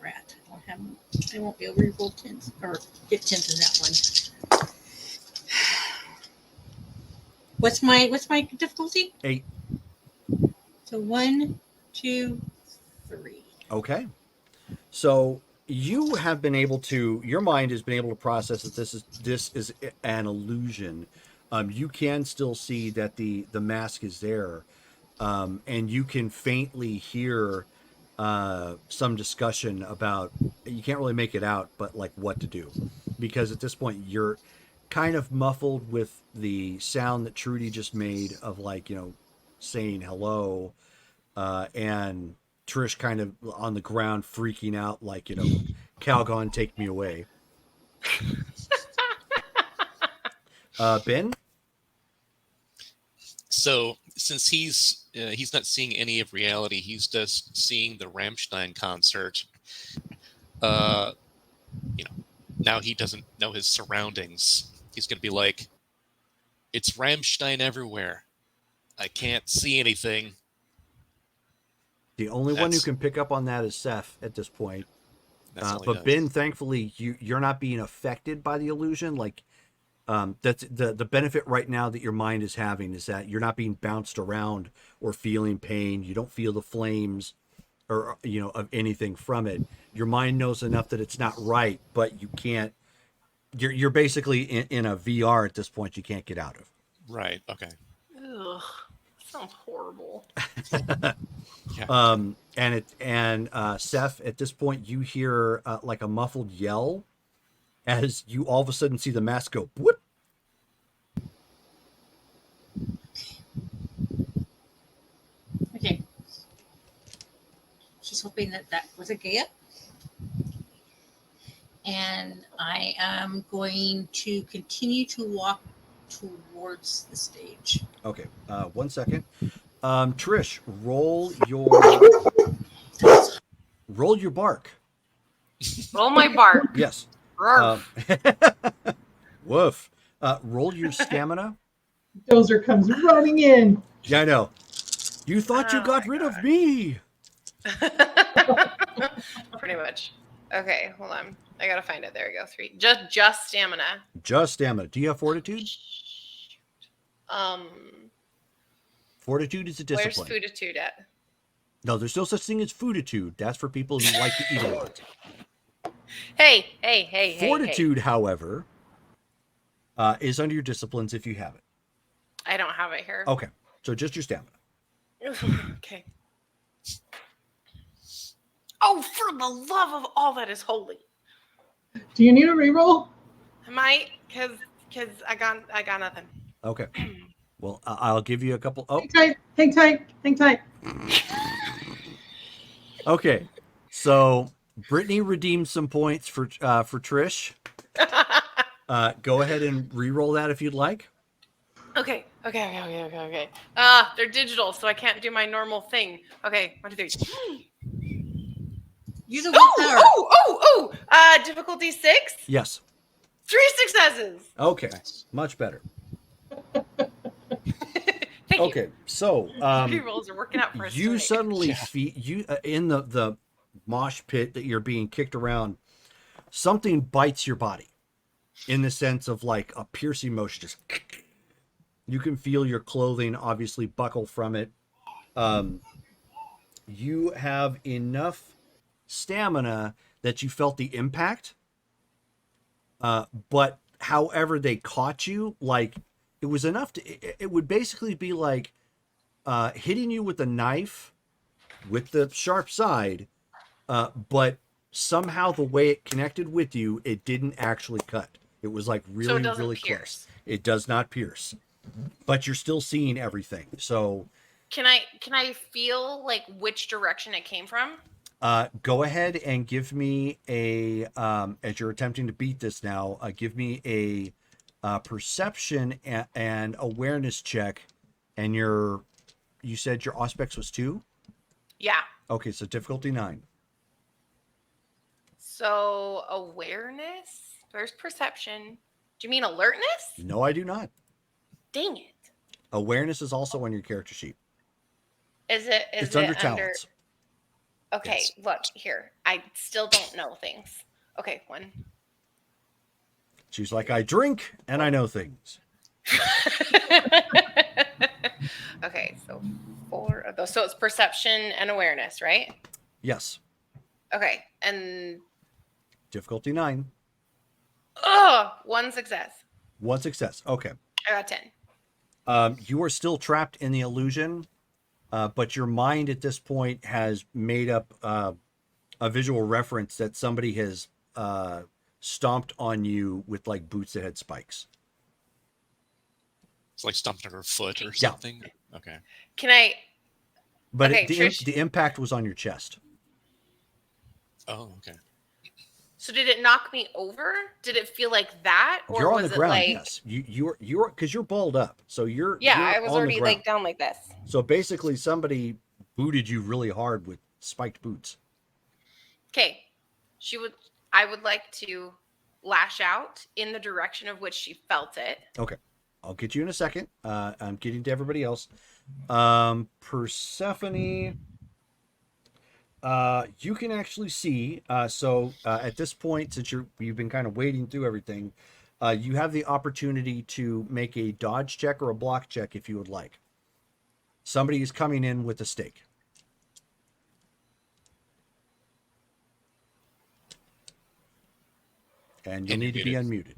Rat. I won't be able to roll 10s or get 10s in that one. What's my difficulty? 8. So 1, 2, 3. Okay. So you have been able to, your mind has been able to process that this is an illusion. You can still see that the mask is there, and you can faintly hear some discussion about, you can't really make it out, but like what to do, because at this point you're kind of muffled with the sound that Trudy just made of like, saying hello, and Trish kind of on the ground freaking out like, Calgon, take me away. Ben? So since he's not seeing any of reality, he's just seeing the Rammstein concert. Now he doesn't know his surroundings. He's going to be like, it's Rammstein everywhere. I can't see anything. The only one who can pick up on that is Seth at this point. But Ben, thankfully, you're not being affected by the illusion. Like, that's the benefit right now that your mind is having is that you're not being bounced around or feeling pain. You don't feel the flames or, of anything from it. Your mind knows enough that it's not right, but you can't. You're basically in a VR at this point. You can't get out of. Right. Okay. Ugh, sounds horrible. Yeah. And Seth, at this point, you hear like a muffled yell as you all of a sudden see the mask go whoop. Okay. She's hoping that was a Gaia. And I am going to continue to walk towards the stage. Okay, 1 second. Trish, roll your bark. Roll my bark. Yes. Woof. Roll your stamina. Dozer comes running in. Yeah, I know. You thought you got rid of me. Pretty much. Okay, hold on. I gotta find it. There we go. 3. Just stamina. Just stamina. Do you have fortitude? Fortitude is a discipline. Where's fooditude at? No, there's no such thing as fooditude. That's for people who like to eat a lot. Hey. Fortitude, however, is under your disciplines if you have it. I don't have it here. Okay, so just your stamina. Okay. Oh, for the love of all that is holy. Do you need a reroll? I might, cause I got nothing. Okay. Well, I'll give you a couple. Oh, Hang tight. Okay. So Brittany redeemed some points for Trish. Go ahead and re-roll that if you'd like. Okay. They're digital, so I can't do my normal thing. Okay, 1, 2, 3. You're the willpower. Difficulty 6. Yes. 3 successes. Okay. Much better. Thank you. Okay. So, Rookie rolls are working out for us you tonight. suddenly you in the mosh pit that you're being kicked around, something bites your body in the sense of like a piercing motion. Just you can feel your clothing obviously buckle from it. You have enough stamina that you felt the impact, but however they caught you, like it was enough to it would basically be like hitting you with a knife with the sharp side, but somehow the way it connected with you, it didn't actually cut. It was like really, So it doesn't really pierce. close. It does not pierce, but you're still seeing everything. So Can I feel like which direction it came from? go ahead and give me a as you're attempting to beat this now. Give me a perception and awareness check, and you said your auspex was 2. Yeah. Okay, so difficulty 9. So awareness. There's perception. Do you mean alertness? No, I do not. Dang it. Awareness is also on your character sheet. Is it? It's under talents. Okay, Yes. look here. I still don't know things. Okay, 1. She's like, I drink and I know things. Okay, so 4 of those. So it's perception and awareness, right? Yes. Okay, and Difficulty 9. 1 success. 1 success. Okay. I got 10. You are still trapped in the illusion, but your mind at this point has made up a visual reference that somebody has stomped on you with like boots that had spikes. It's like stomped on her foot or Yeah. something. Okay. Can I? But Okay, the impact was on your chest. Oh, okay. So did it knock me over? Did it feel like that, or You're on was the ground. it like? Yes, you're because you're balled up, so you're Yeah, you're I was on the already ground. like down like this. So basically, somebody booted you really hard with spiked boots. Okay, I would like to lash out in the direction of which she felt it. Okay, I'll get you in a second. I'm getting to everybody else. Persephone, you can actually see. So at this point, since you've been kind of wading through everything, you have the opportunity to make a dodge check or a block check if you would like. Somebody is coming in with a stake. And you'll need to be unmuted.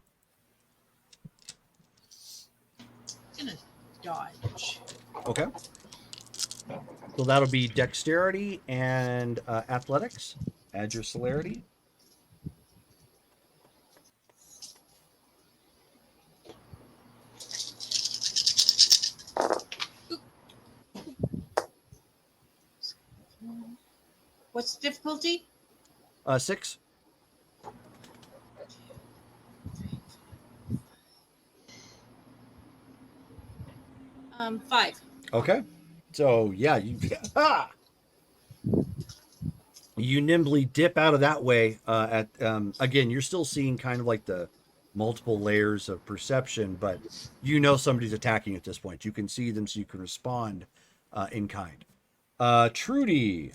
Gonna dodge. Okay. So that'll be dexterity and athletics. Add your celerity. What's the difficulty? 6. 5. Okay. So yeah, you nimbly dip out of that way. Again, you're still seeing kind of like the multiple layers of perception, but you know somebody's attacking at this point. You can see them, so you can respond in kind. Trudy,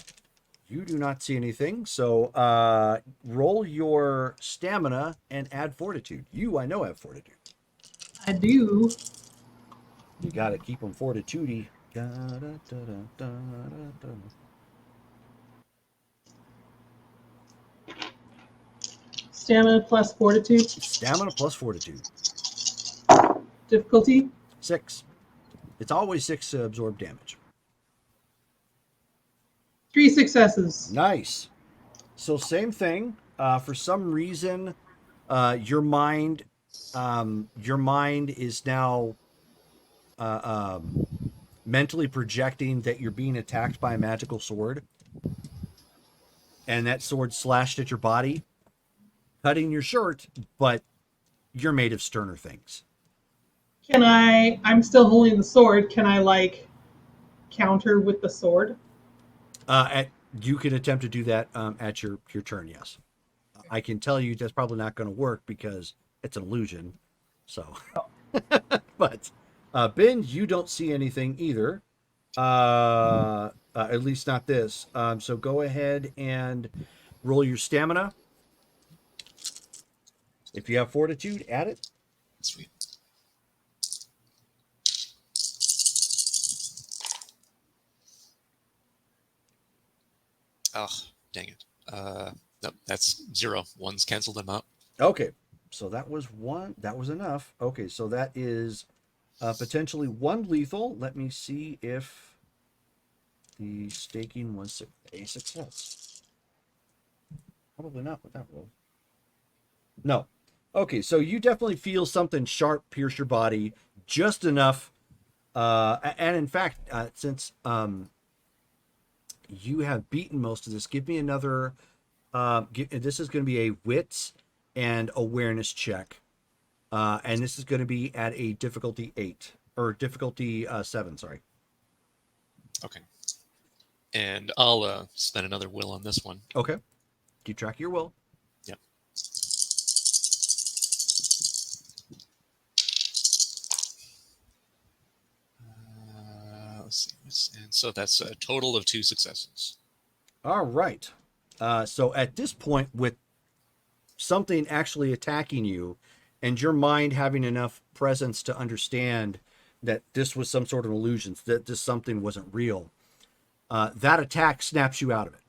you do not see anything, so roll your stamina and add fortitude. I know have fortitude. I do. You gotta keep them fortitude-y. Stamina plus fortitude. Stamina plus fortitude. Difficulty. 6. It's always 6 to absorb damage. 3 successes. Nice. So same thing. For some reason, your mind is now mentally projecting that you're being attacked by a magical sword, and that sword slashed at your body, cutting your shirt, but you're made of sterner things. I'm still holding the sword. Can I like counter with the sword? You can attempt to do that at your turn. Yes, I can tell you that's probably not going to work because it's an illusion. So, but Ben, you don't see anything either. At least not this. So go ahead and roll your stamina. If you have fortitude, add it. Sweet. Oh, dang it. Nope, that's 0. One's canceled them out. Okay, so that was one. That was enough. Okay, so that is potentially one lethal. Let me see if the staking was a success. Probably not with that roll. No. Okay, so you definitely feel something sharp pierce your body, just enough. And in fact, since you have beaten most of this, give me another. This is going to be a wits and awareness check, and this is going to be at a difficulty 8 or difficulty 7. Sorry. Okay. And I'll spend another will on this one. Okay. Keep track of your will. Yep. Let's see. And so that's a total of 2 successes. All right. So at this point, with something actually attacking you and your mind having enough presence to understand that this was some sort of illusion, that this something wasn't real, that attack snaps you out of it.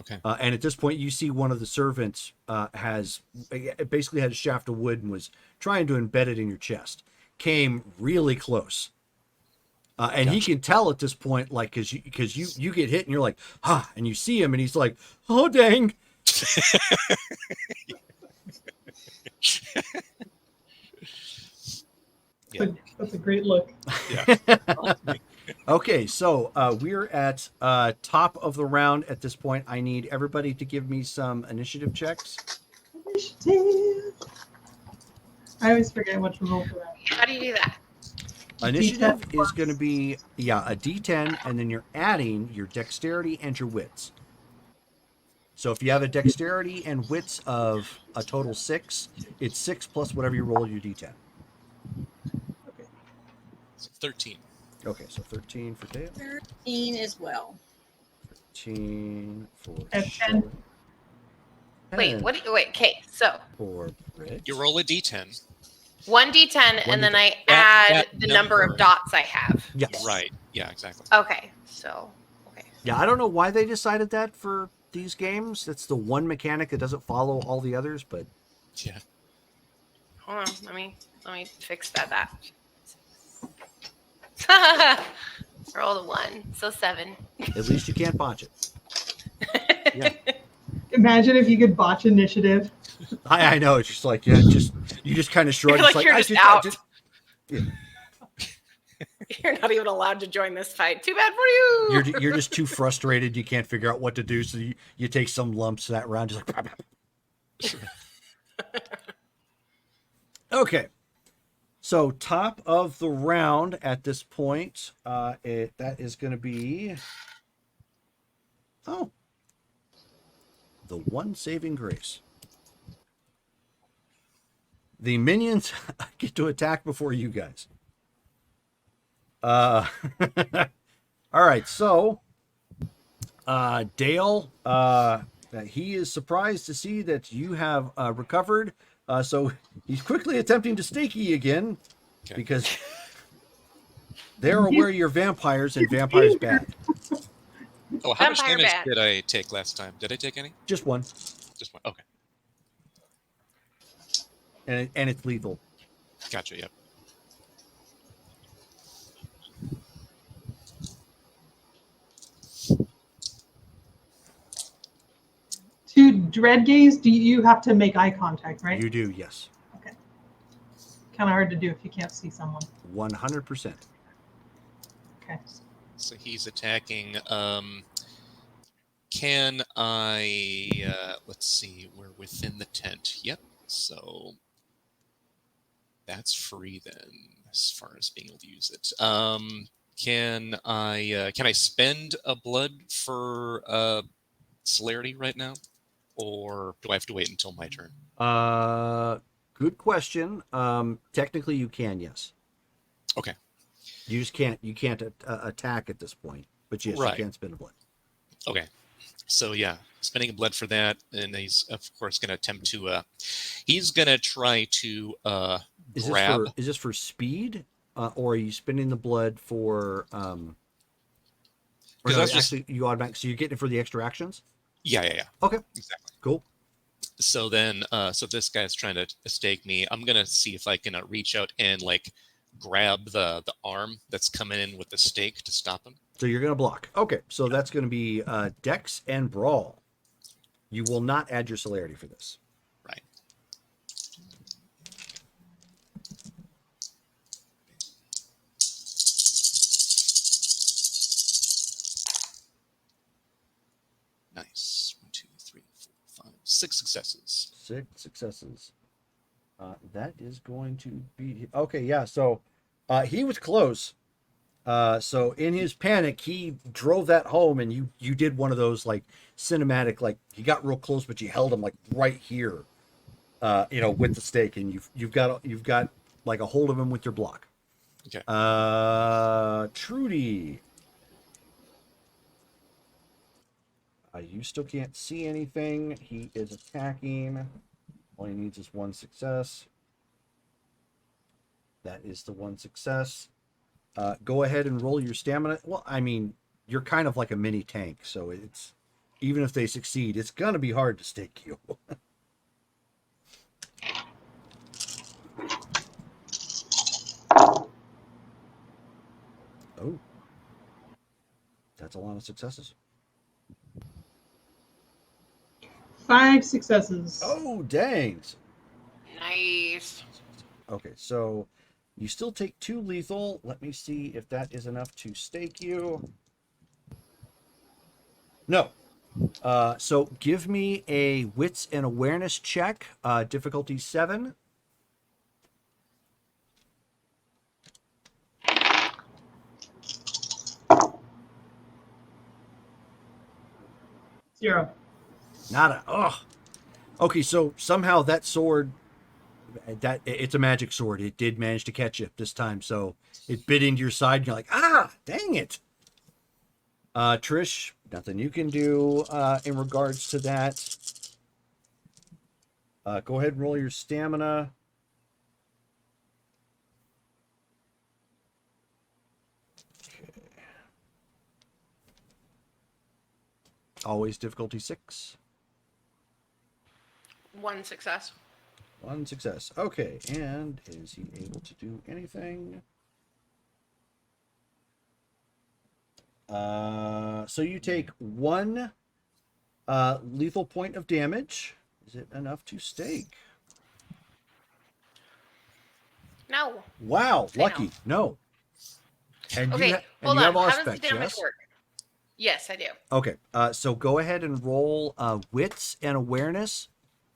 Okay. And at this point, you see one of the servants basically had a shaft of wood and was trying to embed it in your chest. Came really close. And he can tell at this point, like, because you get hit and you're like, and you see him and he's like, oh, dang. Yeah. That's a great look. Yeah. Okay, so we're at top of the round at this point. I need everybody to give me some initiative checks. Initiative. I always forget what to roll for that. How do you do that? Initiative D10 is going to be, a D10, and then you're adding your dexterity and your wits. So if you have a dexterity and wits of a total 6, it's 6 plus whatever you roll your D10. Okay. 13. Okay, so 13 for Dale. 13 as well. 13 for And 10. Shelley. Wait, 10 wait, okay, so for Britt. You roll a d10. 1d10 and then D10. I That add the number of number. dots I have. Yes. Right. Yeah, exactly. Okay, so, okay. Yeah, I don't know why they decided that for these games. That's the one mechanic that doesn't follow all the others, but Yeah. Hold on, let me fix that. Roll the 1, so 7. at least you can't botch it. Yeah. Imagine if you could botch initiative. I know. It's just like, you just kind of shrug. You're It's like, you're I just out. Yeah. You're not even allowed to join this fight. Too bad for you. You're just too frustrated. You can't figure out what to do. So you take some lumps that round. Just like, okay. So top of the round at this point, that is going to be, the one saving grace. The minions get to attack before you guys. All right, so Dale, he is surprised to see that you have recovered. So he's quickly attempting to stake you again, Okay. because they're aware you're vampires and vampires bad. Oh, how much Vampire damage bat. did I take last time? Did I take any? Just one, Just one. Okay. and it's lethal. Gotcha. Yep. To dread gaze, do you have to make eye contact, right? You do, yes, Kind of hard to do if you can't see someone. 100%. Okay. So he's attacking. Can I? Let's see. We're within the tent. Yep. So that's free then, as far as being able to use it. Can I spend a blood for celerity right now, or do I have to wait until my turn? Good question. Technically you can, yes. Okay. You just can't attack at this point, but yes, Right. you can spend a blood. Okay. So yeah, spending a blood for that, and he's of course going to attempt to. He's going to try to grab. Is this for speed, or are you spending the blood for? Or no, actually, you automatic. So you're getting it for the extra actions. Yeah. Okay. Exactly. Cool. So then, so this guy's trying to stake me. I'm gonna see if I can reach out and like grab the arm that's coming in with the stake to stop him. So you're gonna block. Okay. So that's gonna be Dex and Brawl. You will not add your celerity for this. Right. Nice. 1, 2, 3, 4, 5, 6 successes. 6 successes. That is going to be okay. Yeah. So he was close. So in his panic, he drove that home, and you did one of those like cinematic, like he got real close, but you held him like right here, with the stake, and you've got like a hold of him with your block. Okay. Trudy, you still can't see anything. He is attacking. All he needs is 1 success. That is the 1 success. Go ahead and roll your stamina. Well, I mean, you're kind of like a mini tank, so it's even if they succeed, it's gonna be hard to stake you. Oh, that's a lot of successes. 5 successes. Oh, dang. Nice. Okay, so you still take 2 lethal. Let me see if that is enough to stake you. No. So give me a wits and awareness check. Difficulty 7. Zero. Nada. Ugh. Okay, so somehow that sword, that it's a magic sword. It did manage to catch you this time, so it bit into your side. And you're like, dang it. Trish, nothing you can do in regards to that. Go ahead and roll your stamina. Okay. Always difficulty 6. 1 success. 1 success. Okay, and is he able to do anything? So you take 1 lethal point of damage. Is it enough to stake? No. Wow, lucky. No. And Okay, you hold have on. How does the aspects, damage yes? work? Yes, I do. Okay, so go ahead and roll wits and awareness,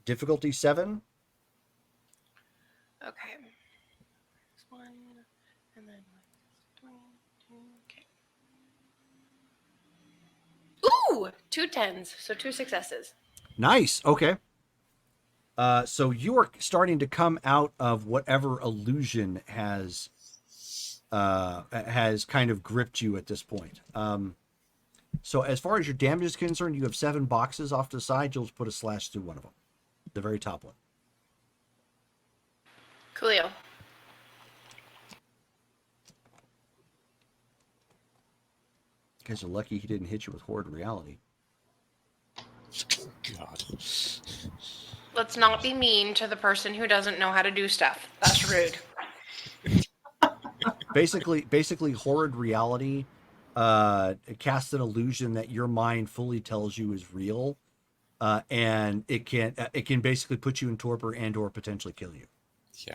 difficulty 7. Okay. 1, and then 22. Okay. Ooh, 2 10s, so 2 successes. Nice. Okay. So you are starting to come out of whatever illusion has kind of gripped you at this point. So as far as your damage is concerned, you have 7 boxes off to the side. You'll just put a slash through one of them, the very top one. Coolio. You guys are lucky he didn't hit you with Horde Reality. God. Let's not be mean to the person who doesn't know how to do stuff. That's rude. Basically, Horde Reality casts an illusion that your mind fully tells you is real, and it can basically put you in torpor and or potentially kill you. Yeah.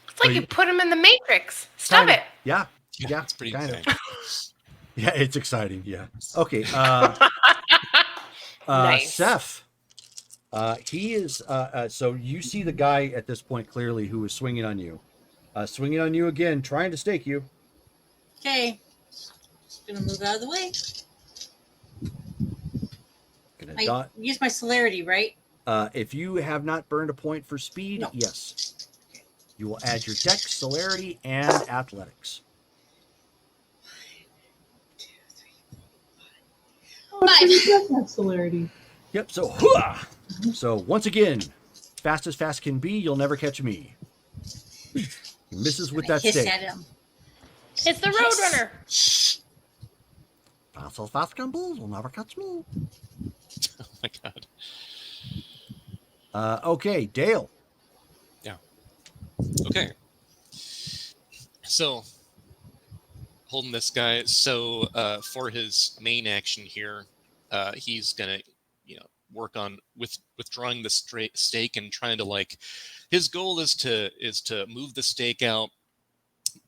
It's like you put him in the Matrix. Stop it. Yeah, It's pretty insane. Yeah, it's exciting. Yeah. Okay. Nice. Seth. He is. So you see the guy at this point clearly who is swinging on you, swinging on you again, trying to stake you. Okay. Just gonna move out of the way. I use my celerity, right? If you have not burned a point for speed, No. yes. You will add your dex, celerity, and athletics. 5. He does have celerity. Yep, so hooah! So once again, fast as fast can be, you'll never catch me. He misses with that Hiss stake. at him. It's the Roadrunner. Fast as fast can be, you'll never catch me. Oh my god. Okay, Dale. Yeah. Okay. So holding this guy. So for his main action here, he's gonna, work on withdrawing the stake and trying to like. His goal is to move the stake out,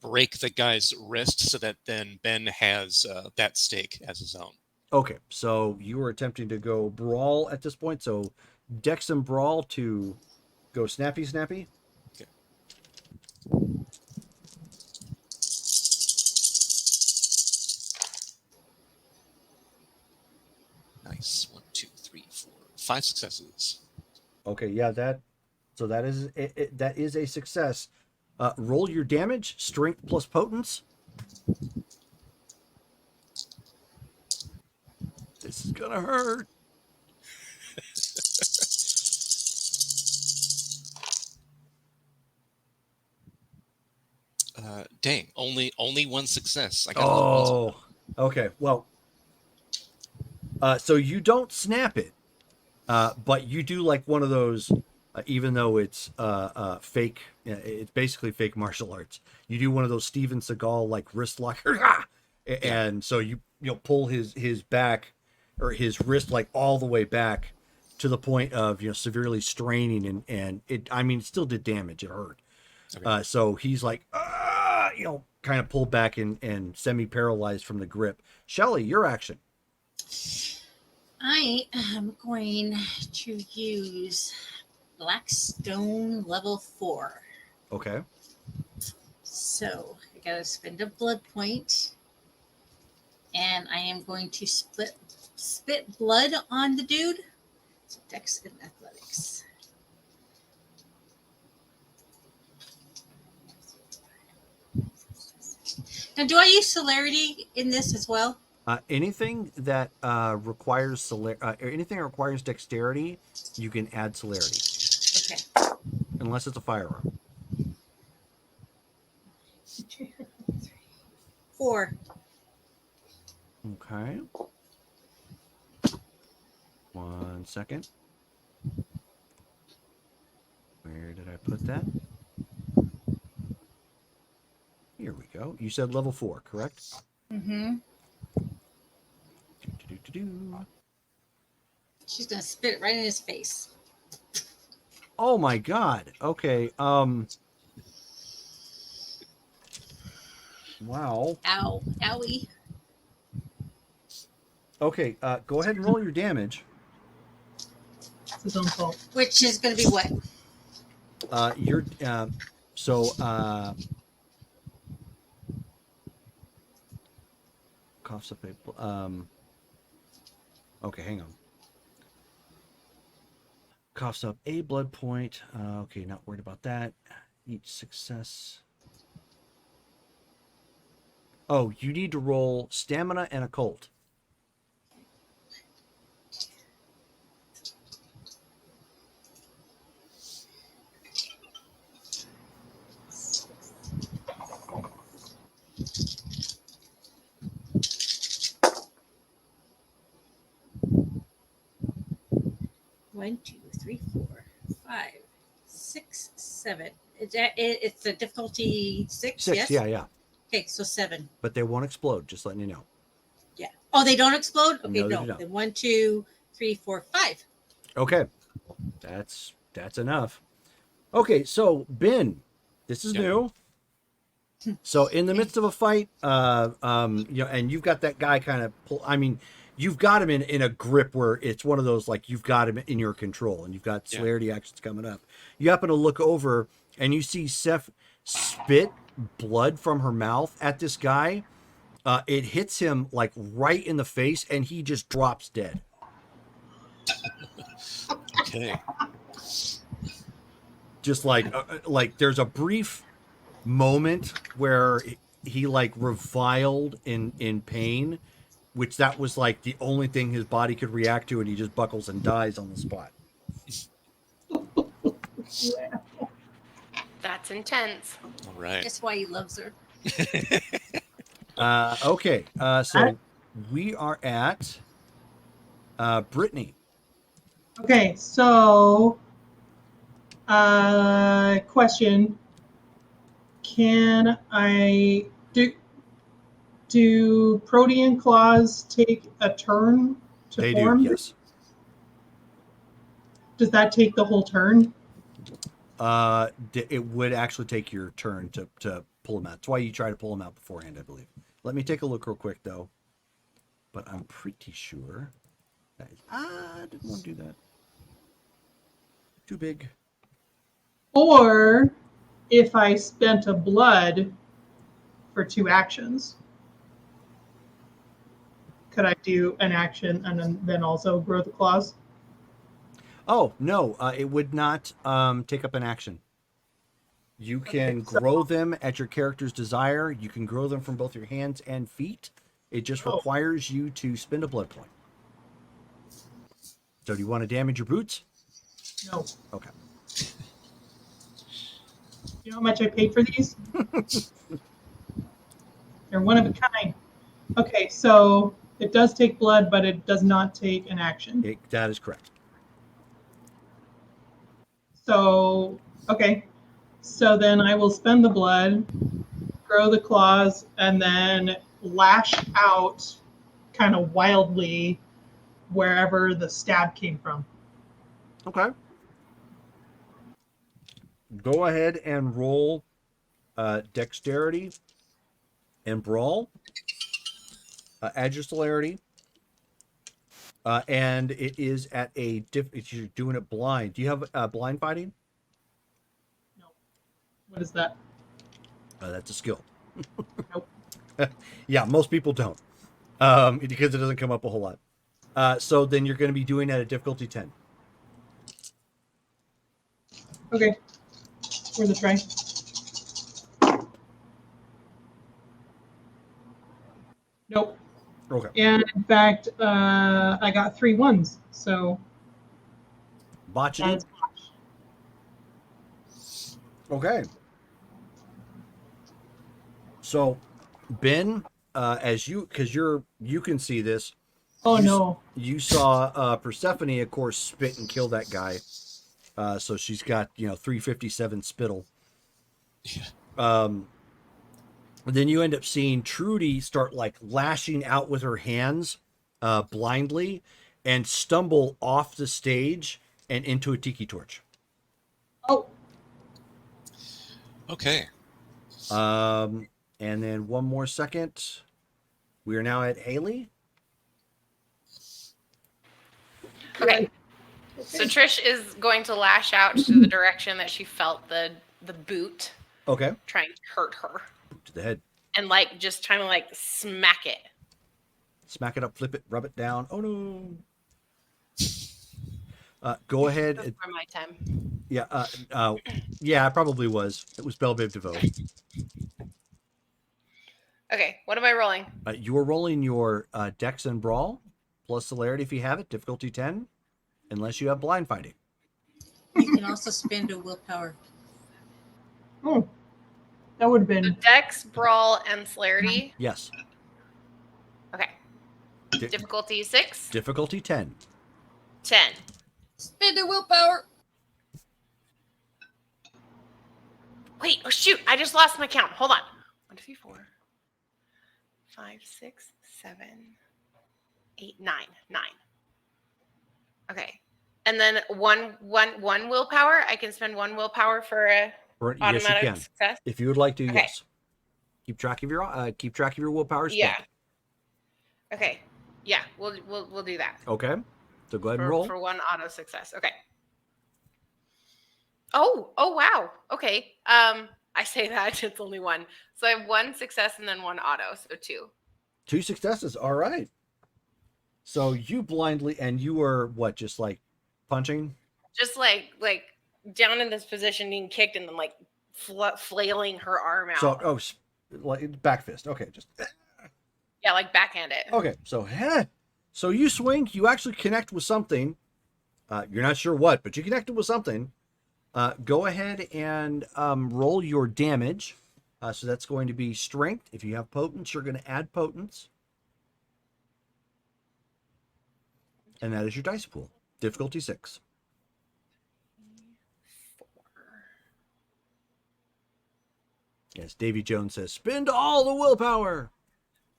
break the guy's wrist, so that then Ben has that stake as his own. Okay, so you were attempting to go brawl at this point. So dex and brawl to go snappy. Okay. Nice. 1, 2, 3, 4, 5 successes. Okay, yeah, that is a success. Roll your damage, strength plus potence. This is gonna hurt. Dang, only one success. I got okay. Well, so you don't snap it, but you do like one of those. Even though it's fake, it's basically fake martial arts. You do one of those Steven Seagal like wrist lock, and so you pull his back or his wrist like all the way back to the point of severely straining, and it still did damage. It hurt. Okay. So he's like kind of pulled back and semi paralyzed from the grip. Shelly, your action. I am going to use Blackstone level 4. Okay. So I gotta spend a blood point, and I am going to spit blood on the dude. So Dex and athletics. Now, do I use celerity in this as well? Anything that requires anything that requires dexterity, you can add celerity. Okay. Unless it's a firearm. 4. Okay. 1 second. Where did I put that? Here we go. You said level 4, correct? Mm-hmm. She's gonna spit it right in his face. Oh my god. Okay. Wow. Ow. Owie. Okay, go ahead and roll your damage. It's his own fault. Which is gonna be what? Coughs up a okay, hang on. Coughs up a blood point. Okay, not worried about that. Each success. Oh, you need to roll stamina and occult. One, 2, 3, 4, 5, 6, 7. It's a difficulty 6. 6, yes? yeah. Okay, so 7. But they won't explode, just letting you know. Yeah. Oh, they don't explode? Okay, No, they no. do not. Then 1, 2, 3, 4, 5. Okay. That's enough. Okay, so Ben, this is new. So in the midst of a fight, and you've got that guy kind of you've got him in a grip where it's one of those like you've got him in your control and you've got celerity actions coming up. You happen to look over and you see Seth spit blood from her mouth at this guy, It hits him like right in the face, and he just drops dead. Okay. Just like there's a brief moment where he like reviled in pain, which that was like the only thing his body could react to, and he just buckles and dies on the spot. That's intense. All right. That's why he loves her. Okay, so we are at Brittany. Okay, so question. Can I do protean claws take a turn to They form? do, yes. Does that take the whole turn? It would actually take your turn to pull them out. That's why you try to pull them out beforehand, I believe. Let me take a look real quick, though. But I'm pretty sure that is, I didn't want to do that. Too big. Or if I spent a blood for 2 actions, could I do an action and then also grow the claws? Oh, no, it would not take up an action. You can Okay, so- grow them at your character's desire. You can grow them from both your hands and feet. It just Oh. requires you to spend a blood point. So do you want to damage your boots? No. Okay. You know how much I paid for these? They're one of a kind. Okay, so it does take blood, but it does not take an action. That is correct. So, okay. So then I will spend the blood, grow the claws, and then lash out kind of wildly wherever the stab came from. Okay. Go ahead and roll dexterity and brawl. Add your celerity. And it is at a you're doing it blind. Do you have blind fighting? No. What is that? That's a skill. Nope. Yeah, most people don't. Because it doesn't come up a whole lot. So then you're going to be doing it at a difficulty 10. Okay. Worth a try. Nope. Okay. And in fact, I got 3 1s. So Botching that it. is Okay. So, Ben, because you can see this. Oh you, no. You saw Persephone, of course, spit and kill that guy. So she's got 357 spittle. Yeah. Then you end up seeing Trudy start like lashing out with her hands, blindly, and stumble off the stage and into a tiki torch. Oh. Okay. And then one more second. We are now at Haley. Okay. So Trish is going to lash out to the direction that she felt the boot Okay. trying to hurt her. Boot to the head. And like just trying to like smack it. Smack it up, flip it, rub it down. Oh no. Go ahead. Before my time. Yeah. Yeah, it probably was. It was Belle Biv DeVoe. Okay, what am I rolling? You are rolling your Dex and Brawl plus celerity if you have it, difficulty 10, unless you have blind fighting. You can also spend a willpower. Oh. That would have So been Dex, Brawl, and Celerity. Yes. Okay. Difficulty 6? Difficulty 10. 10. Spend a willpower. Wait, oh shoot, I just lost my count. Hold on. 1, 2, 3, 4, 5, 6, 7, 8, 9. 9. Okay. And then one willpower. I can spend 1 willpower for a Yes, you automatic can. success. If you would like to, Okay. yes. Keep track of your willpower spent. Yeah. Okay. Yeah, we'll do that. Okay. So go ahead and roll. For 1 auto success. Okay. Oh wow. Okay. I say that it's only 1. So I have 1 success and then 1 auto, so 2. 2 successes. All right. So you blindly, and you were what? Just like punching? Just like down in this position, being kicked, and then like flailing her arm out. So like back fist. Okay, just yeah, like backhanded. okay. So you swing. You actually connect with something. You're not sure what, but you connected with something. Go ahead and roll your damage. So that's going to be strength. If you have potence, you're going to add potence. And that is your dice pool. Difficulty 6. Yes, Davy Jones says, spend all the willpower.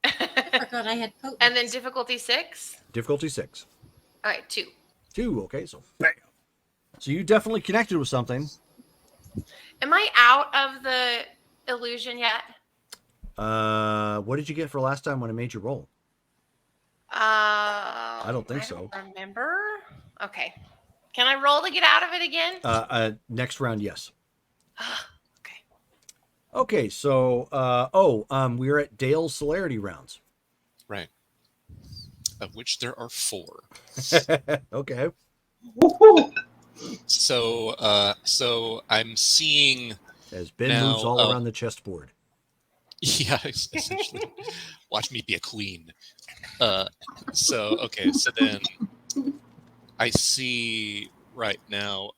I forgot I had potence. And then difficulty 6? Difficulty 6. All right, 2. 2, okay, so bam. So you definitely connected with something. Am I out of the illusion yet? What did you get for last time when I made you roll? I don't think so. Remember? Okay. Can I roll to get out of it again? Next round, yes. Okay. Okay, so we're at Dale's celerity rounds. Right. Of which there are 4. Okay. So I'm seeing as Ben now, moves all around the chessboard. Yeah, essentially. Watch me be a queen. So then I see right now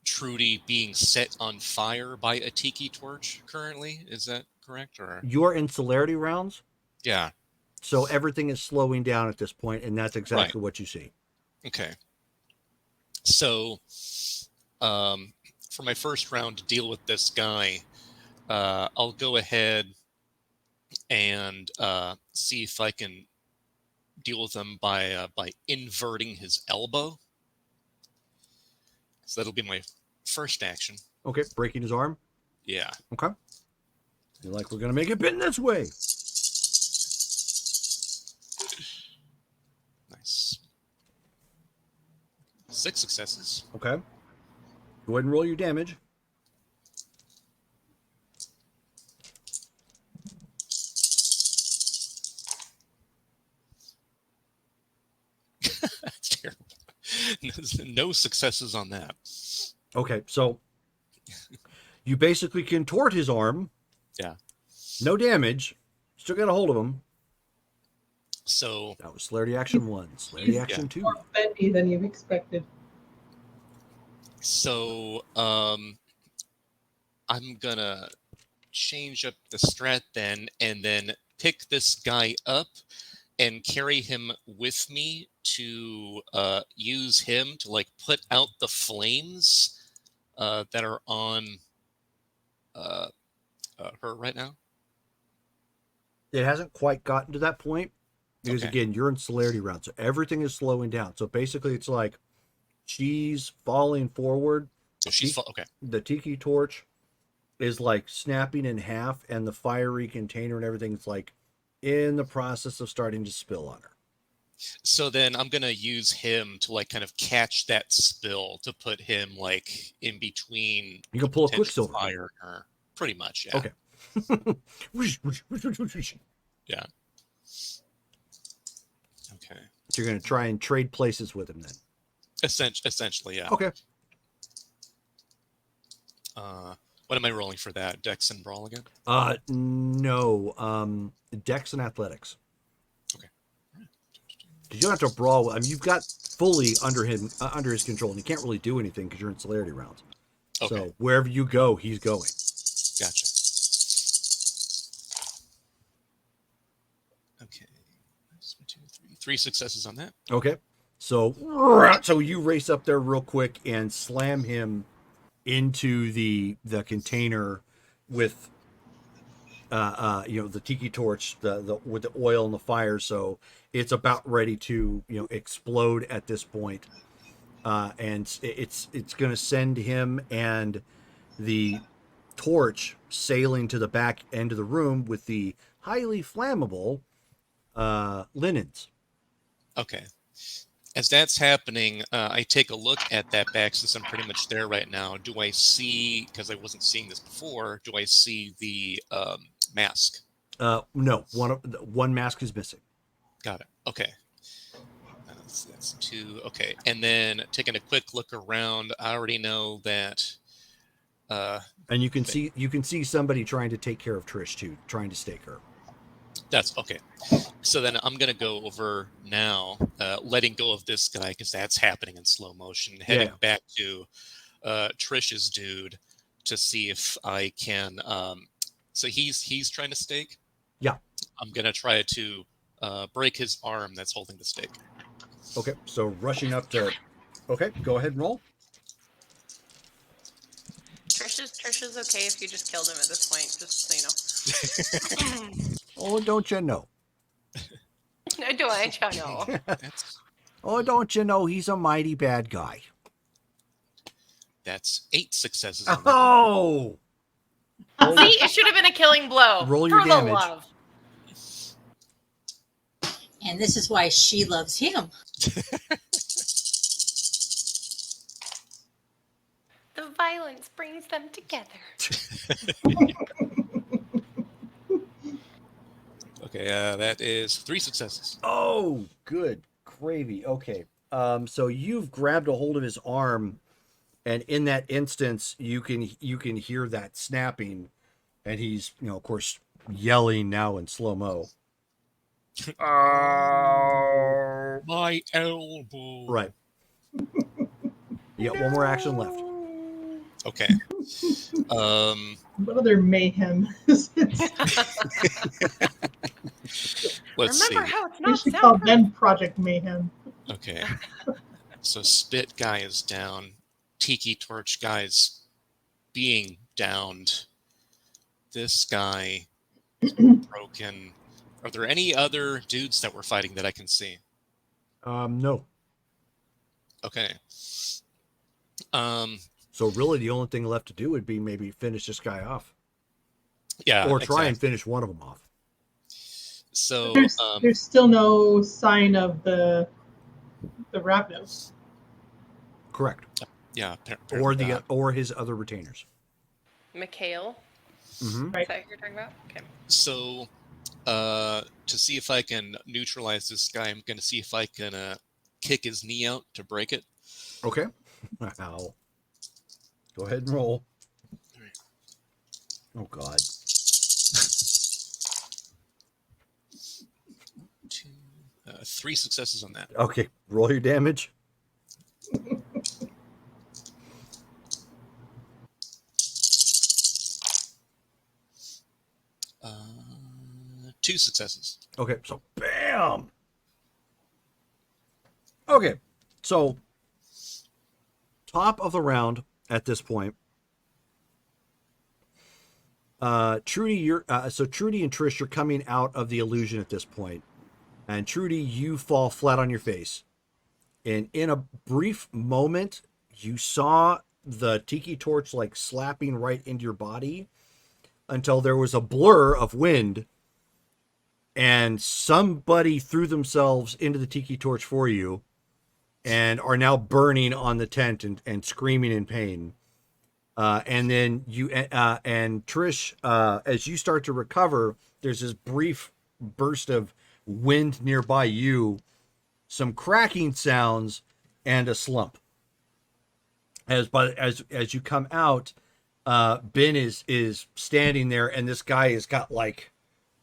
Trudy being set on fire by a tiki torch currently. Is that correct? Or you're in celerity rounds? Yeah. So everything is slowing down at this point, and that's exactly what you see. Okay. So for my first round to deal with this guy, I'll go ahead and see if I can deal with him by inverting his elbow. So that'll be my first action. Okay, breaking his arm? Yeah. Okay. You're like, we're going to make it bend this way. Nice. 6 successes. Okay. Go ahead and roll your damage. That's terrible. No successes on that. Okay, so you basically contort his arm. Yeah. No damage. Still got a hold of him. So that was celerity action 1. Celerity action 2. More bendy than you expected. So I'm gonna change up the strat then, and then pick this guy up and carry him with me to use him to like put out the flames that are on her right now. It hasn't quite gotten to that point because again, you're in celerity round, so everything is slowing down. So basically, it's like she's falling forward. So she's okay. The tiki torch is like snapping in half, and the fiery container and everything is like in the process of starting to spill on her. So then I'm gonna use him to like kind of catch that spill to put him like in between. You can pull a Quicksilver. Fire her, pretty much. Yeah. Okay. Yeah. Okay. So you're gonna try and trade places with him then. Essentially, yeah. Okay. What am I rolling for that? Dex and Brawl again? No. Dex and Athletics. Okay. Because you don't have to brawl. I mean, you've got fully under his control, and you can't really do anything because you're in celerity rounds. Okay. So wherever you go, he's going. Gotcha. Okay. 1, 2, 3. 3 successes on that. Okay. So you race up there real quick and slam him into the container with the tiki torch, the with the oil and the fire. So it's about ready to explode at this point, and it's going to send him and the torch sailing to the back end of the room with the highly flammable linens. Okay. As that's happening, I take a look at that back since I'm pretty much there right now. Do I see, because I wasn't seeing this before, do I see the mask? No, one mask is missing. Got it. Okay. That's 2. Okay. And then taking a quick look around, I already know that. And you can see somebody trying to take care of Trish too, trying to stake her. That's okay. So then I'm gonna go over now, letting go of this guy because that's happening in slow motion. Heading back to Trish's dude to see if I can. So he's trying to stake. Yeah. I'm gonna try to break his arm that's holding the stake. Okay. So rushing up to. Okay, go ahead and roll. Trish is okay if you just killed him at this point, just so you know. Oh, don't you know? No, do I know? Oh, don't you know he's a mighty bad guy? That's 8 successes. On Oh! See, it should have been a killing blow. Roll your for damage. The love. And this is why she loves him. The violence brings them together. Okay, that is 3 successes. Oh, good gravy. Okay. So you've grabbed a hold of his arm, and in that instance, you can hear that snapping, and he's, of course, yelling now in slow-mo. My elbow. Right. You got one more action left. Okay. What other mayhem is this? Let's Remember see. how it's We not should call soundproof? them Project Mayhem. Okay. So Spit guy is down. Tiki Torch guy's being downed. This guy is broken. Are there any other dudes that we're fighting that I can see? No. Okay. So really, the only thing left to do would be maybe finish this guy off. Yeah. Or try and exactly. finish one of them off. So There's still no sign of the Ravnos. Correct. Yeah. Or his other retainers. Mikhail. Mm-hmm. Is that what you're talking about? Okay. So to see if I can neutralize this guy, I'm going to see if I can kick his knee out to break it. Okay. Ow. Go ahead and roll. Oh, God. 3 successes on that. Okay. Roll your damage. Uh, 2 successes. Okay. So, bam. Okay. So, top of the round at this point. Trudy, Trudy and Trish, you're coming out of the illusion at this point. And Trudy, you fall flat on your face. And in a brief moment, you saw the tiki torch like slapping right into your body until there was a blur of wind and somebody threw themselves into the tiki torch for you and are now burning on the tent and screaming in pain. And then you and Trish, as you start to recover, there's this brief burst of wind nearby you, some cracking sounds, and a slump. As you come out, Ben is standing there, and this guy has got like,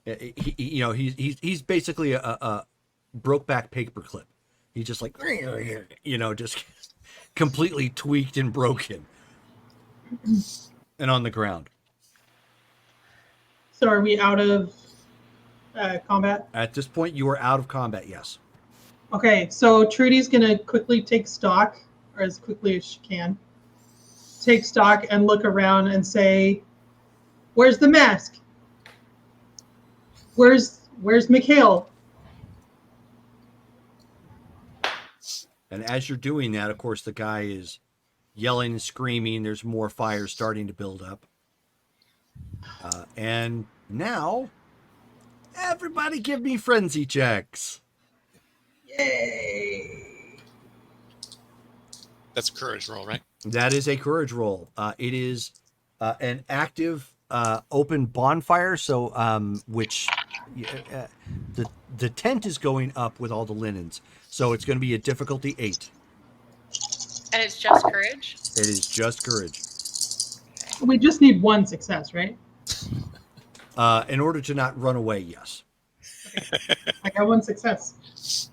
he's basically a broke back paperclip. He's just like, just completely tweaked and broken, and on the ground. So are we out of combat? At this point, you are out of combat. Yes. Okay, so Trudy's gonna quickly take stock, or as quickly as she can, take stock and look around and say, "Where's the mask? Where's Mikhail?" And as you're doing that, of course, the guy is yelling and screaming. There's more fire starting to build up. And now, everybody give me frenzy checks. Yay! That's a courage roll, right? That is a courage roll. It is an active open bonfire. So which the tent is going up with all the linens. So it's going to be a difficulty 8. And it's just courage. It is just courage. We just need one success, right? In order to not run away, yes. I got one success.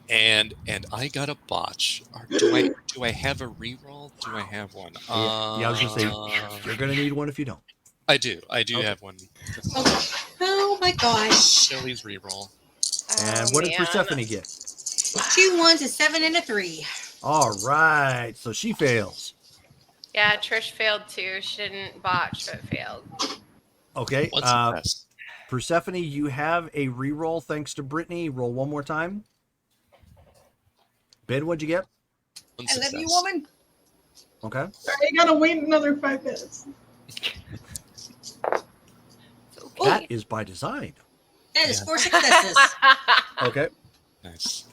And I got a botch. Do I have a reroll? Do I have one? Yeah, I was gonna say you're gonna need one if you don't. I do have one. Okay. Oh my gosh. Shelly's reroll. And what did Persephone get? 2 1s, a 7, and a 3. All right, so she fails. Yeah, Trish failed too. She didn't botch, but failed. Okay. One success. Persephone, you have a reroll thanks to Brittany. Roll one more time. Ben, what'd you get? One I love success. you, woman. Okay. I gotta wait another 5 minutes. That is by design. That is 4 successes. Okay. Nice.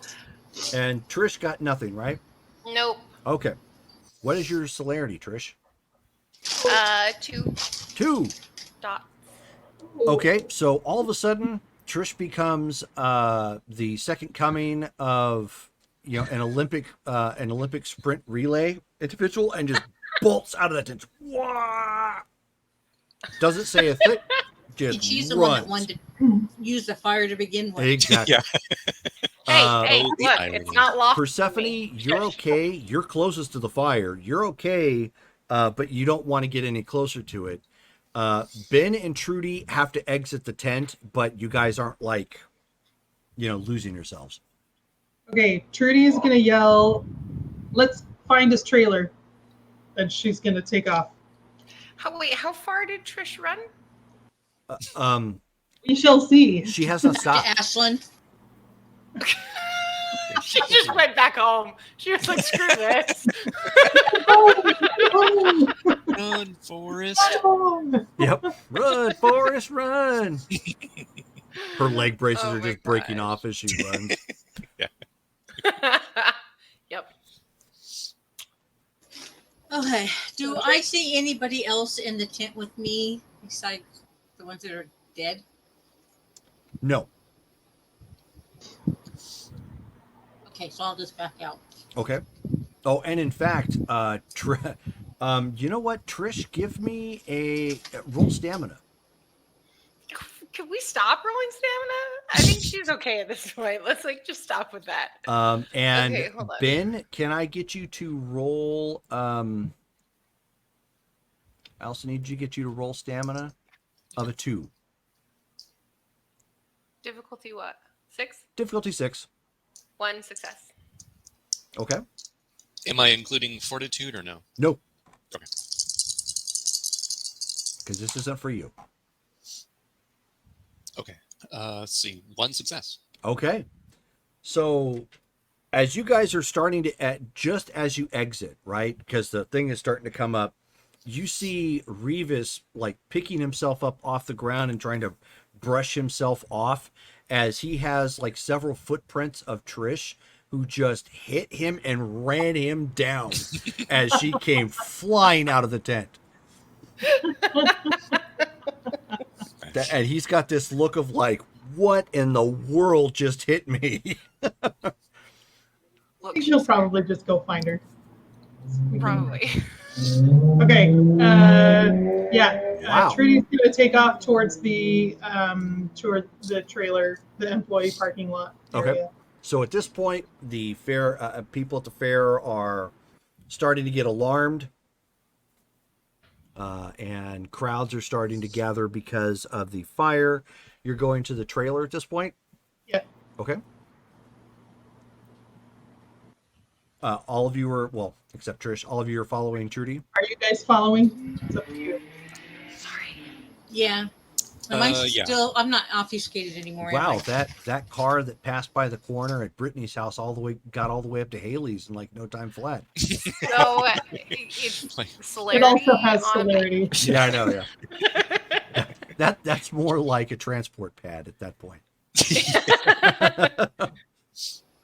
And Trish got nothing, right? Nope. Okay. What is your celerity, Trish? 2 2. dots. Okay, so all of a sudden, Trish becomes the second coming of an Olympic sprint relay individual, and just bolts out of that tent. Wah! Doesn't say a thing. Just She's the runs. one that wanted to use the fire to begin with. Exactly. Yeah. Hey, the look, irony. it's not lawful. Persephone, you're okay. You're closest to the fire. You're okay, but you don't want to get any closer to it. Ben and Trudy have to exit the tent, but you guys aren't losing yourselves. Okay, Trudy is gonna yell, "Let's find his trailer," and she's gonna take off. How far did Trish run? We shall see. She has not To stopped. Ashland. She just went back home. She was like, "Screw this." Run, Forrest. Yep. Run, Forrest, run. Her leg braces Oh are my just breaking gosh. off as she runs. Yep. Okay. Do I see anybody else in the tent with me besides the ones that are dead? No. Okay, so I'll just back out. Okay. Oh, and in fact, you know what? Trish, give me a roll stamina. Could we stop rolling stamina? I think she's okay at this point. Let's just stop with that. And Okay, hold on. Ben, can I get you to roll? I also need you to get you to roll stamina of a 2. Difficulty what? 6? Difficulty 6. 1 success. Okay. Am I including fortitude or no? Nope. Okay. Because this isn't for you. Okay. Let's see. 1 success. Okay. So as you guys are starting to, just as you exit, right? Because the thing is starting to come up, you see Revis picking himself up off the ground and trying to brush himself off as he has several footprints of Trish who just hit him and ran him down as she came flying out of the tent. And he's got this look of what in the world just hit me? I think she'll probably just go find her. Probably. Okay. Yeah. Wow. Trudy's gonna take off towards the trailer, the employee parking lot area. Okay. So at this point, the fair people at the fair are starting to get alarmed, and crowds are starting to gather because of the fire. You're going to the trailer at this point? Yeah. Okay. All of you are, except Trish, all of you are following Trudy? Are you guys following? It's up to you. Sorry. Yeah. Am I Yeah. still? I'm not obfuscated anymore. am Wow, I? that car that passed by the corner at Brittany's house got all the way up to Haley's in no time flat. So it's celerity. It also has on- celerity. Yeah, I know, yeah. That's more like a transport pad at that point.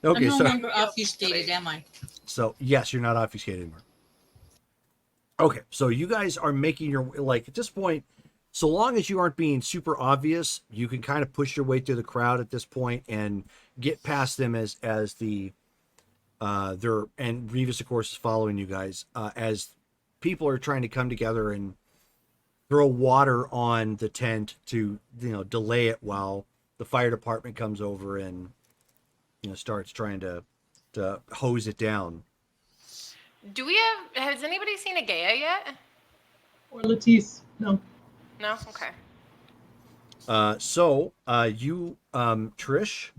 Okay, I'm no so longer obfuscated, am I? So yes, you're not obfuscated anymore. Okay, so you guys are making your at this point, So long as you aren't being super obvious, you can kind of push your way through the crowd at this point and get past them as the they're, and Revis of course is following you guys as people are trying to come together and throw water on the tent to, delay it while the fire department comes over and starts trying to hose it down. Do we has anybody seen a Gaia yet? Or Latisse? No. No? Okay. So you, Trish,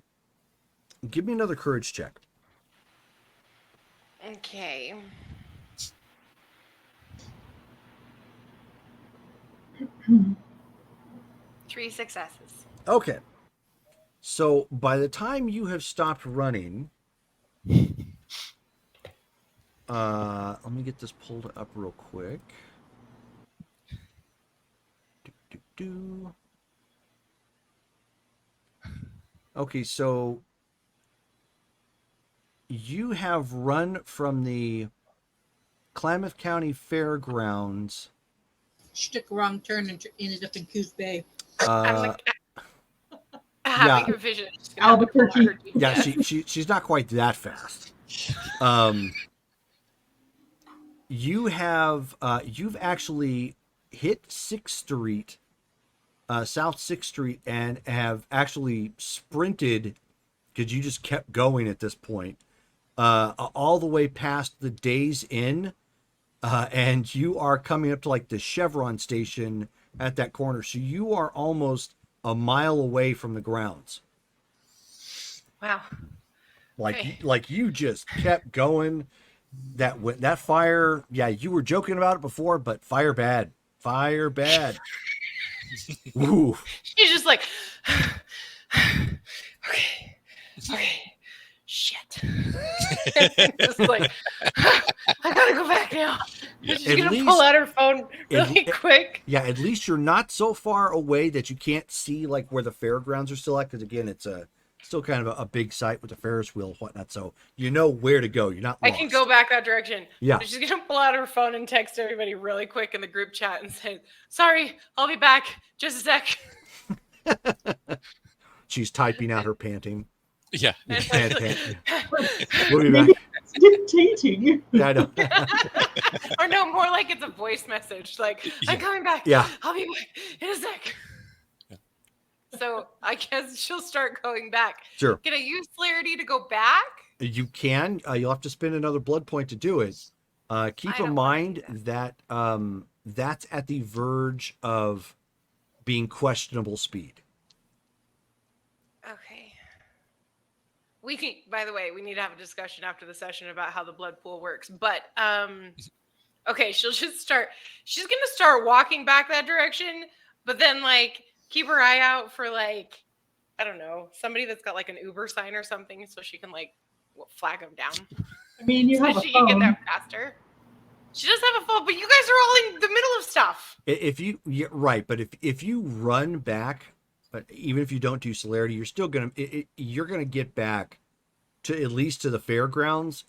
give me another courage check. Okay. Three successes. Okay. So by the time you have stopped running, let me get this pulled up real quick. Okay, so you have run from the Klamath County Fairgrounds. She took a wrong turn and ended up in Coos Bay. I'm like having a vision. Albuquerque. Yeah, she's not quite that fast. You've actually hit 6th Street, South 6th Street, and have actually sprinted, because you just kept going at this point, all the way past the Days Inn, and you are coming up to like the Chevron station at that corner. So you are almost a mile away from the grounds. Wow. Like you just kept going. That fire, yeah, you were joking about it before, but fire bad. Ooh. She's just like, okay, shit. Just like, I gotta go back now. She's gonna pull out her phone really quick. Yeah, at least you're not so far away that you can't see like where the fairgrounds are still at, because again, it's still kind of a big site with the Ferris wheel and whatnot, so you know where to go. You're not lost. I can go back that direction. Yeah. She's gonna pull out her phone and text everybody really quick in the group chat and say, sorry, I'll be back. Just a sec. She's typing out her panting. Yeah. Pant. We'll be back. Dictating. Yeah, I know. Or no, more like it's a voice message. Like, I'm coming back. Yeah. I'll be back in a sec. So I guess she'll start going back. Sure. Can I use Celerity to go back? You can. You'll have to spend another blood point to do it. Keep in mind that that's at the verge of being questionable speed. Okay. We can. By the way, we need to have a discussion after the session about how the blood pool works. But okay, she'll just start. She's gonna start walking back that direction, but then like keep her eye out for like, I don't know, somebody that's got like an Uber sign or something, so she can like flag them down. I mean, you have a she phone. can get there faster. She does have a phone, but you guys are all in the middle of stuff. Right, but if you run back, but even if you don't do celerity, you're still you're gonna get back to at least to the fairgrounds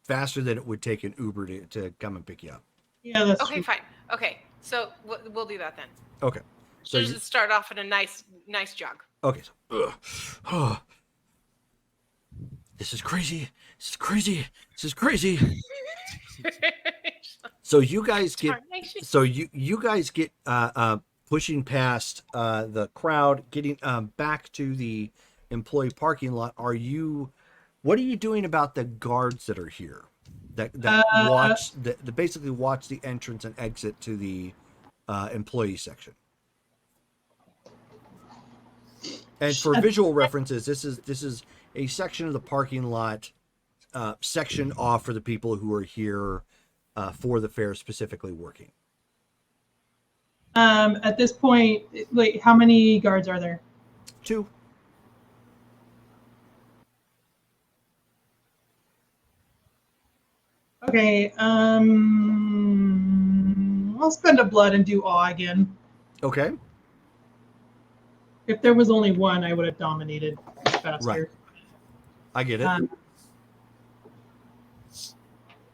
faster than it would take an Uber to come and pick you up. Yeah, that's okay. true. Fine. Okay, so we'll do that then. Okay. So just start off in a nice jog. Okay. So, this is crazy. So you guys get pushing past the crowd, getting back to the employee parking lot. What are you doing about the guards that are here that basically watch the entrance and exit to the employee section? And for visual references, this is a section of the parking lot sectioned off for the people who are here for the fair, specifically working. At this point, wait, how many guards are there? 2. Okay. I'll spend a blood and do awe again. Okay. If there was only one, I would have dominated faster. Right. I get it.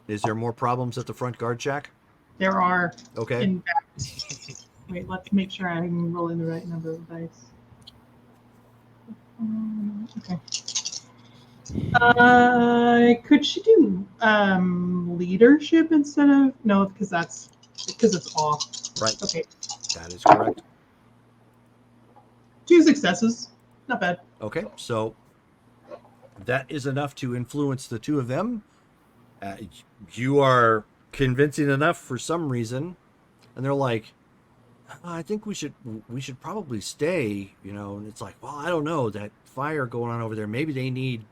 Is there more problems at the front guard shack? There are. Okay. In fact. Wait, let's make sure I'm rolling the right number of dice. Okay. Could she do leadership instead of no? Because it's off. Right. Okay, That is correct. 2 successes. Not bad. Okay, so that is enough to influence the two of them. You are convincing enough for some reason, and they're like, I think we should probably stay, and it's like, well, I don't know, that fire going on over there, maybe they need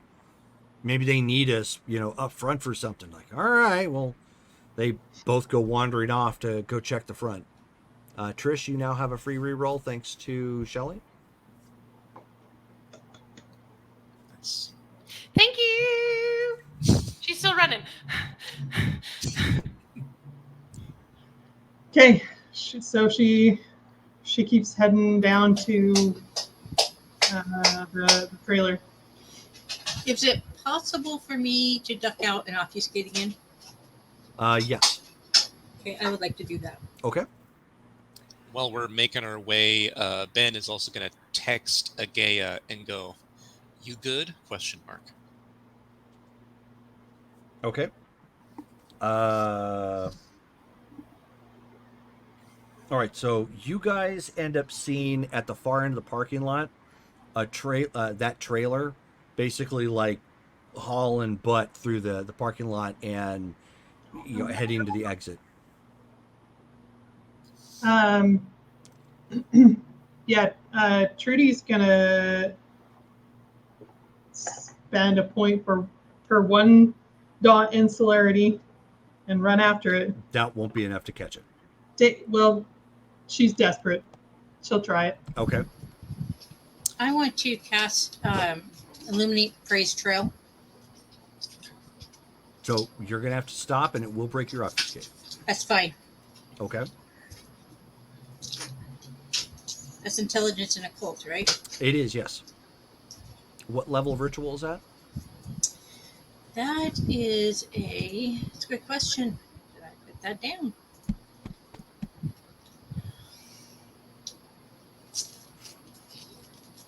us, up front for something. Like, all right, well, they both go wandering off to go check the front. Trish, you now have a free reroll thanks to Shelley. Thank you. She's still running. Okay, so she keeps heading down to the trailer. Is it possible for me to duck out and obfuscate again? Yes. Okay, I would like to do that. Okay. While we're making our way, Ben is also going to text Agaya and go, "You good?" ? Okay. All right, so you guys end up seeing at the far end of the parking lot that trailer basically like hauling butt through the parking lot and heading to the exit. Yeah, Trudy's gonna spend a point for 1 dot insularity and run after it. That won't be enough to catch it. Well, she's desperate. She'll try it. Okay. I want to cast Illuminate Praise Trail. So you're going to have to stop and it will break your obfuscate. That's fine. Okay. That's intelligence and occult, right? It is, yes. What level of ritual is that? That is it's a good question. Did I put that down?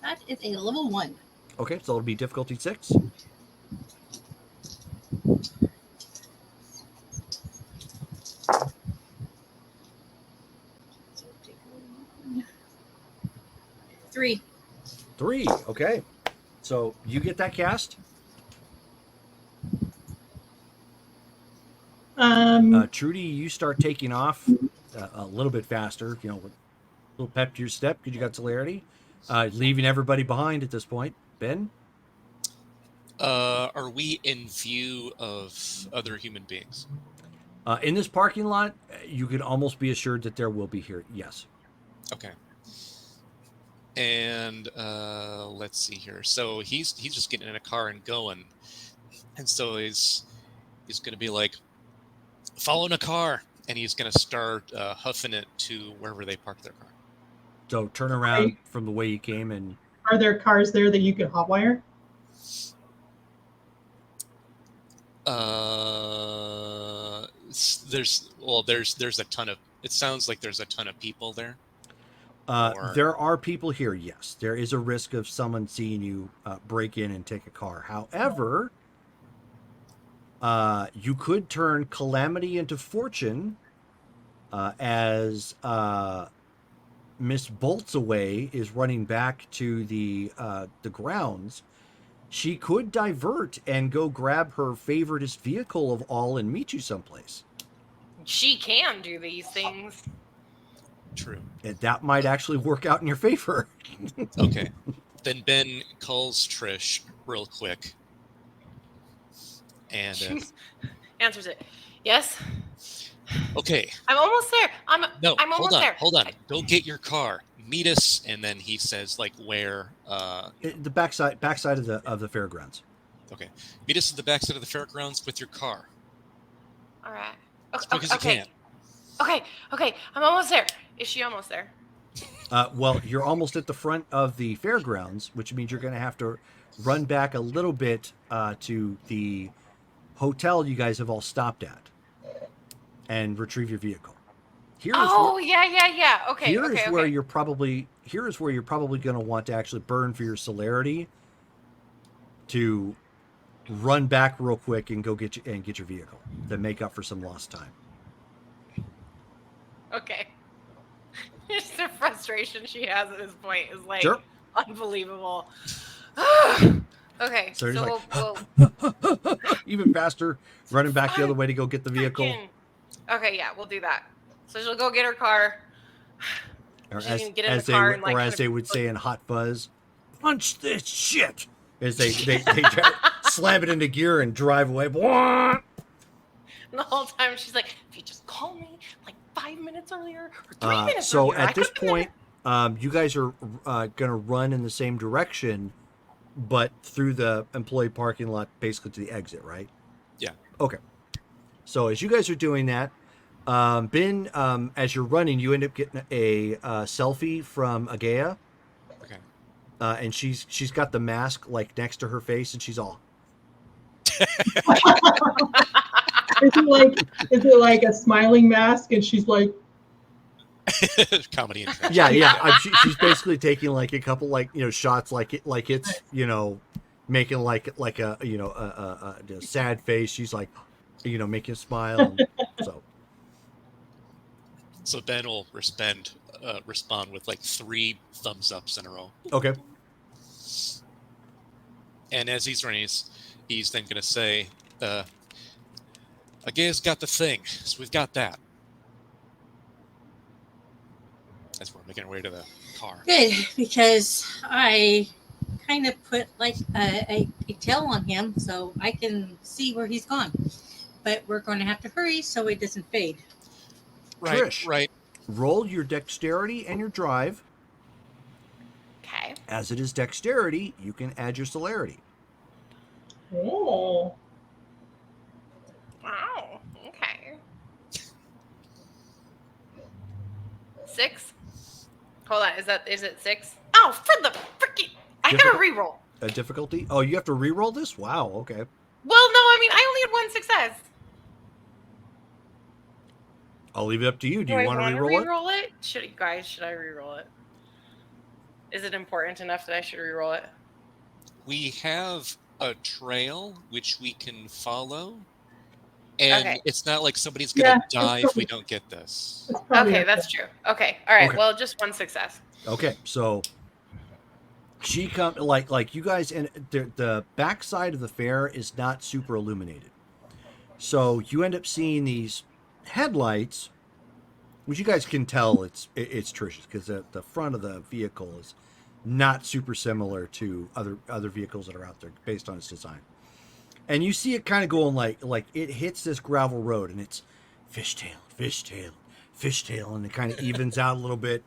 That is a level 1. Okay, so it'll be difficulty 6. Three. 3. Okay. So you get that cast. Trudy, you start taking off a little bit faster, with a little pep to your step because you got celerity. Leaving everybody behind at this point. Ben? Are we in view of other human beings? In this parking lot, you can almost be assured that there will be here. Yes. Okay. And let's see here. So he's just getting in a car and going, and so he's going to be like, following a car, and he's going to start huffing it to wherever they park their car. So turn around from the way you came and. Are there cars there that you could hotwire? There's a ton of. It sounds like there's a ton of people there. There are people here, yes. There is a risk of someone seeing you break in and take a car. However, you could turn calamity into fortune as Miss Boltsaway is running back to the grounds. She could divert and go grab her favoriteest vehicle of all and meet you someplace. She can do these things. True. And that might actually work out in your favor. Okay. Then Ben calls Trish real quick. And answers it. Yes. Okay. I'm almost there. I'm almost there. Hold on. Go get your car. Meet us, and then he says like where. The backside of the fairgrounds. Okay. Meet us at the backside of the fairgrounds with your car. All right. As quick as you can. Okay. I'm almost there. Is she almost there? Well, you're almost at the front of the fairgrounds, which means you're going to have to run back a little bit to the hotel you guys have all stopped at and retrieve your vehicle. Here is Oh, where, yeah. Okay, here okay, is okay. where you're probably going to want to actually burn for your celerity to run back real quick and go get your vehicle to make up for some lost time. Okay. Just the frustration she has at this point is like Sure. unbelievable. Okay, So so he's we'll even faster, running back the other way to go get the vehicle. Okay, yeah, we'll do that. So she'll go get her car. Or She's gonna get in the car and like as they would say in Hot Fuzz, punch this shit. As they slam it into gear and drive away. And the whole time she's like, if you just call me like 5 minutes earlier or 3 minutes So earlier. at this point, you guys are gonna run in the same direction, but through the employee parking lot, basically to the exit, right? Yeah. Okay. So as you guys are doing that, Ben, as you're running, you end up getting a selfie from Agea. Okay. And she's got the mask like next to her face, and she's all. Is it like a smiling mask, and she's like, Comedy. Yeah. She's basically taking like a couple shots like it's making like a a sad face. She's like making a smile. And so Ben will respond with like 3 thumbs ups in a row. Okay. And as he's running, he's then going to say, Agea's got the thing, so we've got that. As we're making our way to the car. Good, because I kind of put like a tail on him so I can see where he's gone. But we're going to have to hurry so it doesn't fade. Right, Trish, right. Roll your dexterity and your drive. Okay. As it is dexterity, you can add your celerity. oh. Wow. Okay. 6? Hold on. Is it 6? Oh, for the freaking! I got a reroll. A difficulty? Oh, you have to re-roll this? Wow. Okay. Well, no, I mean I only had 1 success. I'll leave it up to you. Do you want to wanna re-roll it? re-roll it? Should I re-roll it? Is it important enough that I should re-roll it? We have a trail which we can follow. And Okay. it's not like somebody's going to die if we probably- don't get this. Okay, that's true. Okay. All right. Okay. Well, just 1 success. Okay, so she come like you guys, and the backside of the fair is not super illuminated, so you end up seeing these headlights, which you guys can tell it's Trish's, because the front of the vehicle is not super similar to other vehicles that are out there based on its design. And you see it kind of going like it hits this gravel road, and it's fishtail, and it kind of evens out a little bit.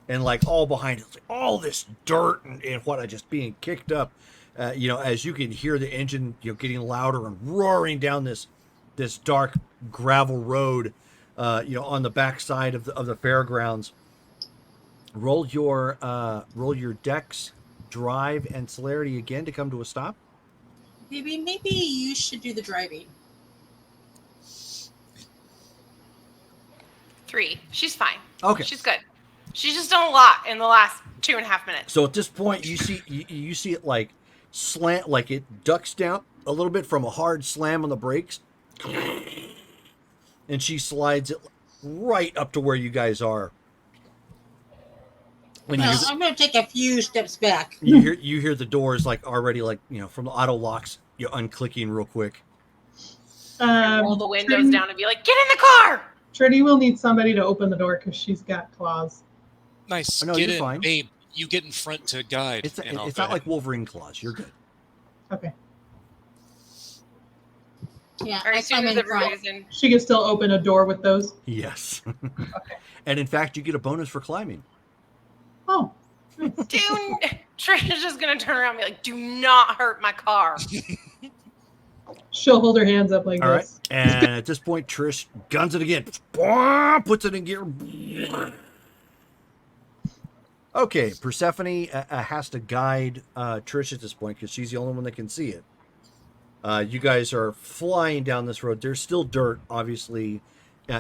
And like all behind it, like all this dirt and what I just being kicked up, as you can hear the engine, getting louder and roaring down this dark gravel road, on the backside of the fairgrounds. Roll your dex, drive, and celerity again to come to a stop. Maybe you should do the driving. 3. She's fine. Okay. She's good. She's just done a lot in the last 2.5 minutes. So at this point, you see it like slant, like it ducks down a little bit from a hard slam on the brakes, and she slides it right up to where you guys are. When I'm going to take a few steps back. you hear the doors like already from the auto locks, unclicking real quick. Roll the windows down and be like, "Get in the car!" Trinity will need somebody to open the door because she's got claws. Nice. Oh, no, get you're in, fine. babe. You get in front to guide. It's and I'll it's go not like ahead. Wolverine claws. You're good. Okay. Yeah, All right, I climb in the front. everybody's in. She can still open a door with those. Yes. Okay. And in fact, you get a bonus for climbing. Oh. Dude, Trish is just gonna turn around and be like, "Do not hurt my car." She'll hold her hands up like All right. this. And at this point, Trish guns it again. Puts it in gear. Okay, Persephone has to guide Trish at this point because she's the only one that can see it. You guys are flying down this road. There's still dirt, obviously,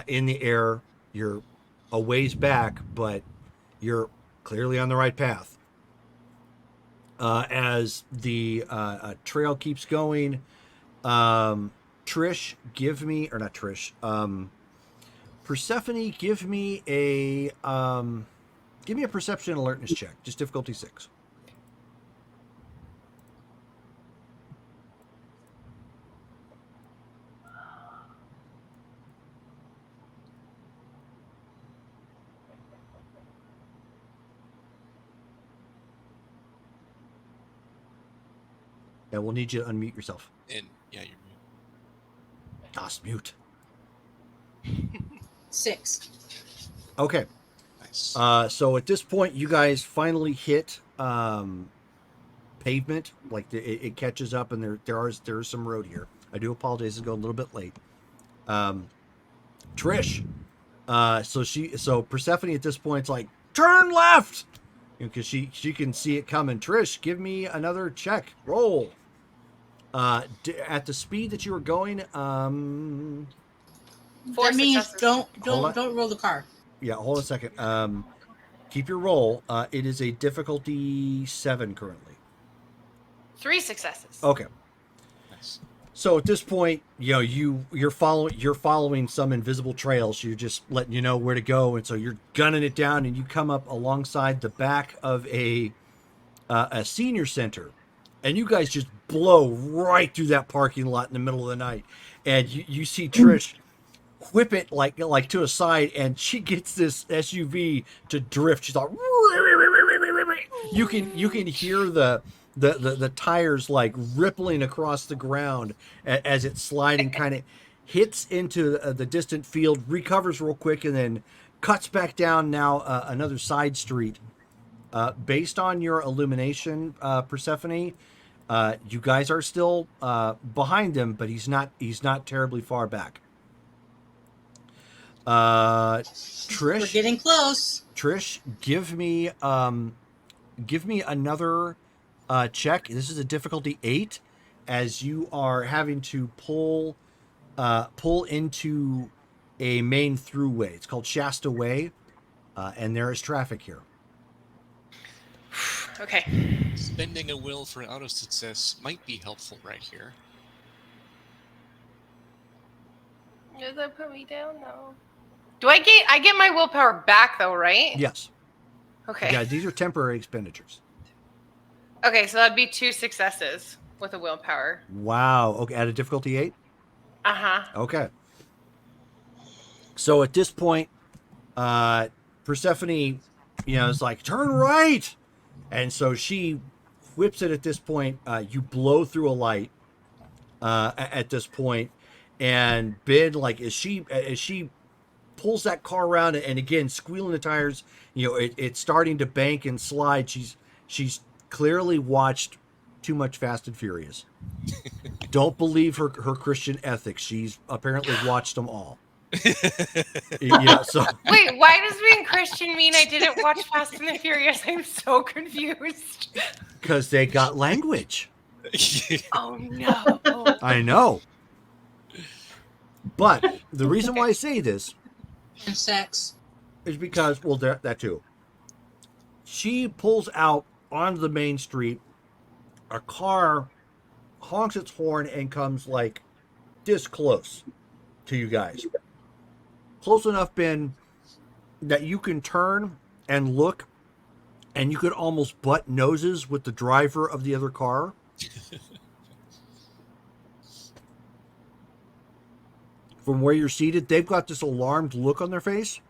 in the air. You're a ways back, but you're clearly on the right path. As the trail keeps going, Trish, give me, or not Trish, Persephone, give me a perception alertness check, just difficulty 6. And we'll need you to unmute yourself. And yeah, you're mute. Ah, mute. 6. Okay. Nice. So at this point, you guys finally hit pavement. Like it catches up, and there is some road here. I do apologize, it's going a little bit late. Trish. So Persephone at this point is like, turn left, because she can see it coming. Trish, give me another check. Roll. At the speed that you were going, That means successes. don't roll the car. yeah, hold on a second. Keep your roll. It is a difficulty 7 currently. 3 successes. Okay. Nice. So at this point, you're following some invisible trail. So you're just letting you know where to go, and so you're gunning it down, and you come up alongside the back of a senior center, and you guys just blow right through that parking lot in the middle of the night, and you see Trish whip it like to a side, and she gets this SUV to drift. She's like, you can hear the tires like rippling across the ground as it's sliding, kind of hits into the distant field, recovers real quick, and then cuts back down now another side street. Based on your illumination, Persephone, you guys are still behind him, but he's not terribly far back. Trish, We're getting close. Trish, give me another check. This is a difficulty 8, as you are having to pull into a main throughway. It's called Shasta Way, and there is traffic here. Okay. Spending a will for an auto success might be helpful right here. Does that put me down? No. Do I get my willpower back though, right? Yes. Okay. Yeah, these are temporary expenditures. Okay, so that'd be 2 successes with a willpower. Wow. Okay, at a difficulty 8? Uh-huh. Okay. So at this point, Persephone, is like, turn right. And so she whips it at this point. You blow through a light at this point. And Ben, like, as she pulls that car around, and again, squealing the tires, it's starting to bank and slide. She's clearly watched too much Fast and Furious. Don't believe her Christian ethics. She's apparently watched them all. Yeah, so Wait, why does being Christian mean I didn't watch Fast and the Furious? I'm so confused. because they got language. Oh no. I know. But the reason why I say this And sex. is because, well, that too. She pulls out onto the main street. A car honks its horn and comes like this close to you guys. Close enough, Ben, that you can turn and look, and you could almost butt noses with the driver of the other car. From where you're seated, they've got this alarmed look on their face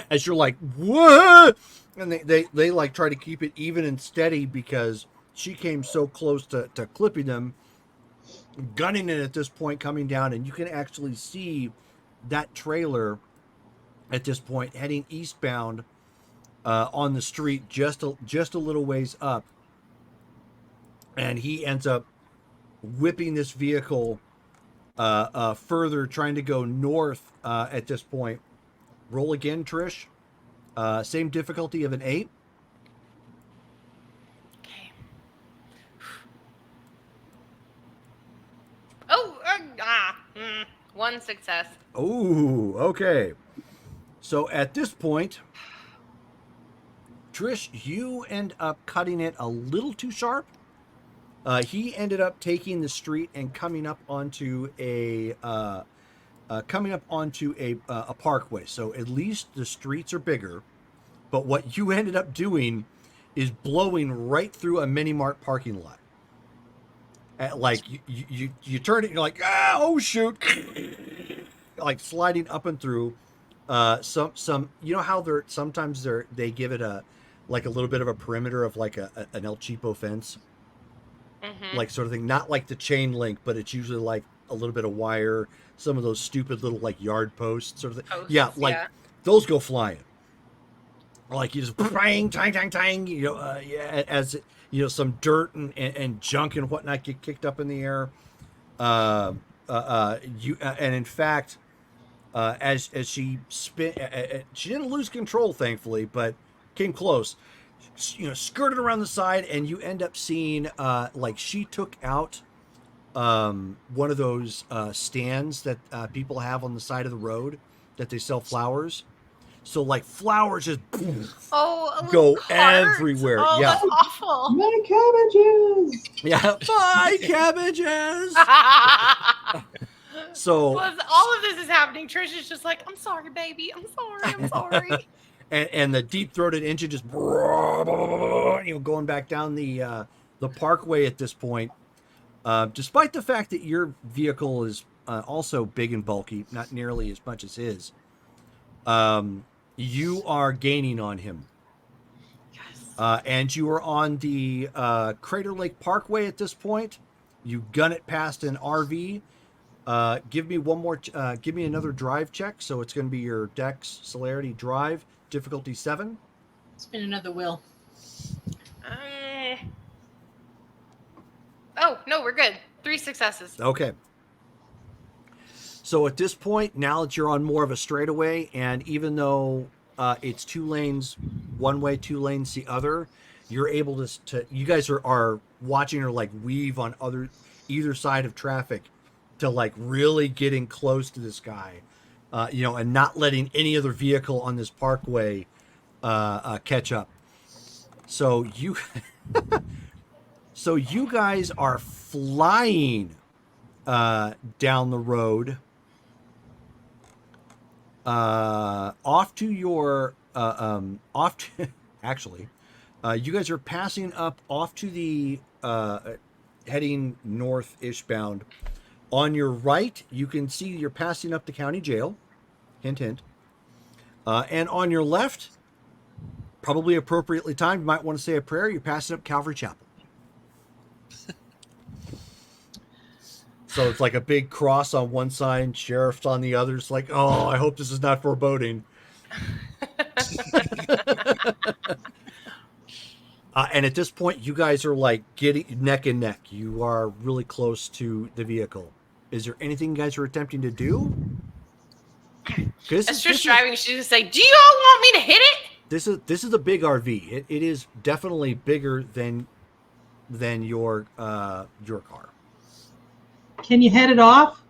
as you're like, what? And they like try to keep it even and steady because she came so close to clipping them, gunning it at this point, coming down, and you can actually see that trailer at this point heading eastbound on the street just a little ways up, and he ends up whipping this vehicle further, trying to go north at this point. Roll again, Trish. Same difficulty of an 8. Okay. Oh, 1 success. Oh, okay. So at this point, Trish, you end up cutting it a little too sharp. He ended up taking the street and coming up onto a parkway. So at least the streets are bigger. But what you ended up doing is blowing right through a mini mart parking lot. Like you turn it, and you're like, oh shoot, like sliding up and through. Some you know how they give it a little bit of a perimeter of like an El Cheapo fence, like sort of thing. Not like the chain link, but it's usually like a little bit of wire. Some of those stupid little like yard posts sort of thing. Posts, yeah. Those go flying. Like you just bang, tang, tang, tang. As some dirt and junk and whatnot get kicked up in the air. And in fact, as she she didn't lose control, thankfully, but came close. Skirted around the side, and you end up seeing like she took out one of those stands that people have on the side of the road that they sell flowers. So like flowers just go everywhere. Oh, yeah, that's awful. My cabbages. Yeah, bye cabbages. So Plus, all of this is happening. Trish is just like, I'm sorry, baby. I'm sorry. and the deep-throated engine just going back down the parkway at this point. Despite the fact that your vehicle is also big and bulky, not nearly as much as his. You are gaining on him. Yes. And you are on the Crater Lake Parkway at this point. You gun it past an RV. Give me another drive check. So it's going to be your Dex Celerity Drive, difficulty 7. Spin another wheel. Oh, no, we're good. 3 successes. Okay. So at this point, now that you're on more of a straightaway, and even though it's 2 lanes one way, 2 lanes the other, you're able to you guys are watching her like weave on either side of traffic to like really getting close to this guy, and not letting any other vehicle on this parkway catch up. So you guys are flying down the road. Off to your actually, you guys are passing up off to the heading north-ish bound. On your right, you can see you're passing up the county jail. Hint, hint. And on your left, probably appropriately timed, you might want to say a prayer. You're passing up Calvary Chapel. So it's like a big cross on one side, sheriff's on the other. It's like, oh, I hope this is not foreboding. And at this point, you guys are like getting neck and neck. You are really close to the vehicle. Is there anything you guys are attempting to do? As Trish driving, she's just like, do you all want me to hit it? This is a big RV. It is definitely bigger than your car. Can you head it off?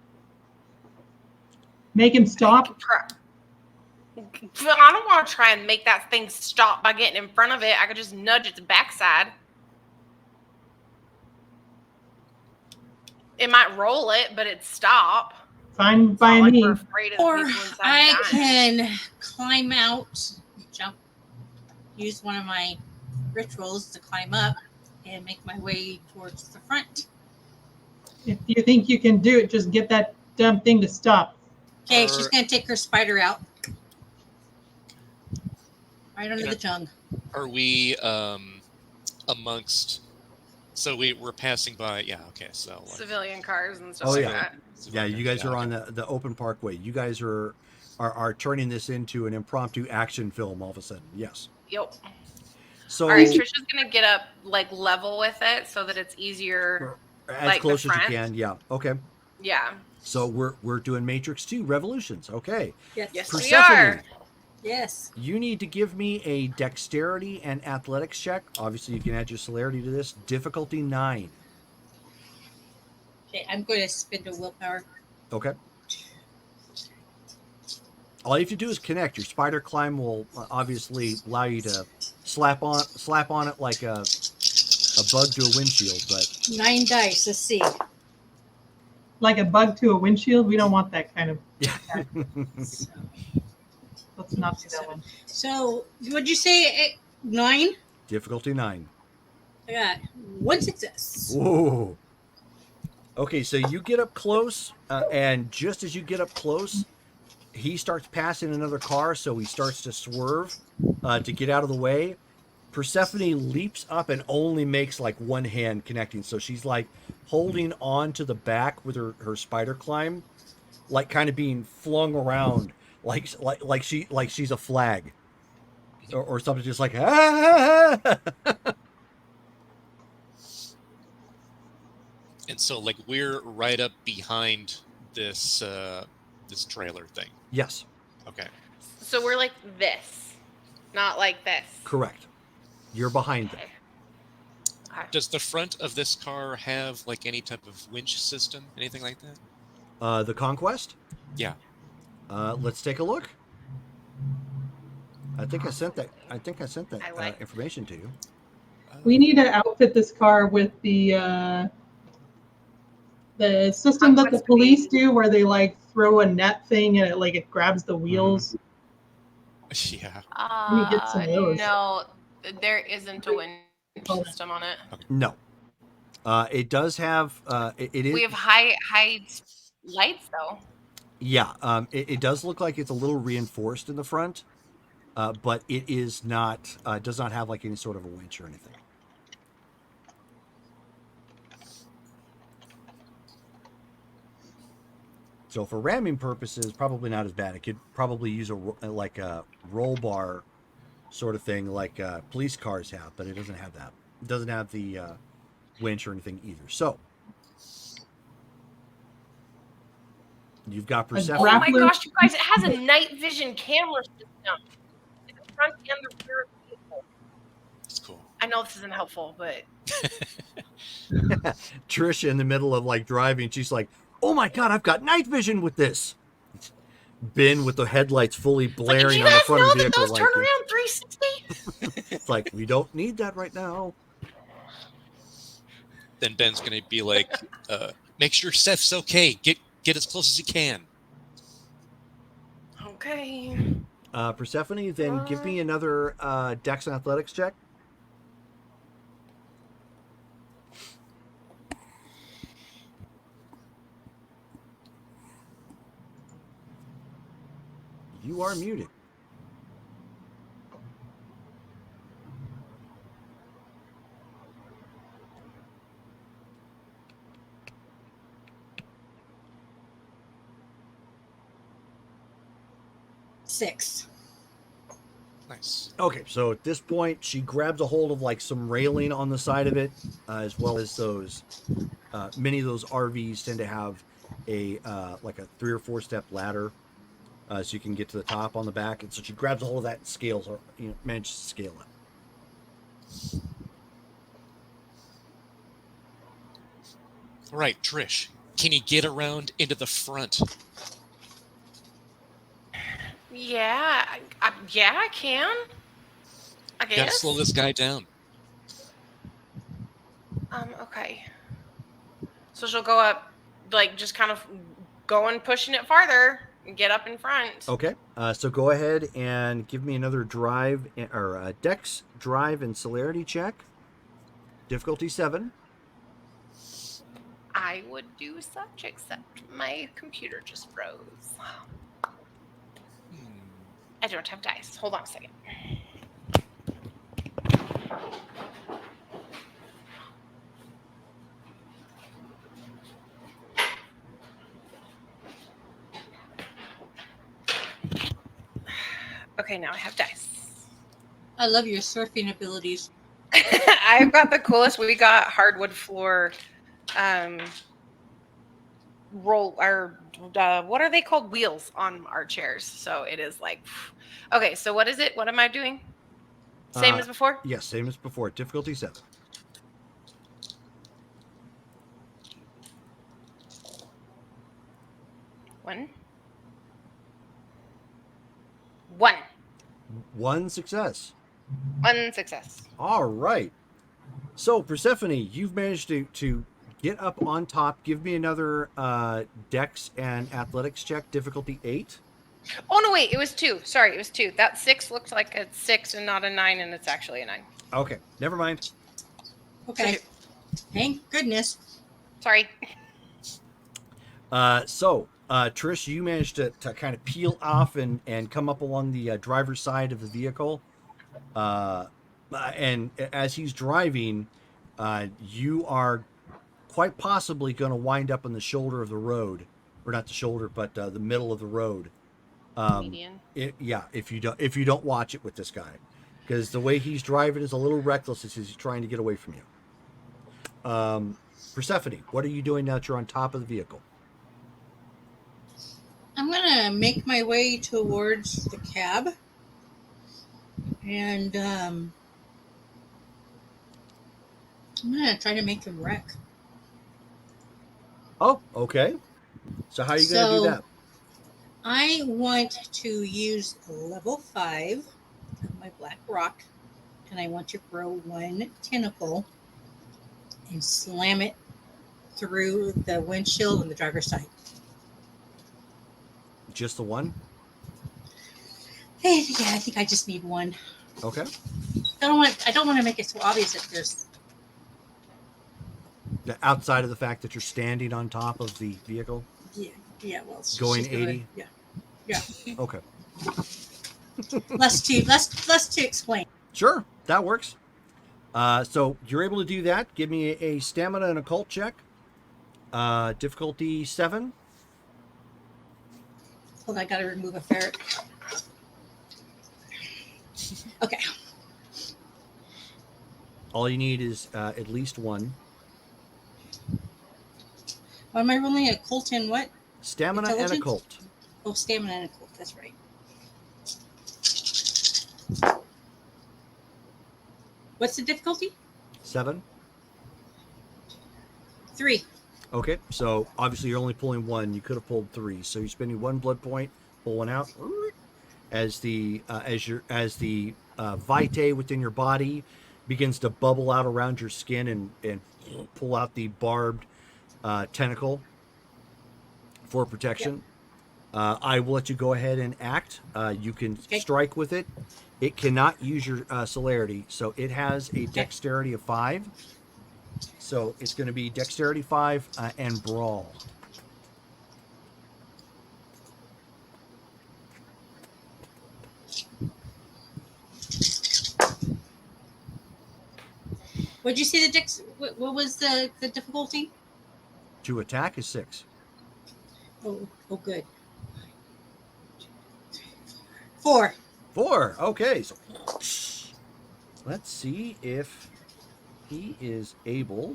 Make him stop? I don't want to try and make that thing stop by getting in front of it. I could just nudge its backside. It might roll it, but it'd stop. Fine by Like me. we're afraid of the Or people inside I dying. can climb out, jump, use one of my rituals to climb up and make my way towards the front. If you think you can do it, just get that dumb thing to stop. Okay, she's going to take her spider out. Right under the tongue. Are we amongst? So we're passing by. Yeah. Okay. So Civilian cars and stuff Oh, like yeah. that. Yeah, you guys are on the open parkway. You guys are turning this into an impromptu action film all of a sudden. Yes. Yep. So All right, Trisha's gonna get up like level with it so that it's easier. as like, close the as you front? can. Yeah. Okay. Yeah. So we're doing Matrix 2 Revolutions. Okay. Yes. Yes, we Persephone, are. Yes. you need to give me a dexterity and athletics check. Obviously, you can add your celerity to this. Difficulty 9. Okay, I'm going to spend a willpower. Okay. All you have to do is connect. Your spider climb will obviously allow you to slap on it like a bug to a windshield. But 9 dice. Let's see. Like a bug to a windshield. We don't want that kind of. yeah, Let's not do that one. So, what'd you say? 9? difficulty 9. I got 1 success. Whoa. Okay, so you get up close, and just as you get up close, he starts passing another car, so he starts to swerve to get out of the way. Persephone leaps up and only makes like one hand connecting, so she's like holding on to the back with her spider climb, like kind of being flung around, like she's a flag, or something, just like ah! And so, like, we're right up behind this this trailer thing. Yes, Okay. So we're like this, not like this. correct. You're behind them. Okay. Does the front of this car have like any type of winch system, anything like that? The Conquest. Yeah. Let's take a look. I think I sent that. I like- Information to you. We need to outfit this car with the system that the police do, where they like throw a net thing and it grabs the wheels. Yeah. We need to get some of those. No, there isn't a winch system on it. No. It does have. It is. We have high lights though. Yeah. It does look like it's a little reinforced in the front, but it is not. Does not have like any sort of a winch or anything. So for ramming purposes, probably not as bad. It could probably use a roll bar sort of thing like police cars have, but it doesn't have that. It doesn't have the winch or anything either. So you've got Persephone. Oh my gosh, you guys! It has a night vision camera system in the front and the rear of the vehicle. That's cool. I know this isn't helpful, but Trisha in the middle of like driving, she's like, "Oh my god, I've got night vision with this." Ben with the headlights fully blaring on the front of the vehicle. Those turn around 360? It's like, we don't need that right now. Then Ben's gonna be like, "Make sure Seth's okay. Get as close as you can." Okay. Persephone, then give me another Dex and Athletics check. You are muted. Six. Nice. Okay, so at this point, she grabs a hold of like some railing on the side of it, as well as those. Many of those RVs tend to have a like a 3 or 4 step ladder, so you can get to the top on the back. And so she grabs a hold of that and scales, or manages to scale it. All right, Trish, can you get around into the front? Yeah, I can. I guess. Gotta slow this guy down. Okay. So she'll go up, like just kind of going, pushing it farther, and get up in front. Okay, so go ahead and give me another drive or Dex, drive, and celerity check. Difficulty 7. I would do such, except my computer just froze. I don't have dice. Hold on a second. Okay, now I have dice. I love your surfing abilities. I've got the coolest. We got hardwood floor roll, or what are they called, wheels on our chairs, so it is like, okay, so what is it, what am I doing? Same as before? Yes, same as before. Difficulty 7. One, One. One success. One success. All right. So, Persephone, you've managed to get up on top. Give me another Dex and Athletics check, difficulty 8. Oh no, wait, it was 2. Sorry, it was 2. That 6 looked like a 6 and not a 9, and it's actually a 9. Okay, never mind. Okay. Thank goodness. Sorry. So, Trish, you managed to kind of peel off and come up along the driver's side of the vehicle. And as he's driving, you are quite possibly going to wind up on the shoulder of the road, or not the shoulder, but the middle of the road. Median. If you don't watch it with this guy, because the way he's driving is a little reckless as he's trying to get away from you. Persephone, what are you doing now that you're on top of the vehicle? I'm gonna make my way towards the cab, and I'm gonna try to make him wreck. Oh, okay. So how are you going to do that? I want to use level 5 of my black rock, and I want to grow one tentacle and slam it through the windshield on the driver's side. Just the one? Hey, yeah, I think I just need one. Okay. I don't want to make it so obvious that there's. Outside of the fact that you're standing on top of the vehicle? Yeah, well, going she's gonna- 80? Yeah. Okay. Less to explain. Sure, that works. So you're able to do that. Give me a stamina and occult check. Difficulty 7. Hold on, I gotta remove a ferret. Okay. All you need is at least one. What am I rolling? A occult and what? Stamina and Intelligence? occult. Oh, stamina and occult. That's right. What's the difficulty? 7. 3. Okay, so obviously you're only pulling one. You could have pulled 3, so you're spending 1 blood point, pull one out. As the vitae within your body begins to bubble out around your skin and pull out the barbed tentacle for protection. Yep. I will let you go ahead and act. You can strike with it. It cannot use your celerity, so it has a dexterity of 5. So it's going to be dexterity 5 and brawl. What'd you say the dex? What was the difficulty? To attack is 6. Oh, good. 4. 4. Okay, so let's see if he is able.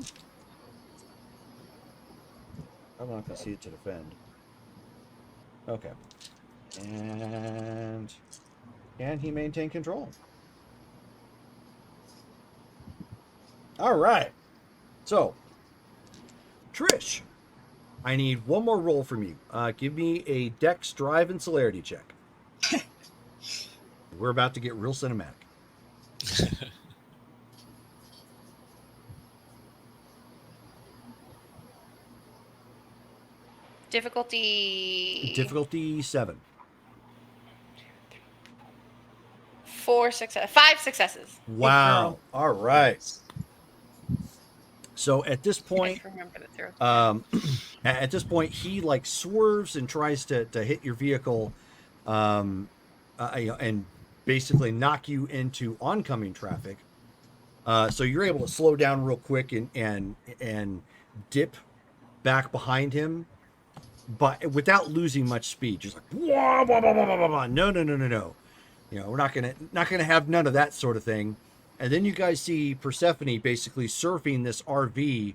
I'm not going to see it to defend. Okay. And can he maintain control? All right. So, Trish, I need one more roll from you. Give me a dex, drive, and celerity check. We're about to get real cinematic. Difficulty 7. 5 successes. Wow. All right. So at this point, he like swerves and tries to hit your vehicle, and basically knock you into oncoming traffic. So you're able to slow down real quick and dip back behind him, but without losing much speed. Just like blah, blah, blah, blah, blah, blah. No. You know, we're not gonna have none of that sort of thing. And then you guys see Persephone basically surfing this RV,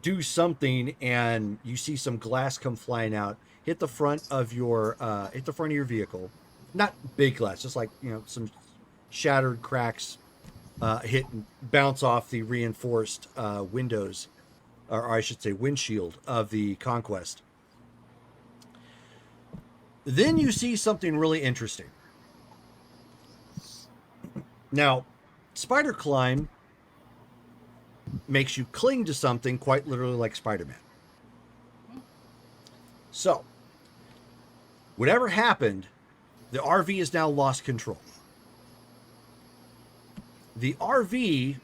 do something, and you see some glass come flying out, hit the front of your vehicle. Not big glass, just like, you know, some shattered cracks hit and bounce off the reinforced windows, or I should say windshield of the Conquest. Then you see something really interesting. Now, spider climb makes you cling to something quite literally like Spider-Man. So, whatever happened, the RV has now lost control. The RV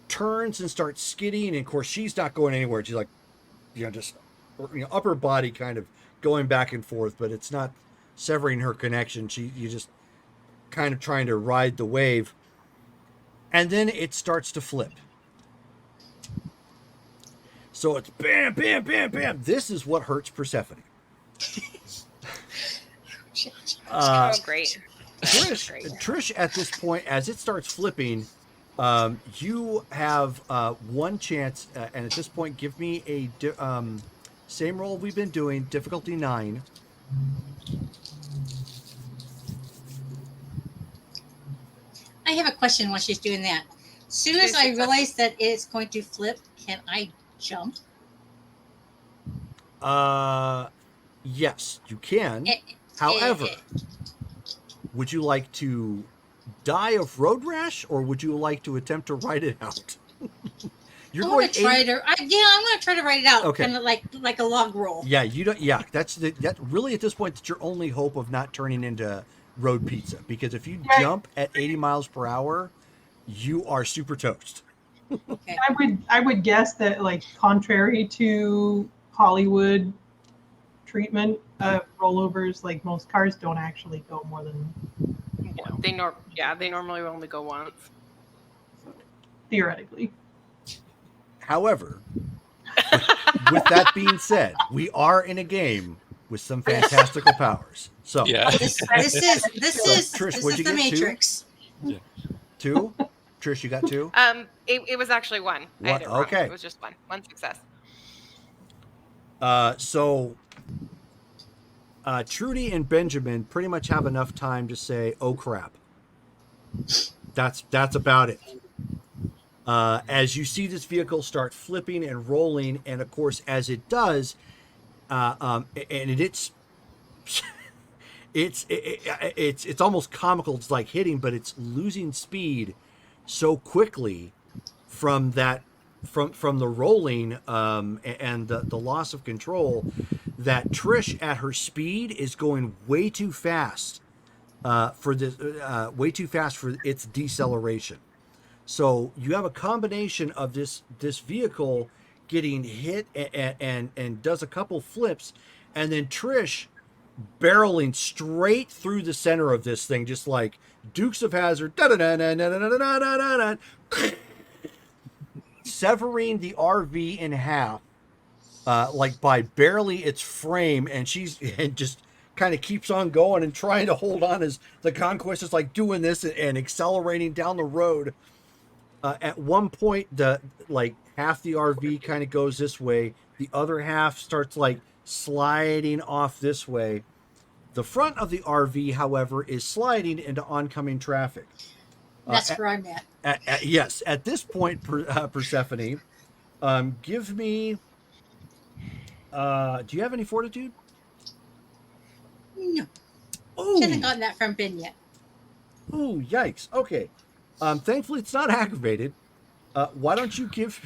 turns and starts skidding, and of course she's not going anywhere. She's like, just upper body kind of going back and forth, but it's not severing her connection. You just kind of trying to ride the wave, and then it starts to flip. So it's bam, bam, bam, bam. This is what hurts Persephone. Oh, great. Trish, at this point, as it starts flipping, you have one chance, and at this point, give me a same roll we've been doing, difficulty 9. I have a question while she's doing that. As soon as I realize that it's going to flip, can I jump? Yes, you can. However, would you like to die of road rash, or would you like to attempt to ride it out? I'm going to try to. I'm going to try to write it out, Okay. kind of like a log roll. Yeah, you don't. Yeah, that really at this point that's your only hope of not turning into road pizza, because if you jump at 80 miles per hour, you are super toast. Okay. I would guess that, like, contrary to Hollywood treatment of rollovers, like, most cars don't actually go more than They normally only go once. theoretically. However, with that being said, we are in a game with some fantastical powers. So Yeah. This is Trish, what'd you the get, 2? Matrix. 2? Trish, you got 2? It was actually 1. I had it wrong. Okay. It was just 1. 1 success. So Trudy and Benjamin pretty much have enough time to say, "Oh crap." That's about it. As you see this vehicle start flipping and rolling, and of course, as it does, it's almost comical. It's like hitting, but it's losing speed so quickly from that from the rolling and the loss of control, that Trish at her speed is going way too fast for its deceleration. So you have a combination of this vehicle getting hit and does a couple flips, and then Trish barreling straight through the center of this thing, just like Dukes of Hazzard, severing the RV in half, like by barely its frame, and just kind of keeps on going and trying to hold on as the Conquest is like doing this and accelerating down the road. At one point, half the RV kind of goes this way, the other half starts like sliding off this way. The front of the RV, however, is sliding into oncoming traffic. That's where I'm at. Yes, at this point, Persephone, give me. Do you have any fortitude? No. Oh, Hasn't gotten that from Ben yet. oh, yikes. Okay. Thankfully, it's not aggravated. Why don't you give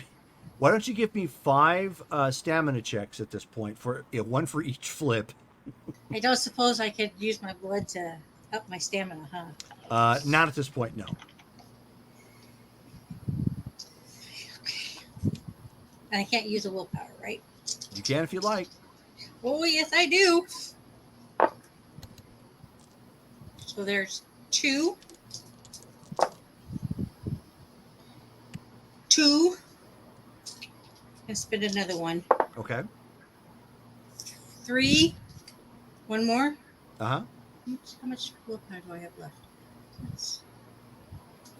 me 5 stamina checks at this point, for one for each flip. I don't suppose I could use my blood to up my stamina, huh? Not at this point, no. And I can't use a willpower, right? You can if you like. Oh, yes, I do. So there's 2. 2. And spend another 1. Okay. 3. 1 more. Uh-huh. How much willpower do I have left?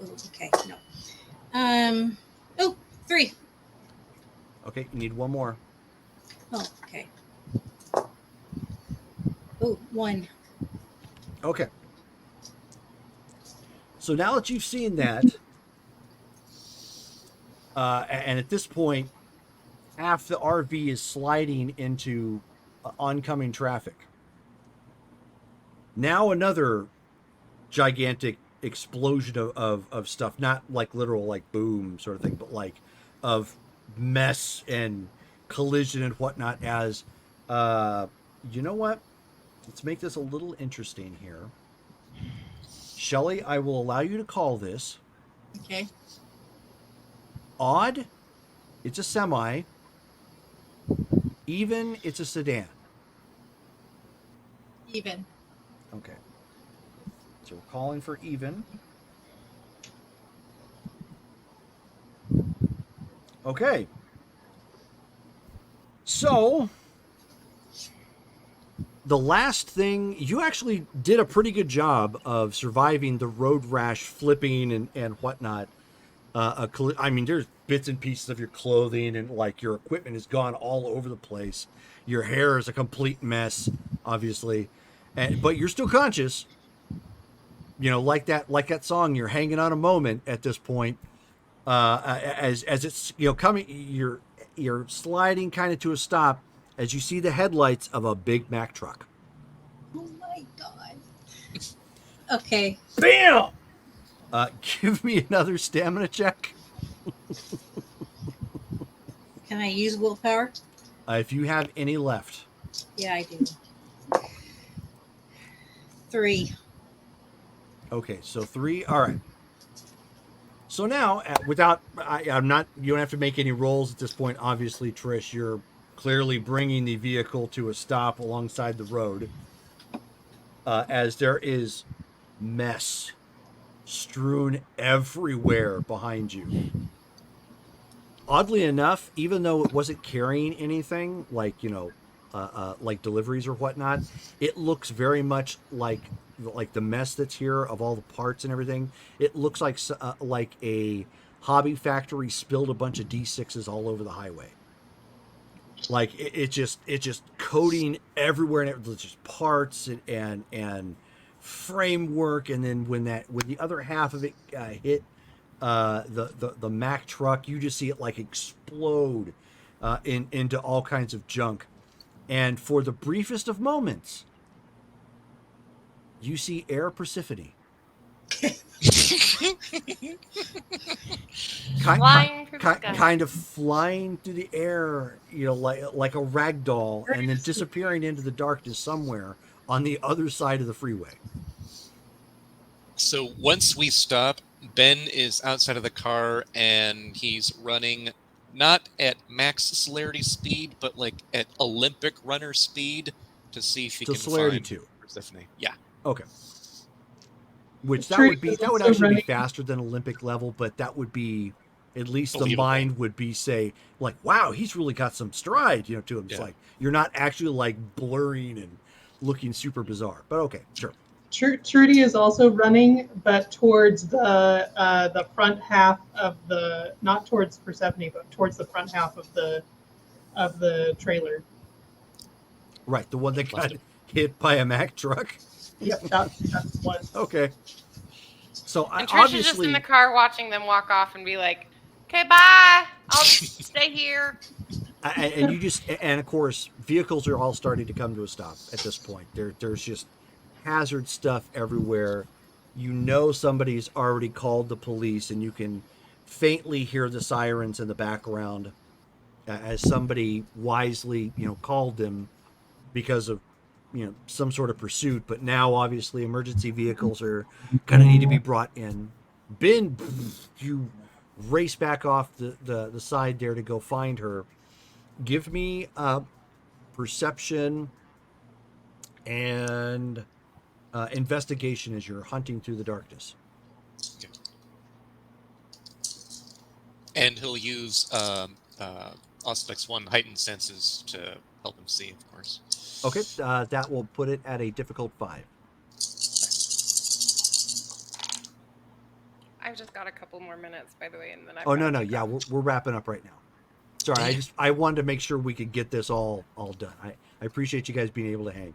Oh, okay, no. 3. Okay, you need 1 more. Oh, okay. 1. Okay. So now that you've seen that, and at this point, half the RV is sliding into oncoming traffic. Now another gigantic explosion of stuff, not like literal like boom sort of thing, but like of mess and collision and whatnot. As you know what? Let's make this a little interesting here. Shelly, I will allow you to call this. Okay. Odd, it's a semi. Even, it's a sedan. Even. Okay. So we're calling for even. Okay. So the last thing, you actually did a pretty good job of surviving the road rash flipping and whatnot. I mean, there's bits and pieces of your clothing and like your equipment is gone all over the place. Your hair is a complete mess, obviously, but you're still conscious. You know, like that song. You're hanging on a moment at this point. As it's coming, you're sliding kind of to a stop as you see the headlights of a Big Mac truck. Oh my god. Okay. Bam! Give me another stamina check. Can I use willpower? If you have any left. Yeah, I do. 3. Okay, so 3. All right. So now, I'm not. You don't have to make any rolls at this point. Obviously, Trish, you're clearly bringing the vehicle to a stop alongside the road, as there is mess strewn everywhere behind you. Oddly enough, even though it wasn't carrying anything like like deliveries or whatnot, it looks very much like the mess that's here of all the parts and everything. It looks like a hobby factory spilled a bunch of D6s all over the highway. Like it just coating everywhere, and it's just parts and framework. And then when the other half of it hit the Mack truck, you just see it like explode into all kinds of junk. And for the briefest of moments, you see Air Persephone. Flying through the sky. Kind of flying through the air, like a rag doll, and then disappearing into the darkness somewhere on the other side of the freeway. So once we stop, Ben is outside of the car and he's running not at max celerity speed, but like at Olympic runner speed to see if he can celerity find 2. Persephone. Yeah. Okay. Which that would actually be faster than Olympic level, but that would be at least the mind would be say like, wow, he's really got some stride, to him. It's like you're not actually like blurring and looking super bizarre. But okay, sure. Trudy is also running, but towards the front half of not towards Persephone, but towards the front half of the trailer. Right, the one that got hit by a Mack truck. Yep, that's one. Okay. So and Trish is just in the car watching them walk off and be like, "Okay, bye. I'll just stay here." And of course, vehicles are all starting to come to a stop at this point. There's just hazard stuff everywhere. Somebody's already called the police, and you can faintly hear the sirens in the background as somebody wisely, called them because of some sort of pursuit. But now obviously emergency vehicles are gonna need to be brought in. Ben, you race back off the side there to go find her. Give me perception and investigation as you're hunting through the darkness. Okay. And he'll use Auspex 1 heightened senses to help him see, of course. Okay, that will put it at a difficult 5. I've just got a couple more minutes, by the way, and then No, yeah, we're wrapping up right now. Sorry, I wanted to make sure we could get this all done. I appreciate you guys being able to hang.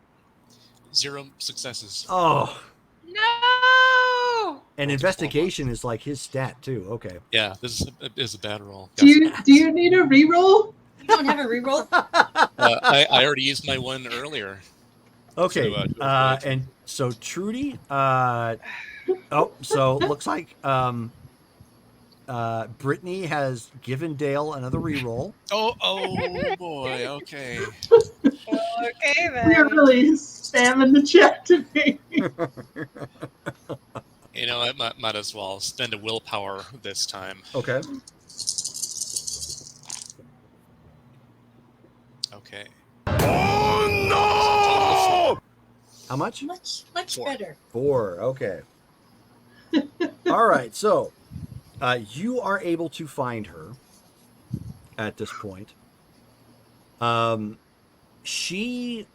0 successes. Oh no! And investigation is like his stat too. Okay. Yeah, this is a bad roll. Do you need a reroll? You don't have a reroll? I already used my one earlier. Okay. So, and so Trudy, Oh, so looks like Brittany has given Dale another reroll. Oh boy. Okay. Okay You're then. really spamming the chat today. You know, I might as well spend a willpower this time. Okay. Okay. Oh no! How much? Much Four. better. 4. Okay. All right. So you are able to find her at this point. She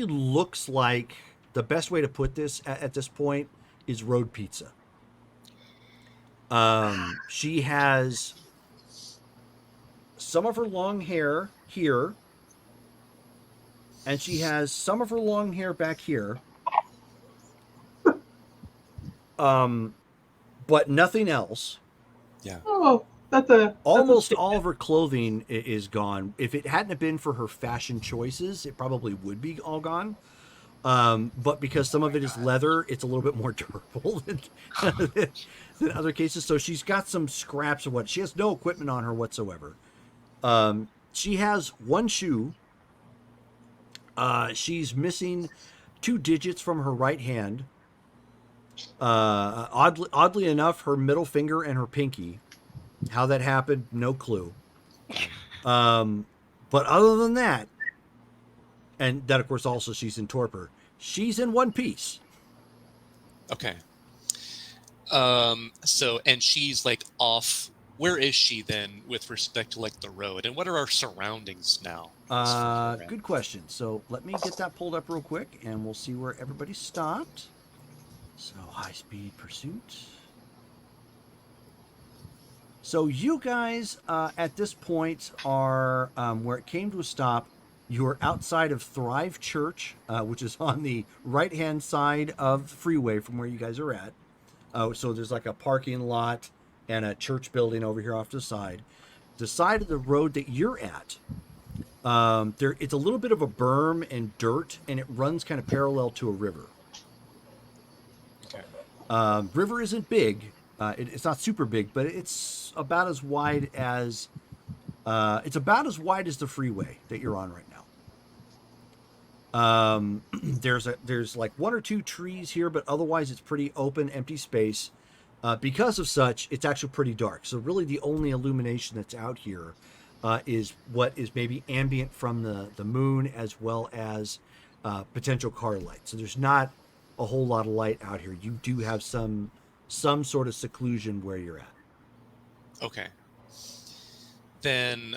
looks like, the best way to put this at this point is road pizza. She has some of her long hair here, and she has some of her long hair back here. But nothing else. Yeah. Oh, that's Almost a all of her clothing is gone. If it hadn't have been for her fashion choices, it probably would be all gone. But because some of it is leather, it's a little bit more durable than other cases. So she's got some scraps of what she has no equipment on her whatsoever. She has one shoe. She's missing 2 digits from her right hand. Oddly enough, her middle finger and her pinky. How that happened, no clue. But other than that, and that of course also she's in torpor. She's in one piece. Okay. So, and she's like off. Where is she then with respect to like the road? And what are our surroundings now? Good question. So let me get that pulled up real quick and we'll see where everybody stopped. So high speed pursuit. So you guys at this point are where it came to a stop. You're outside of Thrive Church, which is on the right-hand side of the freeway from where you guys are at. So there's like a parking lot and a church building over here off to the side. The side of the road that you're at, it's a little bit of a berm and dirt, and it runs kind of parallel to a river. Okay. River isn't big. It's not super big, but it's about as wide as the freeway that you're on right now. There's like 1 or 2 trees here, but otherwise it's pretty open, empty space. Because of such, it's actually pretty dark. So really, the only illumination that's out here is what is maybe ambient from the moon, as well as potential car light. So there's not a whole lot of light out here. You do have some sort of seclusion where you're at. Okay. Then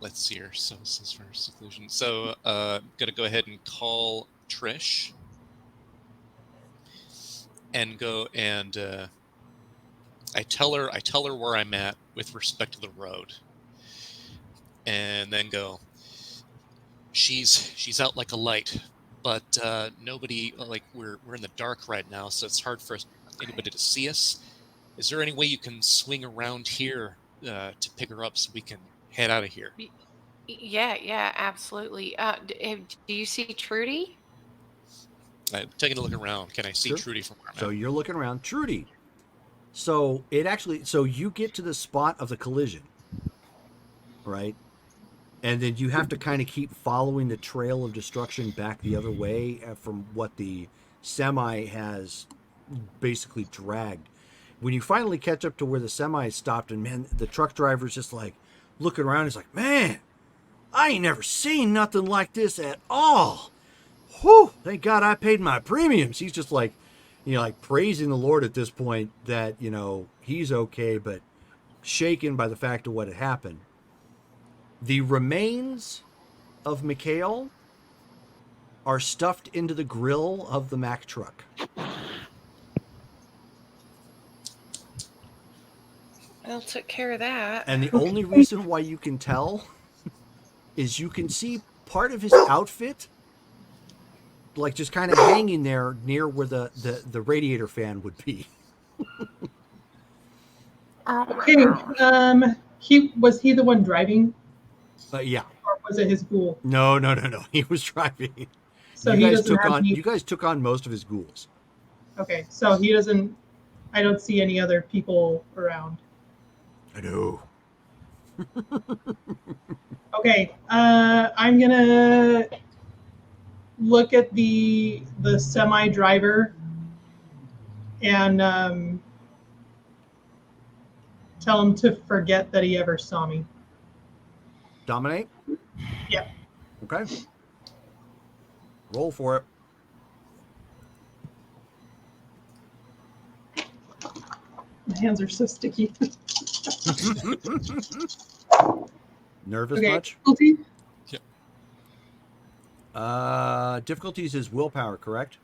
let's see here. So this is for seclusion. So gonna go ahead and call Trish and go and I tell her where I'm at with respect to the road, and then go. She's out like a light, but nobody, like we're in the dark right now, so it's hard for anybody to see us. Is there any way you can swing around here to pick her up so we can head out of here? Yeah, absolutely. Do you see Trudy? I'm taking a look around. Can I see Sure. Trudy from where I'm So at? you're looking around. Trudy. So you get to the spot of the collision, right? And then you have to kind of keep following the trail of destruction back the other way from what the semi has basically dragged. When you finally catch up to where the semi stopped, and man, the truck driver's just like looking around. He's like, man, I ain't never seen nothing like this at all. Whew, thank God I paid my premiums. He's just like, like praising the Lord at this point that, he's okay, but shaken by the fact of what had happened. The remains of Mikhail are stuffed into the grill of the Mack truck. Well, took care of that. And the only reason why you can tell is you can see part of his outfit like just kind of hanging there near where the radiator fan would be. Okay. Was he the one driving, Yeah. or was it his ghoul? No. He was driving. So you he guys doesn't took have on any. you guys took on most of his ghouls. Okay, so he doesn't. I don't see any other people around. I know. Okay, I'm gonna look at the semi driver and tell him to forget that he ever saw me. Dominate? Yeah. Okay. Roll for it. My hands are so sticky. Nervous Okay, much? difficulty? Difficulties is willpower, correct?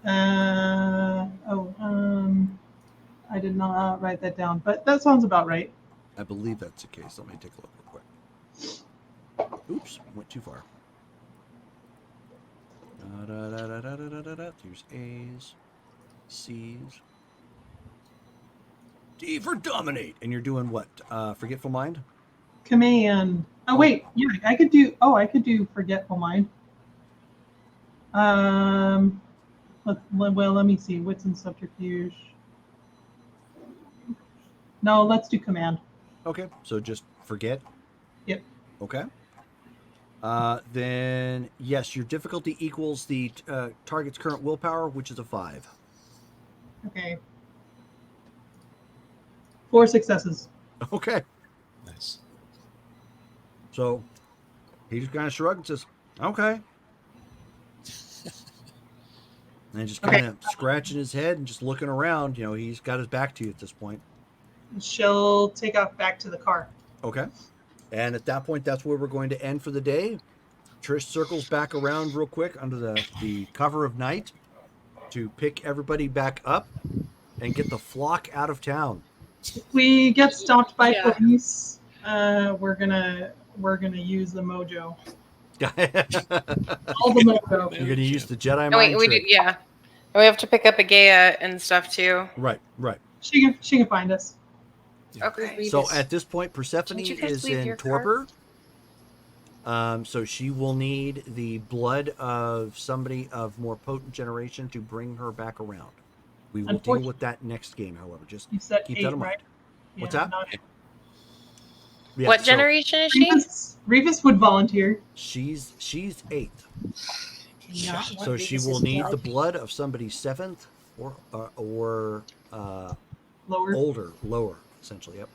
I did not write that down, but that sounds about right. I believe that's the case. Let me take a look real quick. Oops, went too far. Here's A's, C's, D for dominate. And you're doing what? Forgetful mind? Command. Oh wait, yeah, I could do. Oh, I could do forgetful mind. Let me see. Wits and subterfuge. No, let's do command. Okay, so just forget. Yep. Okay. Then yes, your difficulty equals the target's current willpower, which is a 5. Okay. 4 successes. Okay. Nice. So he just kind of shrugged and says, "Okay," and just kind of scratching his head and just looking around. You know, he's got his back to you at this point. She'll take off back to the car. Okay. And at that point, that's where we're going to end for the day. Trish circles back around real quick under the cover of night to pick everybody back up and get the flock out of town. If we get stopped by Yeah. police, we're gonna use the mojo. All the mojo. You're going to use the Jedi And mind we trick. do, yeah. And we have to pick up a Gaia and stuff too. Right. She can find us. Okay. So at this point, Persephone Didn't you guys is leave in your car? torpor. So she will need the blood of somebody of more potent generation to bring her back around. We will deal with that next game, however. Just You said keep 8, that in mind. right? What's Yeah, that? not- Yeah, What so generation is she? Revis would volunteer. she's 8th. Not want So she Revis's will need blood. the blood of somebody 7th or Lower. lower, essentially. Yep.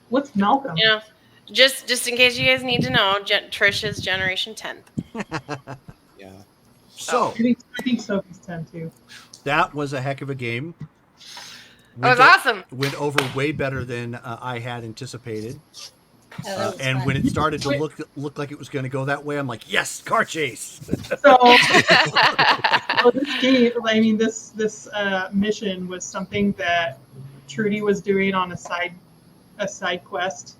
What's Malcolm? Yeah. Just in case you guys need to know, Trish is generation 10th. Yeah. So I think Sophie's 10 too. that was a heck of a game. That was awesome. Went over way better than I had anticipated. Oh, that was And fun. when it started to look like it was going to go that way, I'm like, yes, car chase. So this game, I mean, this mission was something that Trudy was doing on a side quest,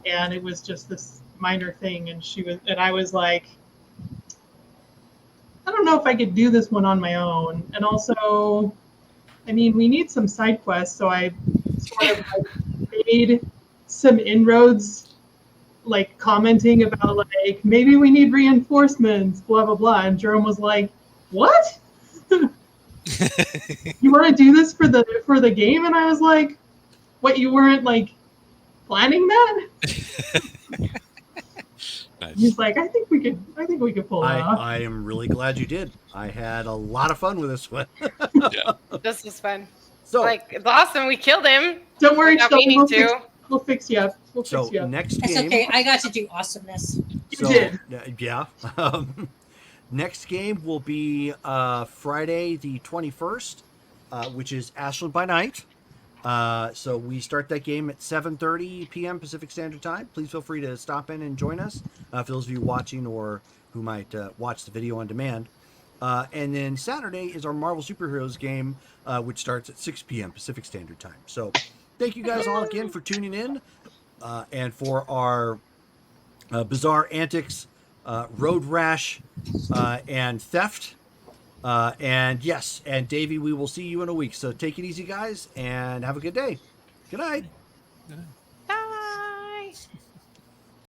and it was just this minor thing, and I was like, I don't know if I could do this one on my own, and also, I mean, we need some side quests, so I sort of made some inroads, like commenting about like maybe we need reinforcements, blah blah blah, and Jerome was like, "What? You want to do this for the game?" And I was like, "What? You weren't like planning that?" Nice. He's like, "I think we could pull it off." I am really glad you did. I had a lot of fun with this one. This was fun. So, Like, it's awesome. We killed him. Don't worry, Without Shelby, meaning to. we'll fix you up. We'll so fix you up. next That's game. okay. I got to do awesomeness. You did. Yeah. Next game will be Friday the 21st, which is Ashland by night. So we start that game at 7:30 p.m. Pacific Standard Time. Please feel free to stop in and join us, for those of you watching or who might watch the video on demand. And then Saturday is our Marvel Superheroes game, which starts at 6 p.m. Pacific Standard Time. So thank you guys all again for tuning in and for our bizarre antics, road rash, and theft. And yes, and Davey, we will see you in a week. So take it easy, guys, and have a good day. Good night. Yeah.